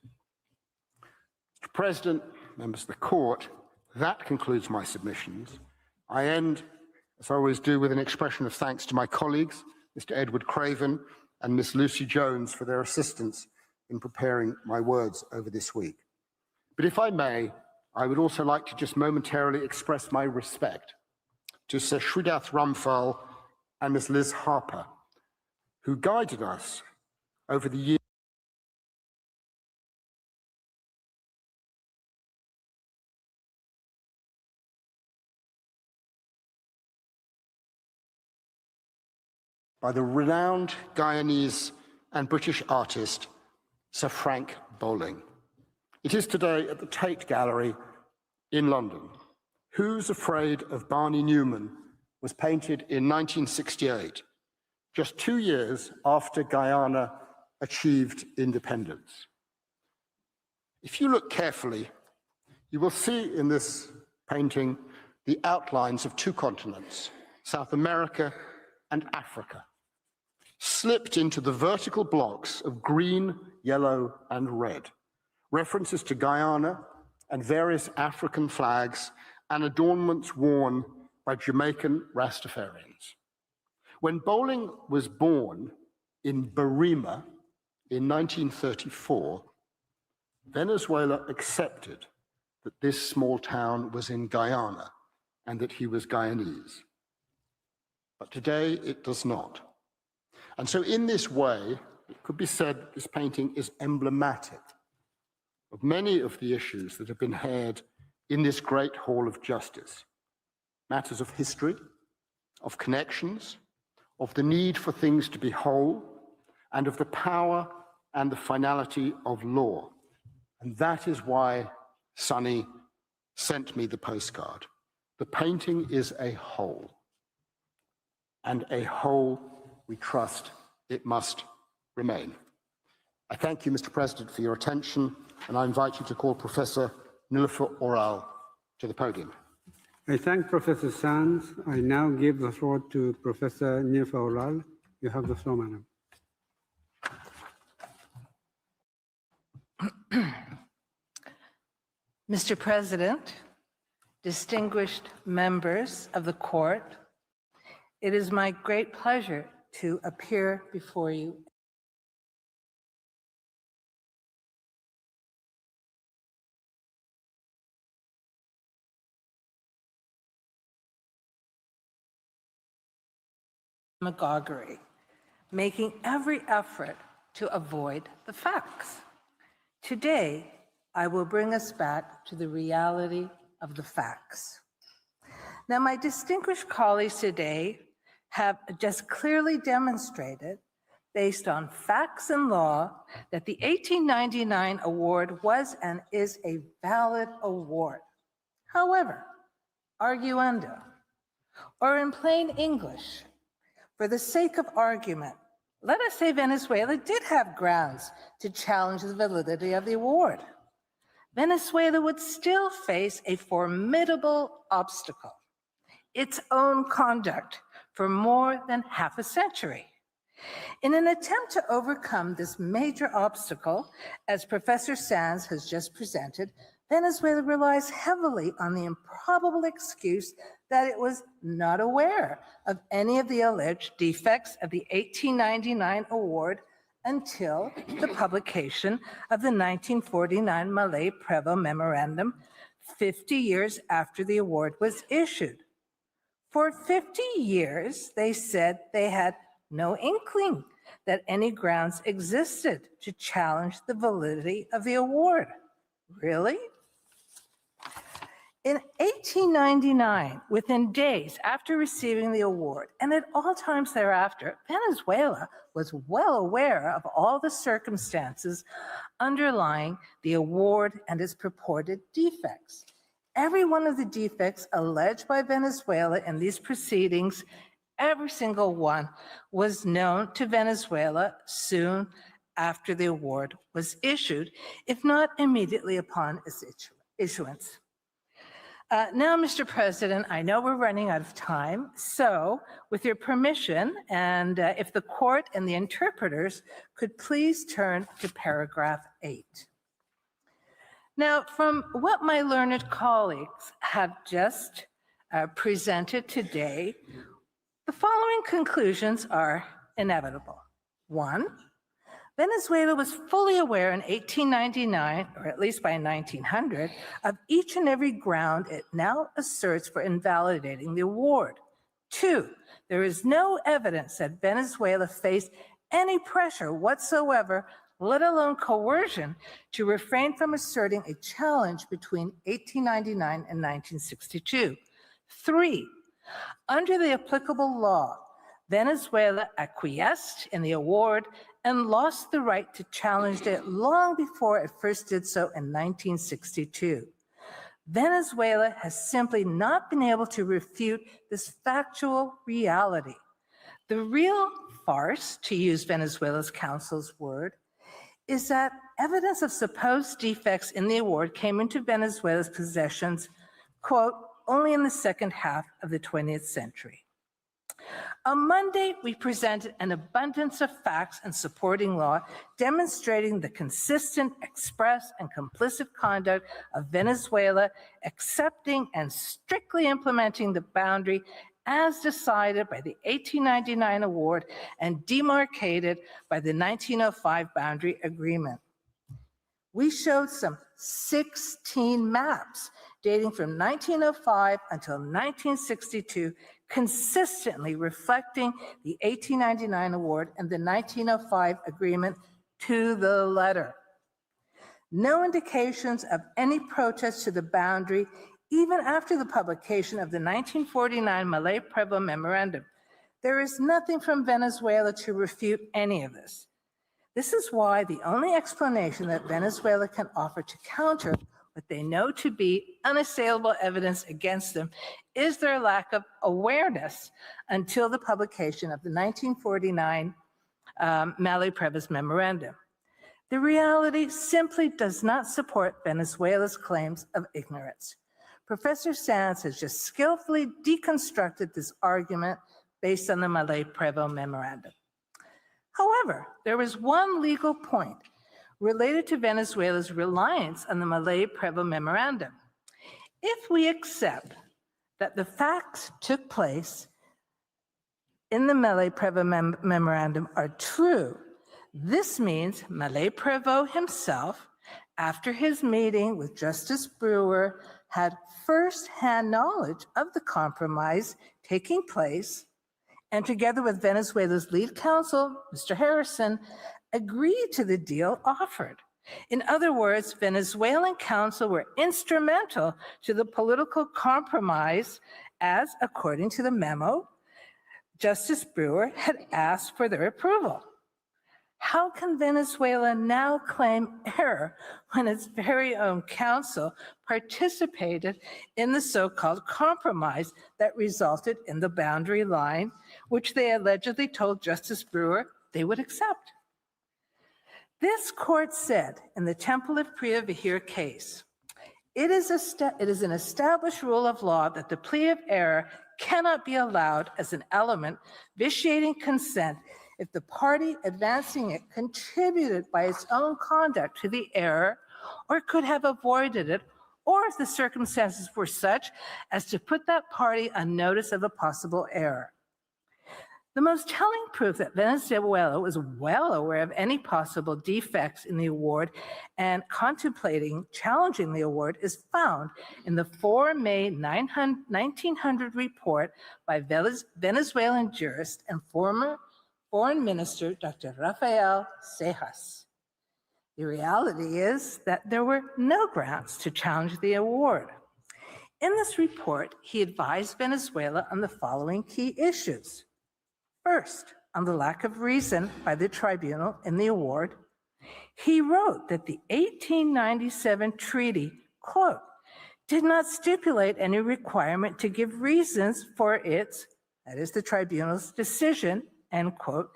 Mr. President, members of the court, that concludes my submissions. I end, as I always do, with an expression of thanks to my colleagues, Mr. Edward Craven and Miss Lucy Jones, for their assistance in preparing my words over this week. But if I may, I would also like to just momentarily express my respect to Sir Shridath Ramphal and Ms. Liz Harper, who guided us over the years by the renowned Guyanese and British artist, Sir Frank Bowling. It is today at the Tate Gallery in London. Who's Afraid of Barney Newman was painted in 1968, just 2 years after Guyana achieved independence. If you look carefully, you will see in this painting the outlines of 2 continents, South America and Africa, slipped into the vertical blocks of green, yellow, and red. References to Guyana and various African flags and adornments worn by Jamaican Rastafarians. When Bowling was born in Barima in 1934, Venezuela accepted that this small town was in Guyana and that he was Guyanese. But today it does not. And so in this way, it could be said this painting is emblematic of many of the issues that have been heard in this great hall of justice. Matters of history, of connections, of the need for things to be whole, and of the power and the finality of law. And that is why Sonny sent me the postcard. The painting is a whole, and a whole we trust it must remain. I thank you, Mr. President, for your attention, and I invite you to call Professor Niloufer Oral to the podium. I thank Professor Sands. I now give the floor to Professor Niloufer Oral. You have the floor, madam. Mr. President, distinguished members of the court, it is my great pleasure to appear before you demagoguery, making every effort to avoid the facts. Today, I will bring us back to the reality of the facts. Now, my distinguished colleagues today have just clearly demonstrated, based on facts and law, that the 1899 award was and is a valid award. However, arguendo, or in plain English, for the sake of argument, let us say Venezuela did have grounds to challenge the validity of the award. Venezuela would still face a formidable obstacle, its own conduct, for more than half a century. In an attempt to overcome this major obstacle, as Professor Sands has just presented, Venezuela relies heavily on the improbable excuse that it was not aware of any of the alleged defects of the 1899 award until the publication of the 1949 Malay-Prevost Memorandum, 50 years after the award was issued. For 50 years, they said they had no inkling that any grounds existed to challenge the validity of the award. Really? In 1899, within days after receiving the award, and at all times thereafter, Venezuela was well aware of all the circumstances underlying the award and its purported defects. Every one of the defects alleged by Venezuela in these proceedings, every single one was known to Venezuela soon after the award was issued, if not immediately upon its issuance. Now, Mr. President, I know we're running out of time, so with your permission, and if the court and the interpreters could please turn to paragraph 8. Now, from what my learned colleagues have just presented today, the following conclusions are inevitable. 1, Venezuela was fully aware in 1899, or at least by 1900, of each and every ground it now asserts for invalidating the award. 2, there is no evidence that Venezuela faced any pressure whatsoever, let alone coercion, to refrain from asserting a challenge between 1899 and 1962. 3, under the applicable law, Venezuela acquiesced in the award and lost the right to challenge it long before it first did so in 1962. Venezuela has simply not been able to refute this factual reality. The real farce, to use Venezuela's counsel's word, is that evidence of supposed defects in the award came into Venezuela's possessions, quote, only in the second half of the 20th century. On Monday, we presented an abundance of facts and supporting law demonstrating the consistent, express, and complicit conduct of Venezuela accepting and strictly implementing the boundary as decided by the 1899 award and demarcated by the 1905 boundary agreement. We showed some 16 maps dating from 1905 until 1962, consistently reflecting the 1899 award and the 1905 agreement to the letter. No indications of any protest to the boundary, even after the publication of the 1949 Malay-Prevost Memorandum. There is nothing from Venezuela to refute any of this. This is why the only explanation that Venezuela can offer to counter what they know to be unassailable evidence against them is their lack of awareness until the publication of the 1949 Malay-Prevost Memorandum. The reality simply does not support Venezuela's claims of ignorance. Professor Sands has just skillfully deconstructed this argument based on the Malay-Prevost Memorandum. However, there is one legal point related to Venezuela's reliance on the Malay-Prevost Memorandum. If we accept that the facts took place in the Malay-Prevost Memorandum are true, this means Malay-Prevost himself, after his meeting with Justice Brewer, had first-hand knowledge of the compromise taking place, and together with Venezuela's lead counsel, Mr. Harrison, agreed to the deal offered. In other words, Venezuelan counsel were instrumental to the political compromise as, according to the memo, Justice Brewer had asked for their approval. How can Venezuela now claim error when its very own counsel participated in the so-called compromise that resulted in the boundary line, which they allegedly told Justice Brewer they would accept? This court said in the Temple of Priya Vihir case, it is an established rule of law that the plea of error cannot be allowed as an element vitiating consent if the party advancing it contributed by its own conduct to the error or could have avoided it, or if the circumstances were such as to put that party on notice of a possible error. The most telling proof that Venezuela was well aware of any possible defects in the award and contemplating challenging the award is found in the 4 May 1900 report by Venezuelan jurist and former Foreign Minister Dr. Rafael Cejas. The reality is that there were no grounds to challenge the award. In this report, he advised Venezuela on the following key issues. First, on the lack of reason by the tribunal in the award, he wrote that the 1897 treaty, quote, did not stipulate any requirement to give reasons for its, that is the tribunal's decision, end quote,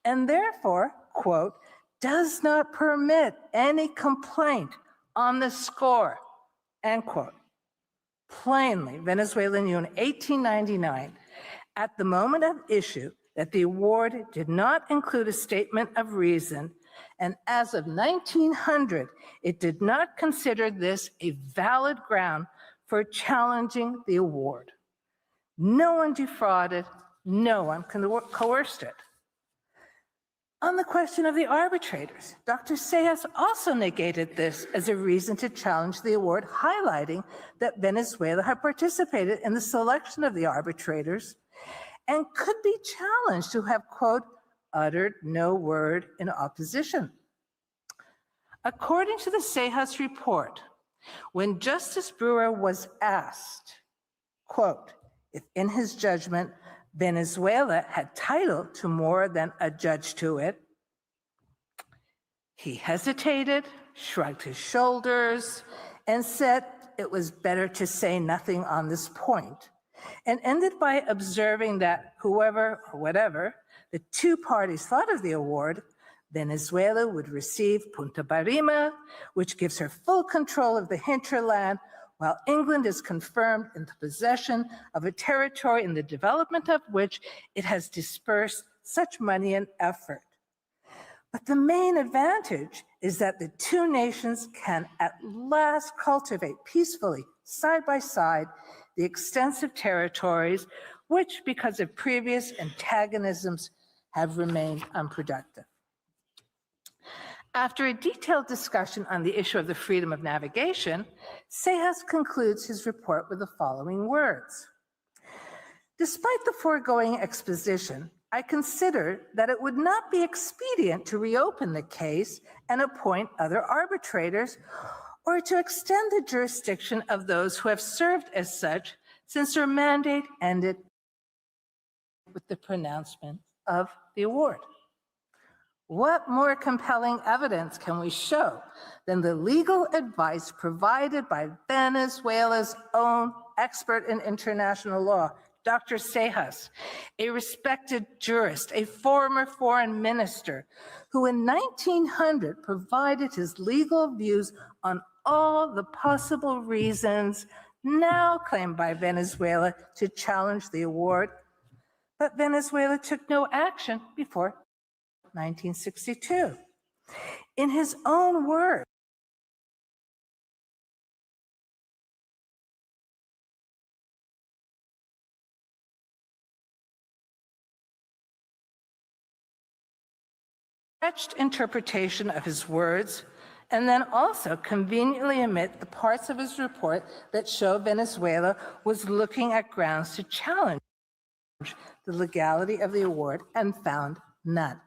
and therefore, quote, does not permit any complaint on the score, end quote. Plainly, Venezuela knew in 1899, at the moment of issue, that the award did not include a statement of reason, and as of 1900, it did not consider this a valid ground for challenging the award. No one defrauded, no one coerced it. On the question of the arbitrators, Dr. Cejas also negated this as a reason to challenge the award, highlighting that Venezuela had participated in the selection of the arbitrators and could be challenged to have, quote, uttered no word in opposition. According to the Cejas report, when Justice Brewer was asked, quote, if in his judgment Venezuela had title to more than a judge to it, he hesitated, shrugged his shoulders, and said it was better to say nothing on this point, and ended by observing that whoever or whatever the two parties thought of the award, Venezuela would receive Punta Barima, which gives her full control of the hinterland, while England is confirmed in the possession of a territory in the development of which it has dispersed such money and effort. But the main advantage is that the two nations can at last cultivate peacefully, side by side, the extensive territories which, because of previous antagonisms, have remained unproductive. After a detailed discussion on the issue of the freedom of navigation, Cejas concludes his report with the following words. Despite the foregoing exposition, I consider that it would not be expedient to reopen the case and appoint other arbitrators, or to extend the jurisdiction of those who have served as such since their mandate ended with the pronouncement of the award. What more compelling evidence can we show than the legal advice provided by Venezuela's own expert in international law, Dr. Sejas, a respected jurist, a former foreign minister, who in 1900 provided his legal views on all the possible reasons now claimed by Venezuela to challenge the award, but Venezuela took no action before 1962. In his own words, stretched interpretation of his words, and then also conveniently omit the parts of his report that show Venezuela was looking at grounds to challenge the legality of the award and found none.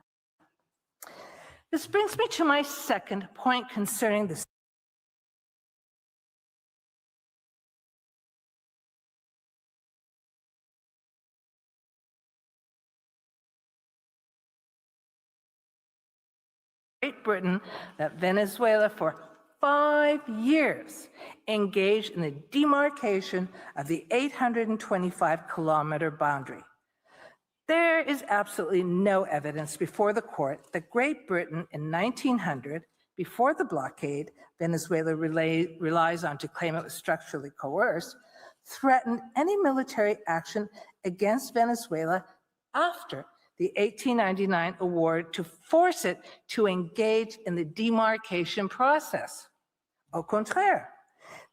This brings me to my second point concerning the Great Britain that Venezuela for 5 years engaged in the demarcation of the 825-kilometer boundary. There is absolutely no evidence before the court that Great Britain in 1900, before the blockade Venezuela relies on to claim it was structurally coerced, threatened any military action against Venezuela after the 1899 award to force it to engage in the demarcation process. Au contraire,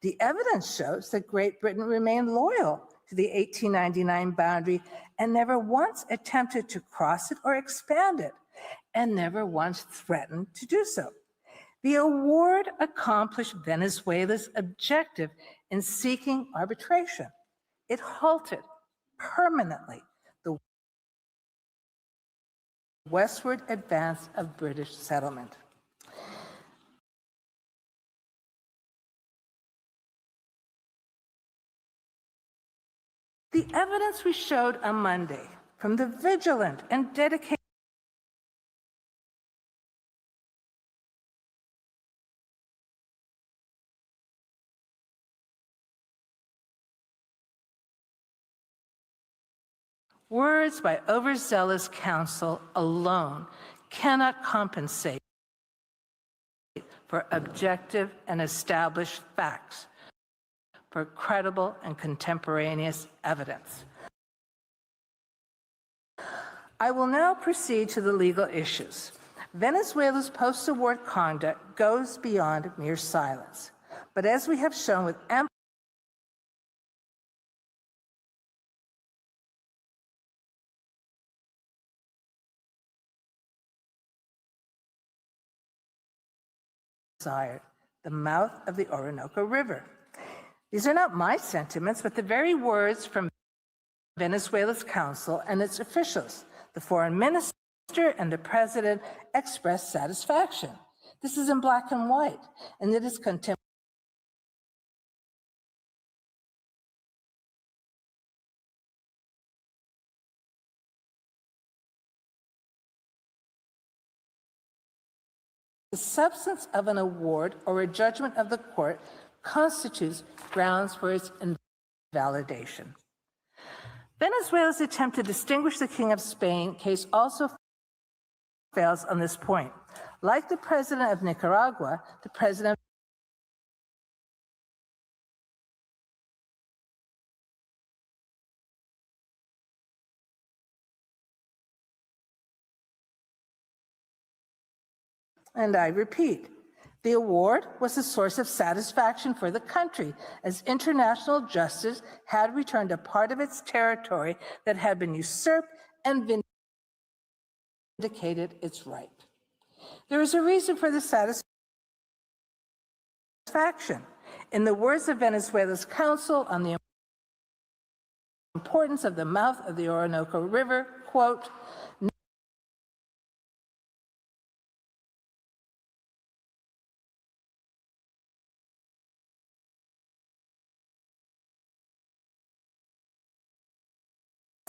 the evidence shows that Great Britain remained loyal to the 1899 boundary and never once attempted to cross it or expand it, and never once threatened to do so. The award accomplished Venezuela's objective in seeking arbitration. It halted permanently the westward advance of British settlement. The evidence we showed on Monday from the vigilant and dedicated words by overzealous counsel alone cannot compensate for objective and established facts, for credible and contemporaneous evidence. I will now proceed to the legal issues. Venezuela's post-award conduct goes beyond mere silence, but as we have shown with ample desired, the mouth of the Orinoco River. These are not my sentiments, but the very words from Venezuela's council and its officials. The foreign minister and the president expressed satisfaction. This is in black and white, and it is the substance of an award or a judgment of the court constitutes grounds for its invalidation. Venezuela's attempt to distinguish the King of Spain case also fails on this point. Like the president of Nicaragua, the president and I repeat, the award was a source of satisfaction for the country, as international justice had returned a part of its territory that had been usurped and vindicated its right. There is a reason for the satisfaction. In the words of Venezuela's council on the importance of the mouth of the Orinoco River, quote,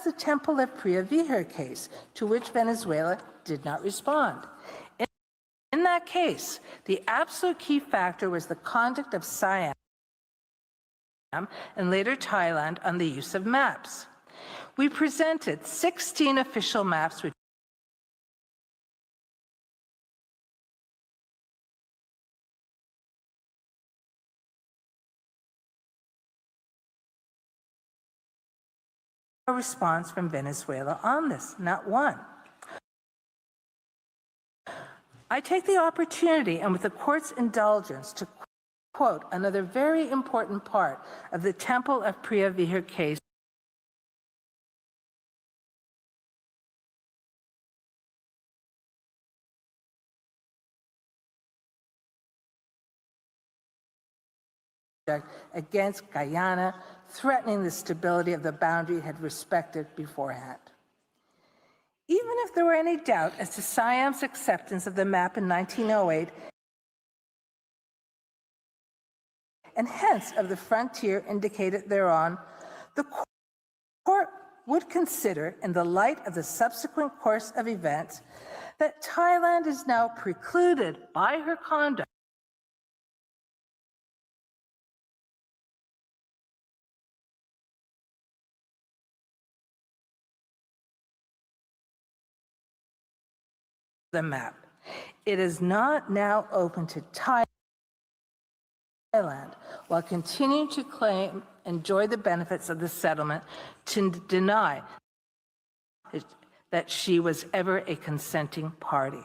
the Temple of Pria Viher case, to which Venezuela did not respond. In that case, the absolute key factor was the conduct of Siam and later Thailand on the use of maps. We presented 16 official maps which a response from Venezuela on this, not one. I take the opportunity, and with the court's indulgence, to quote another very important part of the Temple of Priya Vihar case against Guyana, threatening the stability of the boundary had respected beforehand. Even if there were any doubt as to Siam's acceptance of the map in 1908, and hence of the frontier indicated thereon, the court would consider, in the light of the subsequent course of events, that Thailand is now precluded by her conduct the map. It is not now open to Thailand, while continuing to claim, enjoy the benefits of the settlement, to deny that she was ever a consenting party.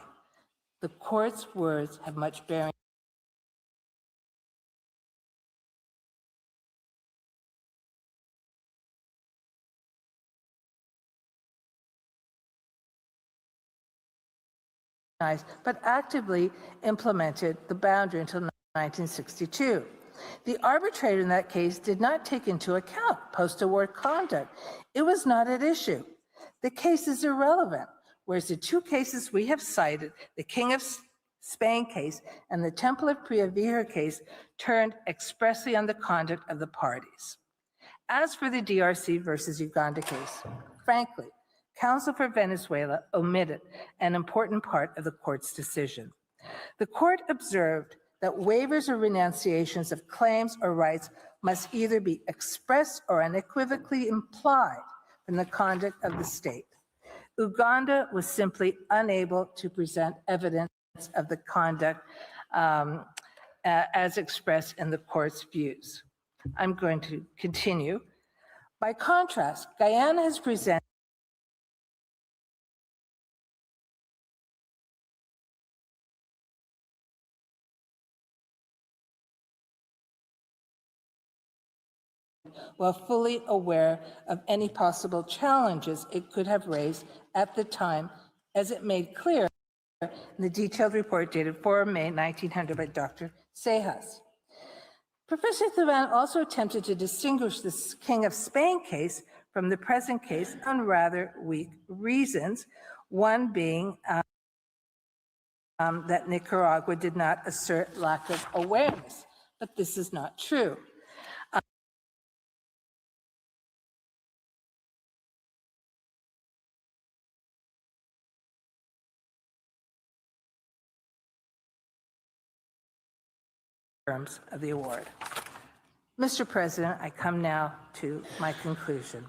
The court's words have much bearing but actively implemented the boundary until 1962. The arbitrator in that case did not take into account post-award conduct. It was not at issue. The case is irrelevant, whereas the two cases we have cited, the King of Spain case and the Temple of Priya Vihar case, turned expressly on the conduct of the parties. As for the DRC versus Uganda case, frankly, counsel for Venezuela omitted an important part of the court's decision. The court observed that waivers or renunciations of claims or rights must either be expressed or unequivocally implied from the conduct of the state. Uganda was simply unable to present evidence of the conduct as expressed in the court's views. I'm going to continue. By contrast, Guyana has presented while fully aware of any possible challenges it could have raised at the time, as it made clear in the detailed report dated 4 May 1900 by Dr. Sejas. Professor Thuban also attempted to distinguish the King of Spain case from the present case on rather weak reasons, one being that Nicaragua did not assert lack of awareness, but this is not true. Terms of the award. Mr. President, I come now to my conclusion.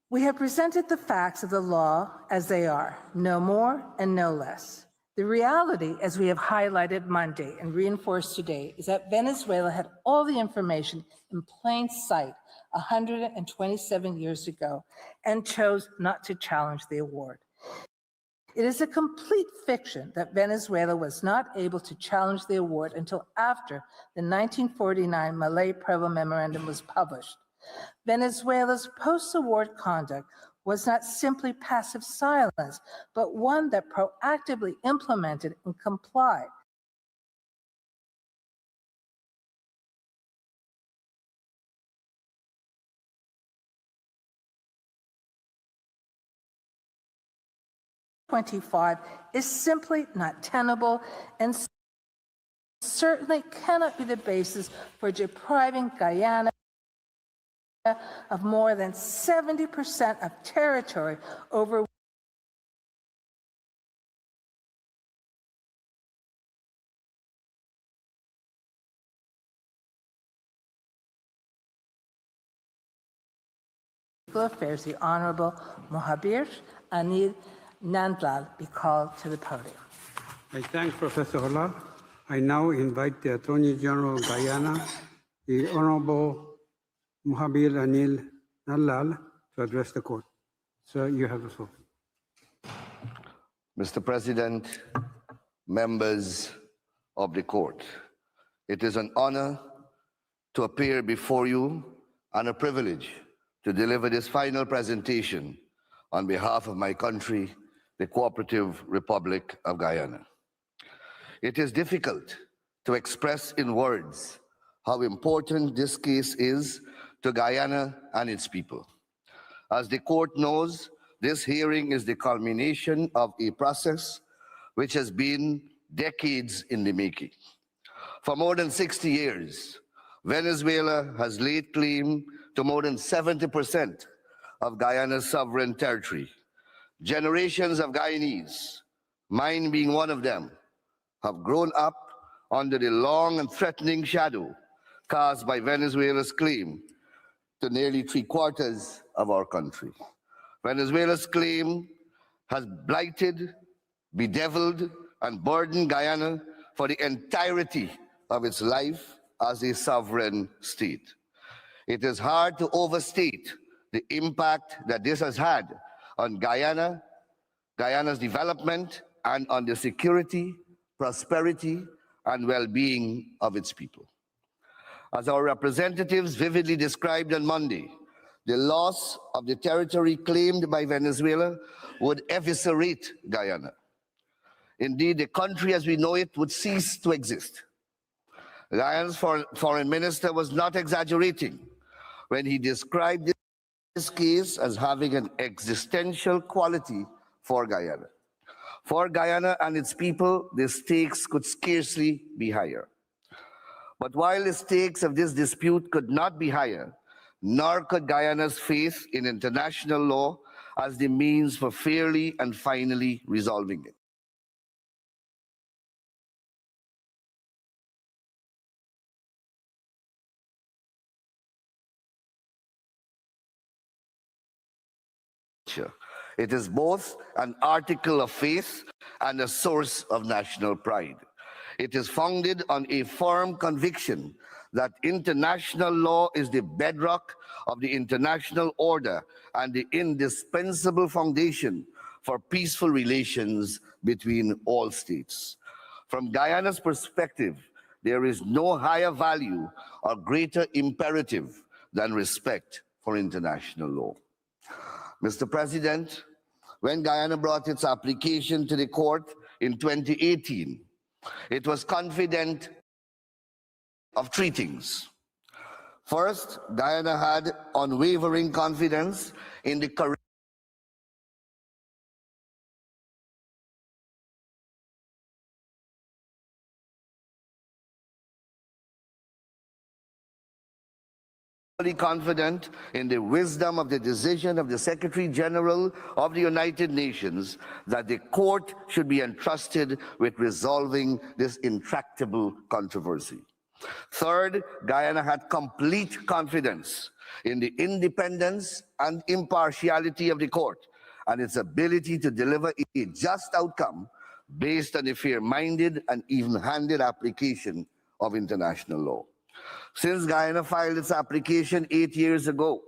We have presented the facts of the law as they are, no more and no less. The reality, as we have highlighted Monday and reinforced today, is that Venezuela had all the information in plain sight 127 years ago and chose not to challenge the award. It is a complete fiction that Venezuela was not able to challenge the award until after the 1949 Malay-Prevo Memorandum was published. Venezuela's post-award conduct was not simply passive silence, but one that proactively implemented and complied is simply not tenable and certainly cannot be the basis for depriving Guyana of more than 70% of territory over Affairs, the Honorable Mohabir Anil Nandlal be called to the podium. I thank Professor Hollal. I now invite the Attorney General of Guyana, the Honorable Mohabir Anil Nandlal, to address the court. Sir, you have the floor. Mr. President, members of the court, it is an honor to appear before you and a privilege to deliver this final presentation on behalf of my country, the Cooperative Republic of Guyana. It is difficult to express in words how important this case is to Guyana and its people. As the court knows, this hearing is the culmination of a process which has been decades in the making. For more than 60 years, Venezuela has laid claim to more than 70% of Guyana's sovereign territory. Generations of Guyanese, mine being one of them, have grown up under the long and threatening shadow cast by Venezuela's claim to nearly 3/4 of our country. Venezuela's claim has blighted, bedeviled, and burdened Guyana for the entirety of its life as a sovereign state. It is hard to overstate the impact that this has had on Guyana's development, and on the security, prosperity, and well-being of its people. As our representatives vividly described on Monday, the loss of the territory claimed by Venezuela would eviscerate Guyana. Indeed, the country as we know it would cease to exist. Guyana's foreign minister was not exaggerating when he described this case as having an existential quality for Guyana. For Guyana and its people, the stakes could scarcely be higher. But while the stakes of this dispute could not be higher, nor could Guyana's faith in international law as the means for fairly and finally resolving it. It is both an article of faith and a source of national pride. It is founded on a firm conviction that international law is the bedrock of the international order and the indispensable foundation for peaceful relations between all states. From Guyana's perspective, there is no higher value or greater imperative than respect for international law. Mr. President, when Guyana brought its application to the court in 2018, it was confident of three things. First, Guyana had unwavering confidence in the correct confident in the wisdom of the decision of the Secretary General of the United Nations that the court should be entrusted with resolving this intractable controversy. Third, Guyana had complete confidence in the independence and impartiality of the court and its ability to deliver a just outcome based on a fair-minded and even-handed application of international law. Since Guyana filed its application 8 years ago,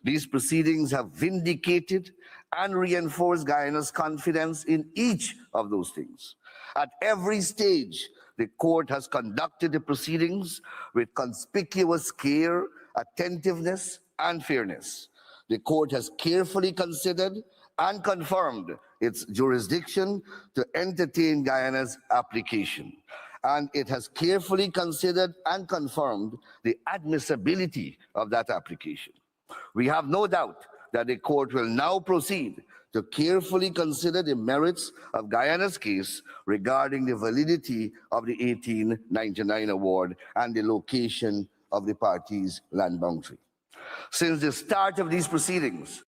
these proceedings have vindicated and reinforced Guyana's confidence in each of those things. At every stage, the court has conducted the proceedings with conspicuous care, attentiveness, and fairness. The court has carefully considered and confirmed its jurisdiction to entertain Guyana's application. And it has carefully considered and confirmed the admissibility of that application. We have no doubt that the court will now proceed to carefully consider the merits of Guyana's case regarding the validity of the 1899 award and the location of the parties' land boundary. Since the start of these proceedings,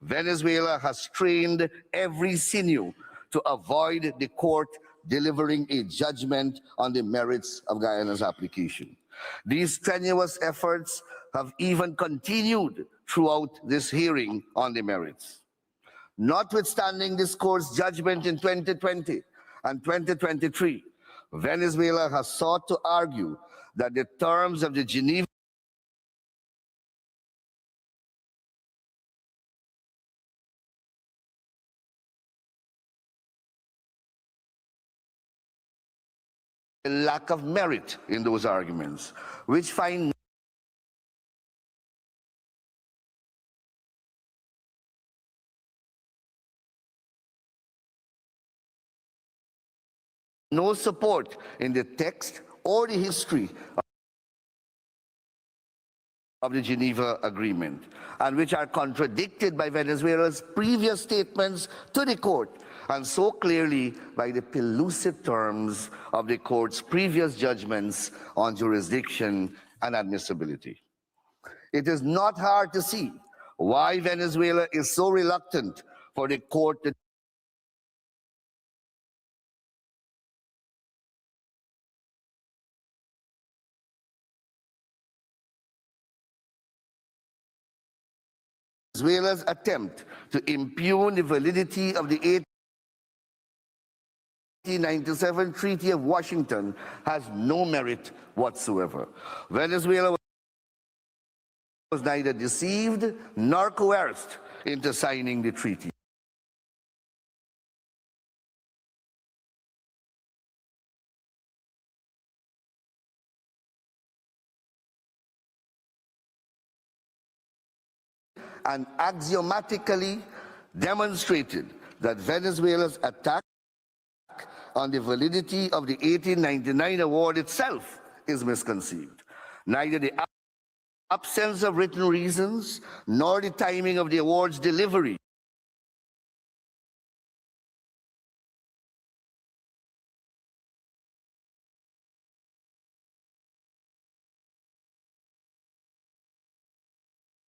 Venezuela has strained every sinew to avoid the court delivering a judgment on the merits of Guyana's application. These strenuous efforts have even continued throughout this hearing on the merits. Notwithstanding this court's judgment in 2020 and 2023, Venezuela has sought to argue that the terms of the Geneva lack of merit in those arguments, which find no support in the text or the history of the Geneva Agreement, and which are contradicted by Venezuela's previous statements to the court, and so clearly by the pellucid terms of the court's previous judgments on jurisdiction and admissibility. It is not hard to see why Venezuela is so reluctant for the court to Venezuela's attempt to impugn the validity of the 1897 Treaty of Washington has no merit whatsoever. Venezuela was neither deceived nor coerced into signing the treaty. And axiomatically demonstrated that Venezuela's attack on the validity of the 1899 award itself is misconceived. Neither the absence of written reasons nor the timing of the award's delivery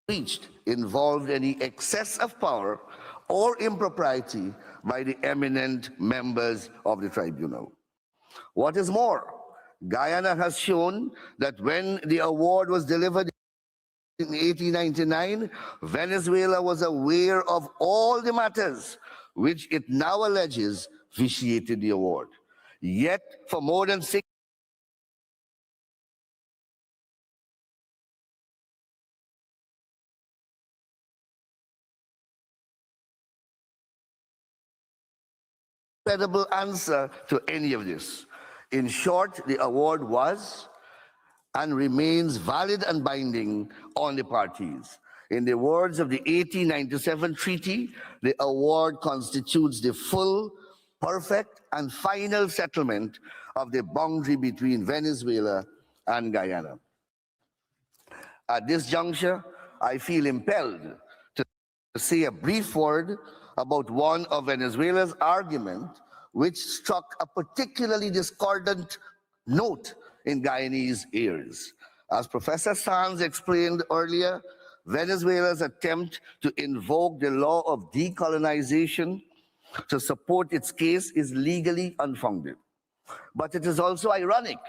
reached involved any excess of power or impropriety by the eminent members of the tribunal. What is more, Guyana has shown that when the award was delivered in 1899, Venezuela was aware of all the matters which it now alleges vitiated the award. Yet, for more than 6 credible answer to any of this. In short, the award was and remains valid and binding on the parties. In the words of the 1897 treaty, the award constitutes the full, perfect, and final settlement of the boundary between Venezuela and Guyana. At this juncture, I feel impelled to say a brief word about one of Venezuela's arguments which struck a particularly discordant note in Guyanese ears. As Professor Sands explained earlier, Venezuela's attempt to invoke the law of decolonization to support its case is legally unfounded. But it is also ironic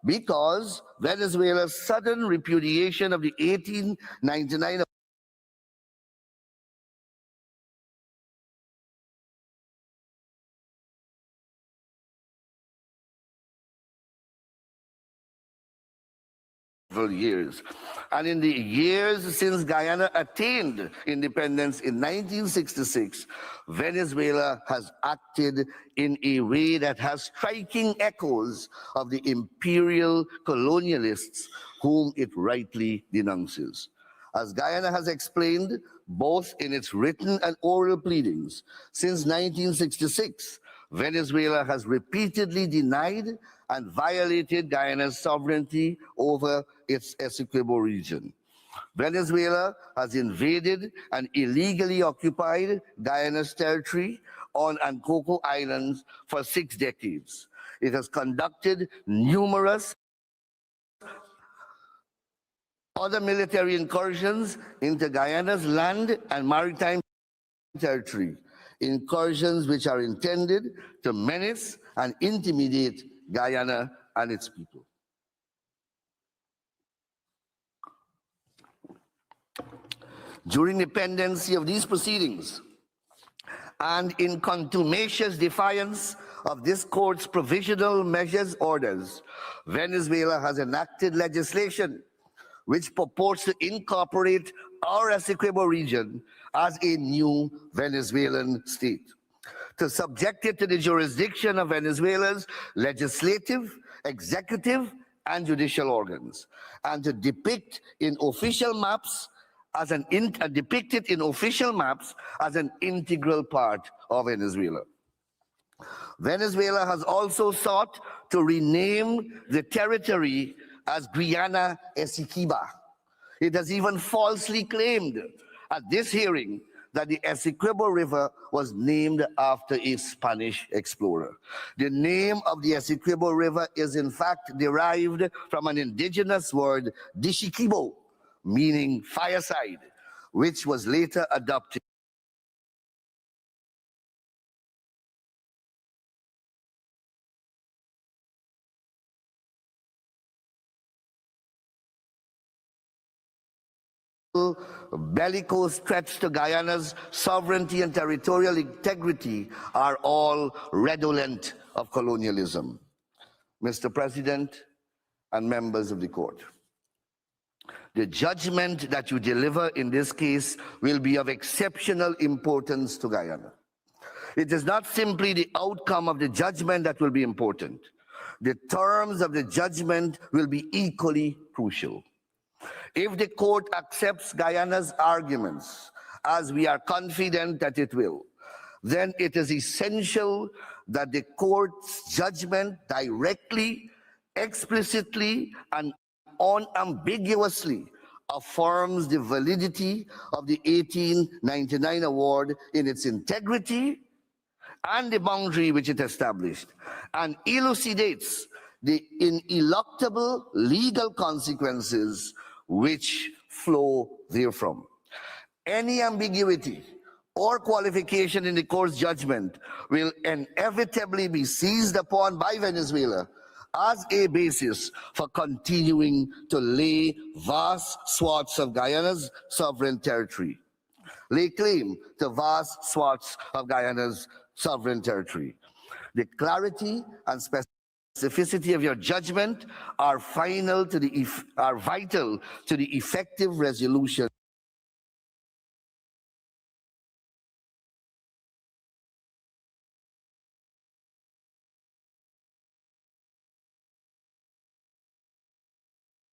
because Venezuela's sudden repudiation of the 1899 years. And in the years since Guyana attained independence in 1966, Venezuela has acted in a way that has striking echoes of the imperial colonialists whom it rightly denounces. As Guyana has explained, both in its written and oral pleadings, since 1966, Venezuela has repeatedly denied and violated Guyana's sovereignty over its Essequibo region. Venezuela has invaded and illegally occupied Guyana's territory on Ancoko Islands for 6 decades. It has conducted numerous other military incursions into Guyana's land and maritime territory, incursions which are intended to menace and intimidate Guyana and its people. During the pendency of these proceedings, and in contumacious defiance of this court's provisional measures orders, Venezuela has enacted legislation which purports to incorporate our Essequibo region as a new Venezuelan state, to subject it to the jurisdiction of Venezuela's legislative, executive, and judicial organs, and to depict in official maps as an integral part of Venezuela. Venezuela has also sought to rename the territory as Guyana Essequibo. It has even falsely claimed at this hearing that the Essequibo River was named after a Spanish explorer. The name of the Essequibo River is in fact derived from an indigenous word, Essequibo, meaning fireside, which was later adopted bellicose threats to Guyana's sovereignty and territorial integrity are all redolent of colonialism. Mr. President and members of the court, the judgment that you deliver in this case will be of exceptional importance to Guyana. It is not simply the outcome of the judgment that will be important. The terms of the judgment will be equally crucial. If the court accepts Guyana's arguments, as we are confident that it will, then it is essential that the court's judgment directly, explicitly, and unambiguously affirms the validity of the 1899 award in its integrity and the boundary which it established, and elucidates the ineluctable legal consequences which flow therefrom. Any ambiguity or qualification in the court's judgment will inevitably be seized upon by Venezuela as a basis for continuing to lay vast swaths of Guyana's sovereign territory. Lay claim to vast swaths of Guyana's sovereign territory. The clarity and specificity of your judgment are vital to the effective resolution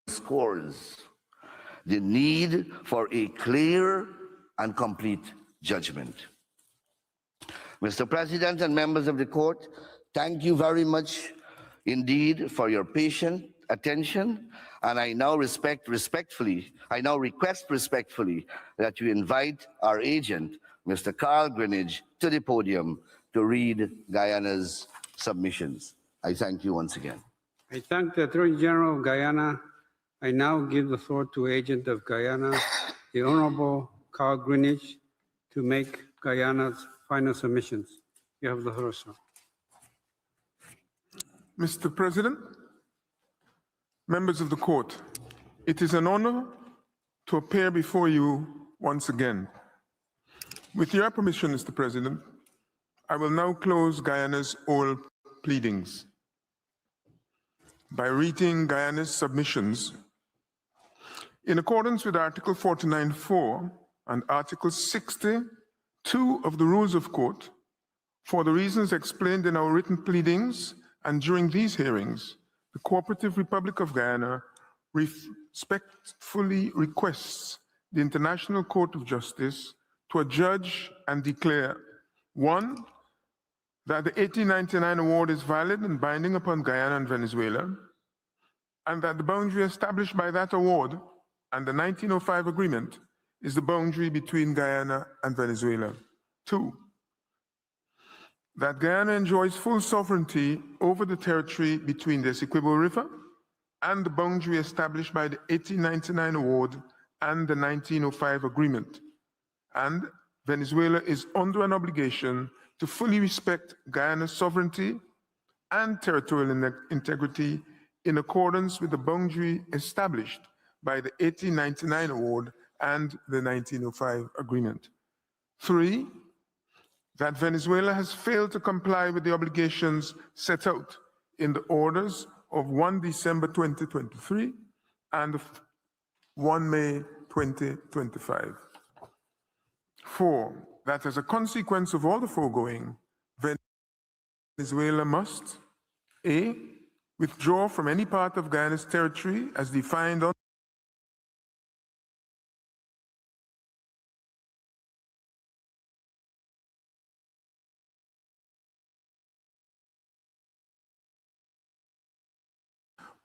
scores the need for a clear and complete judgment. Mr. President and members of the court, thank you very much indeed for your patient attention, and I now request respectfully that you invite our agent, Mr. Carl Greenidge, to the podium to read Guyana's submissions. I thank you once again. I thank the Attorney General of Guyana. I now give the floor to Agent of Guyana, the Honorable Carl Greenidge, to make Guyana's final submissions. You have the floor, sir. Mr. President, members of the court, it is an honor to appear before you once again. With your permission, Mr. President, I will now close Guyana's oral pleadings by reading Guyana's submissions. In accordance with Article 49(4) and Article 62 of the Rules of Court, for the reasons explained in our written pleadings and during these hearings, the Cooperative Republic of Guyana respectfully requests the International Court of Justice to adjudge and declare, 1, that the 1899 award is valid and binding upon Guyana and Venezuela, and that the boundary established by that award and the 1905 agreement is the boundary between Guyana and Venezuela. 2, that Guyana enjoys full sovereignty over the territory between the Essequibo River and the boundary established by the 1899 award and the 1905 agreement. And Venezuela is under an obligation to fully respect Guyana's sovereignty and territorial integrity in accordance with the boundary established by the 1899 award and the 1905 agreement. 3, that Venezuela has failed to comply with the obligations set out in the orders of 1 December 2023 and 1 May 2025. 4, that as a consequence of all the foregoing, Venezuela must, A, withdraw from any part of Guyana's territory as defined on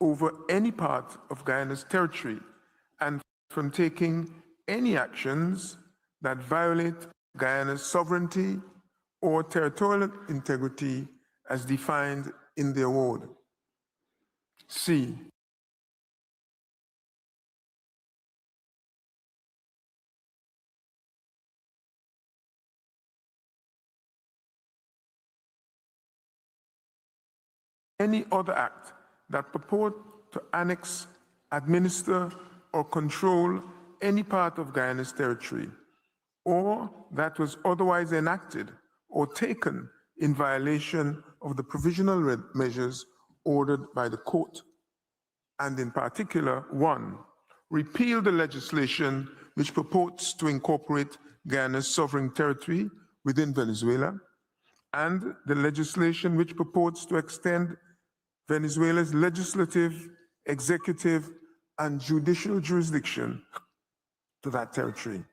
over any part of Guyana's territory and from taking any actions that violate Guyana's sovereignty or territorial integrity as defined in the award. C, any other act that purport to annex, administer, or control any part of Guyana's territory, or that was otherwise enacted or taken in violation of the provisional measures ordered by the court, and in particular, 1, repeal the legislation which purports to incorporate Guyana's sovereign territory within Venezuela, and the legislation which purports to extend Venezuela's legislative, executive, and judicial jurisdiction to that territory.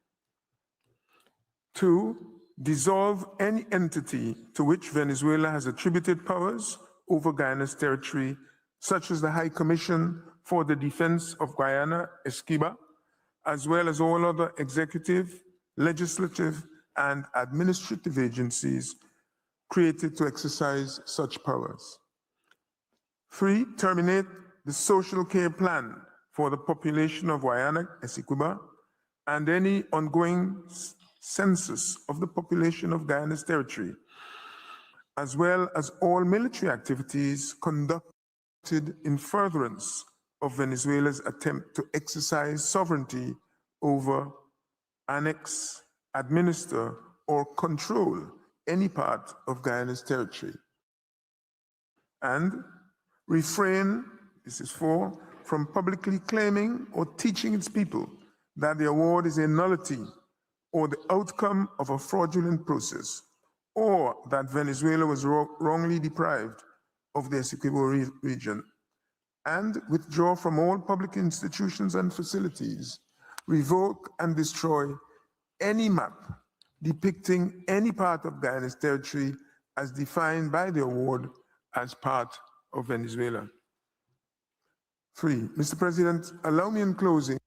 2, dissolve any entity to which Venezuela has attributed powers over Guyana's territory, such as the High Commission for the Defense of Guyana, Essequibo, as well as all other executive, legislative, and administrative agencies created to exercise such powers. 3, terminate the social care plan for the population of Guyana, Essequibo, and any ongoing census of the population of Guyana's territory, as well as all military activities conducted in furtherance of Venezuela's attempt to exercise sovereignty over, annex, administer, or control any part of Guyana's territory. And refrain, this is 4, from publicly claiming or teaching its people that the award is a nullity or the outcome of a fraudulent process, or that Venezuela was wrongly deprived of the Essequibo region, and withdraw from all public institutions and facilities, revoke and destroy any map depicting any part of Guyana's territory as defined by the award as part of Venezuela. 3, Mr. President, allow me in closing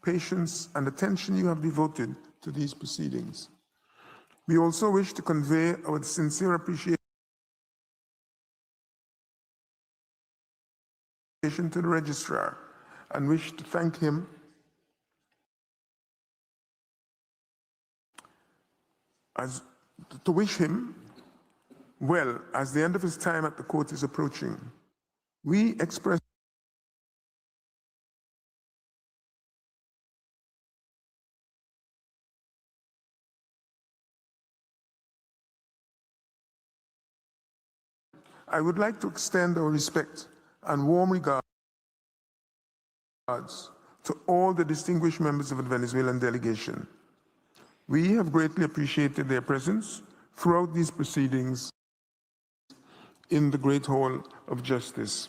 patience and attention you have devoted to these proceedings. We also wish to convey our sincere appreciation to the registrar and wish to thank him to wish him well as the end of his time at the court is approaching. We express I would like to extend our respect and warm regards to all the distinguished members of the Venezuelan delegation. We have greatly appreciated their presence throughout these proceedings in the Great Hall of Justice.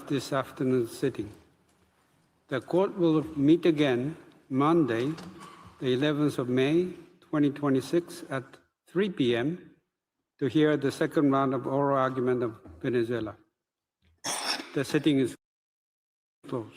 This afternoon's sitting. The court will meet again Monday, the 11th of May, 2026 at 3 p.m. to hear the second round of oral argument of Venezuela. The sitting is closed.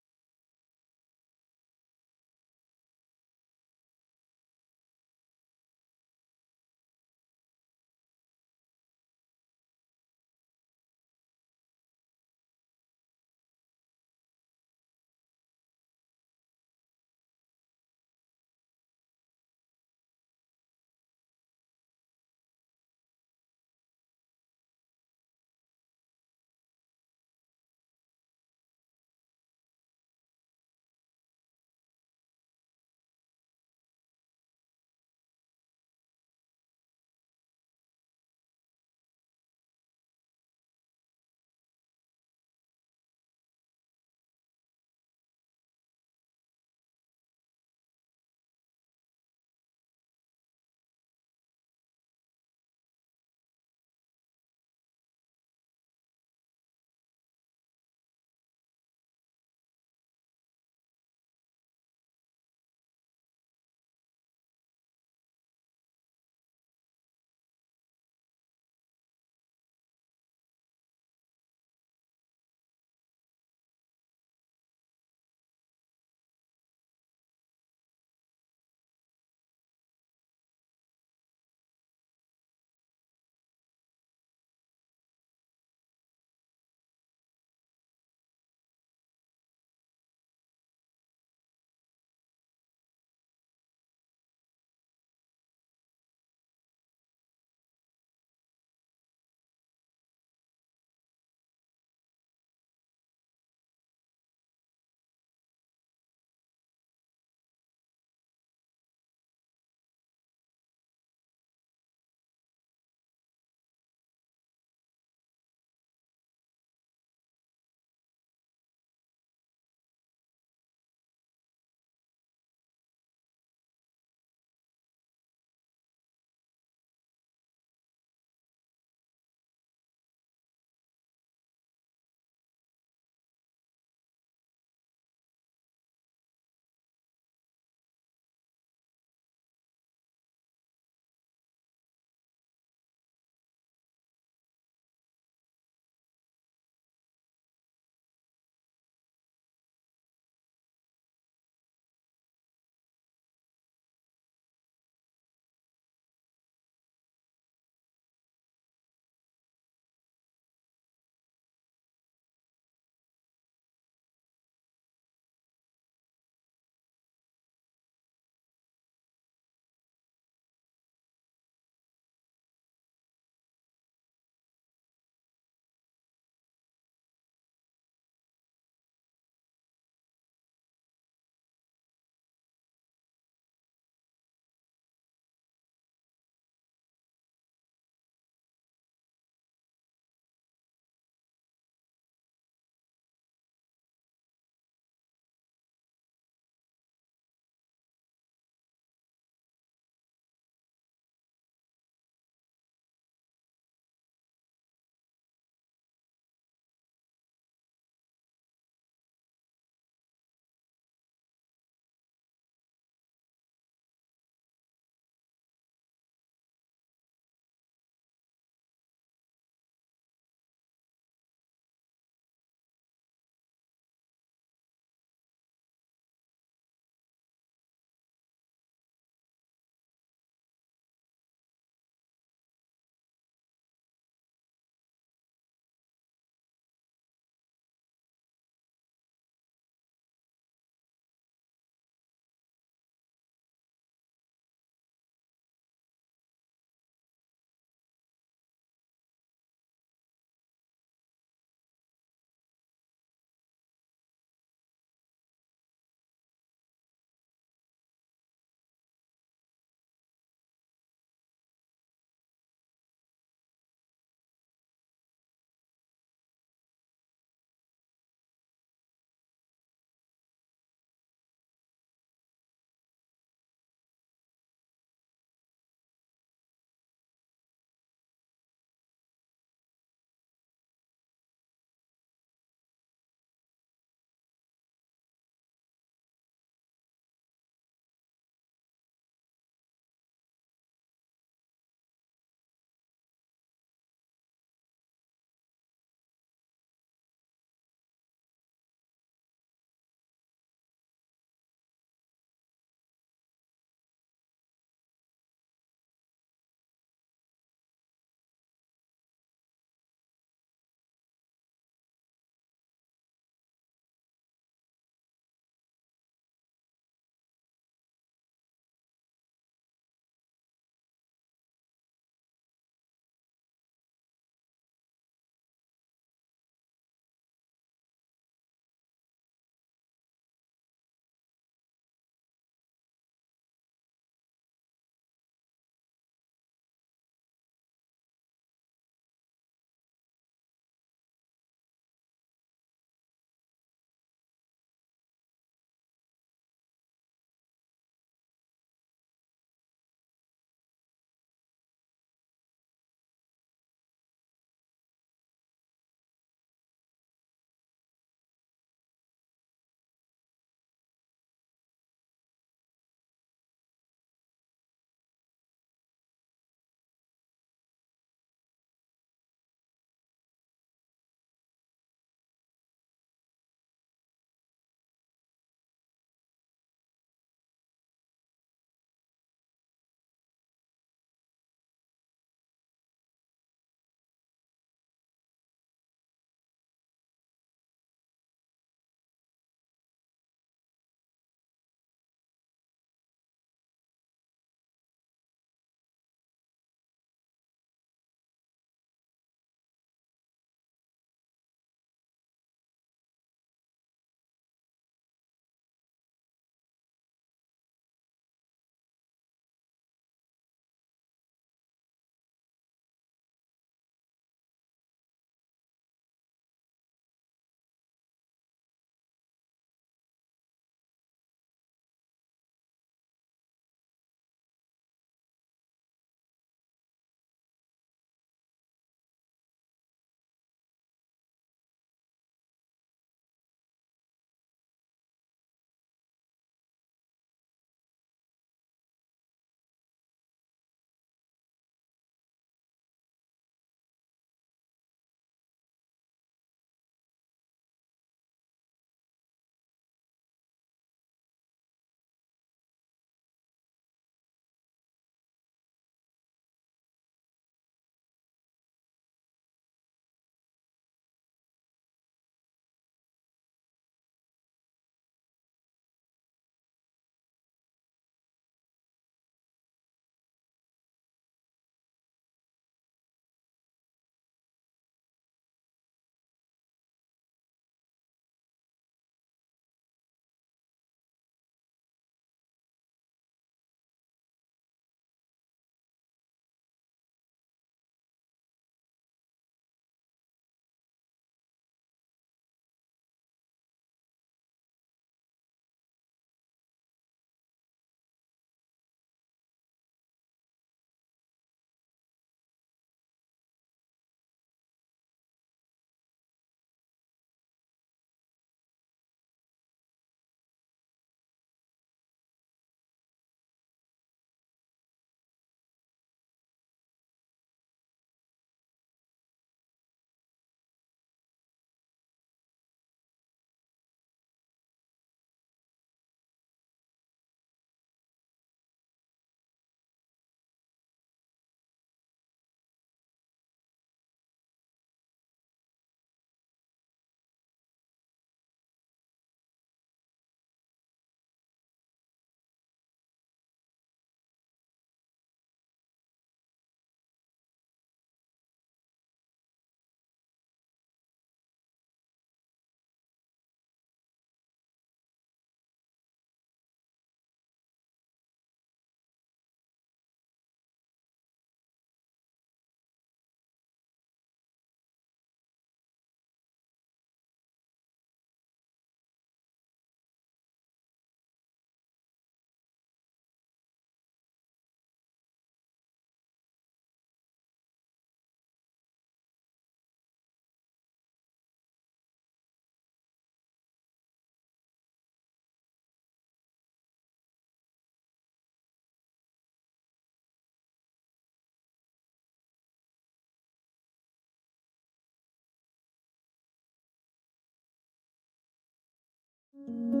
you.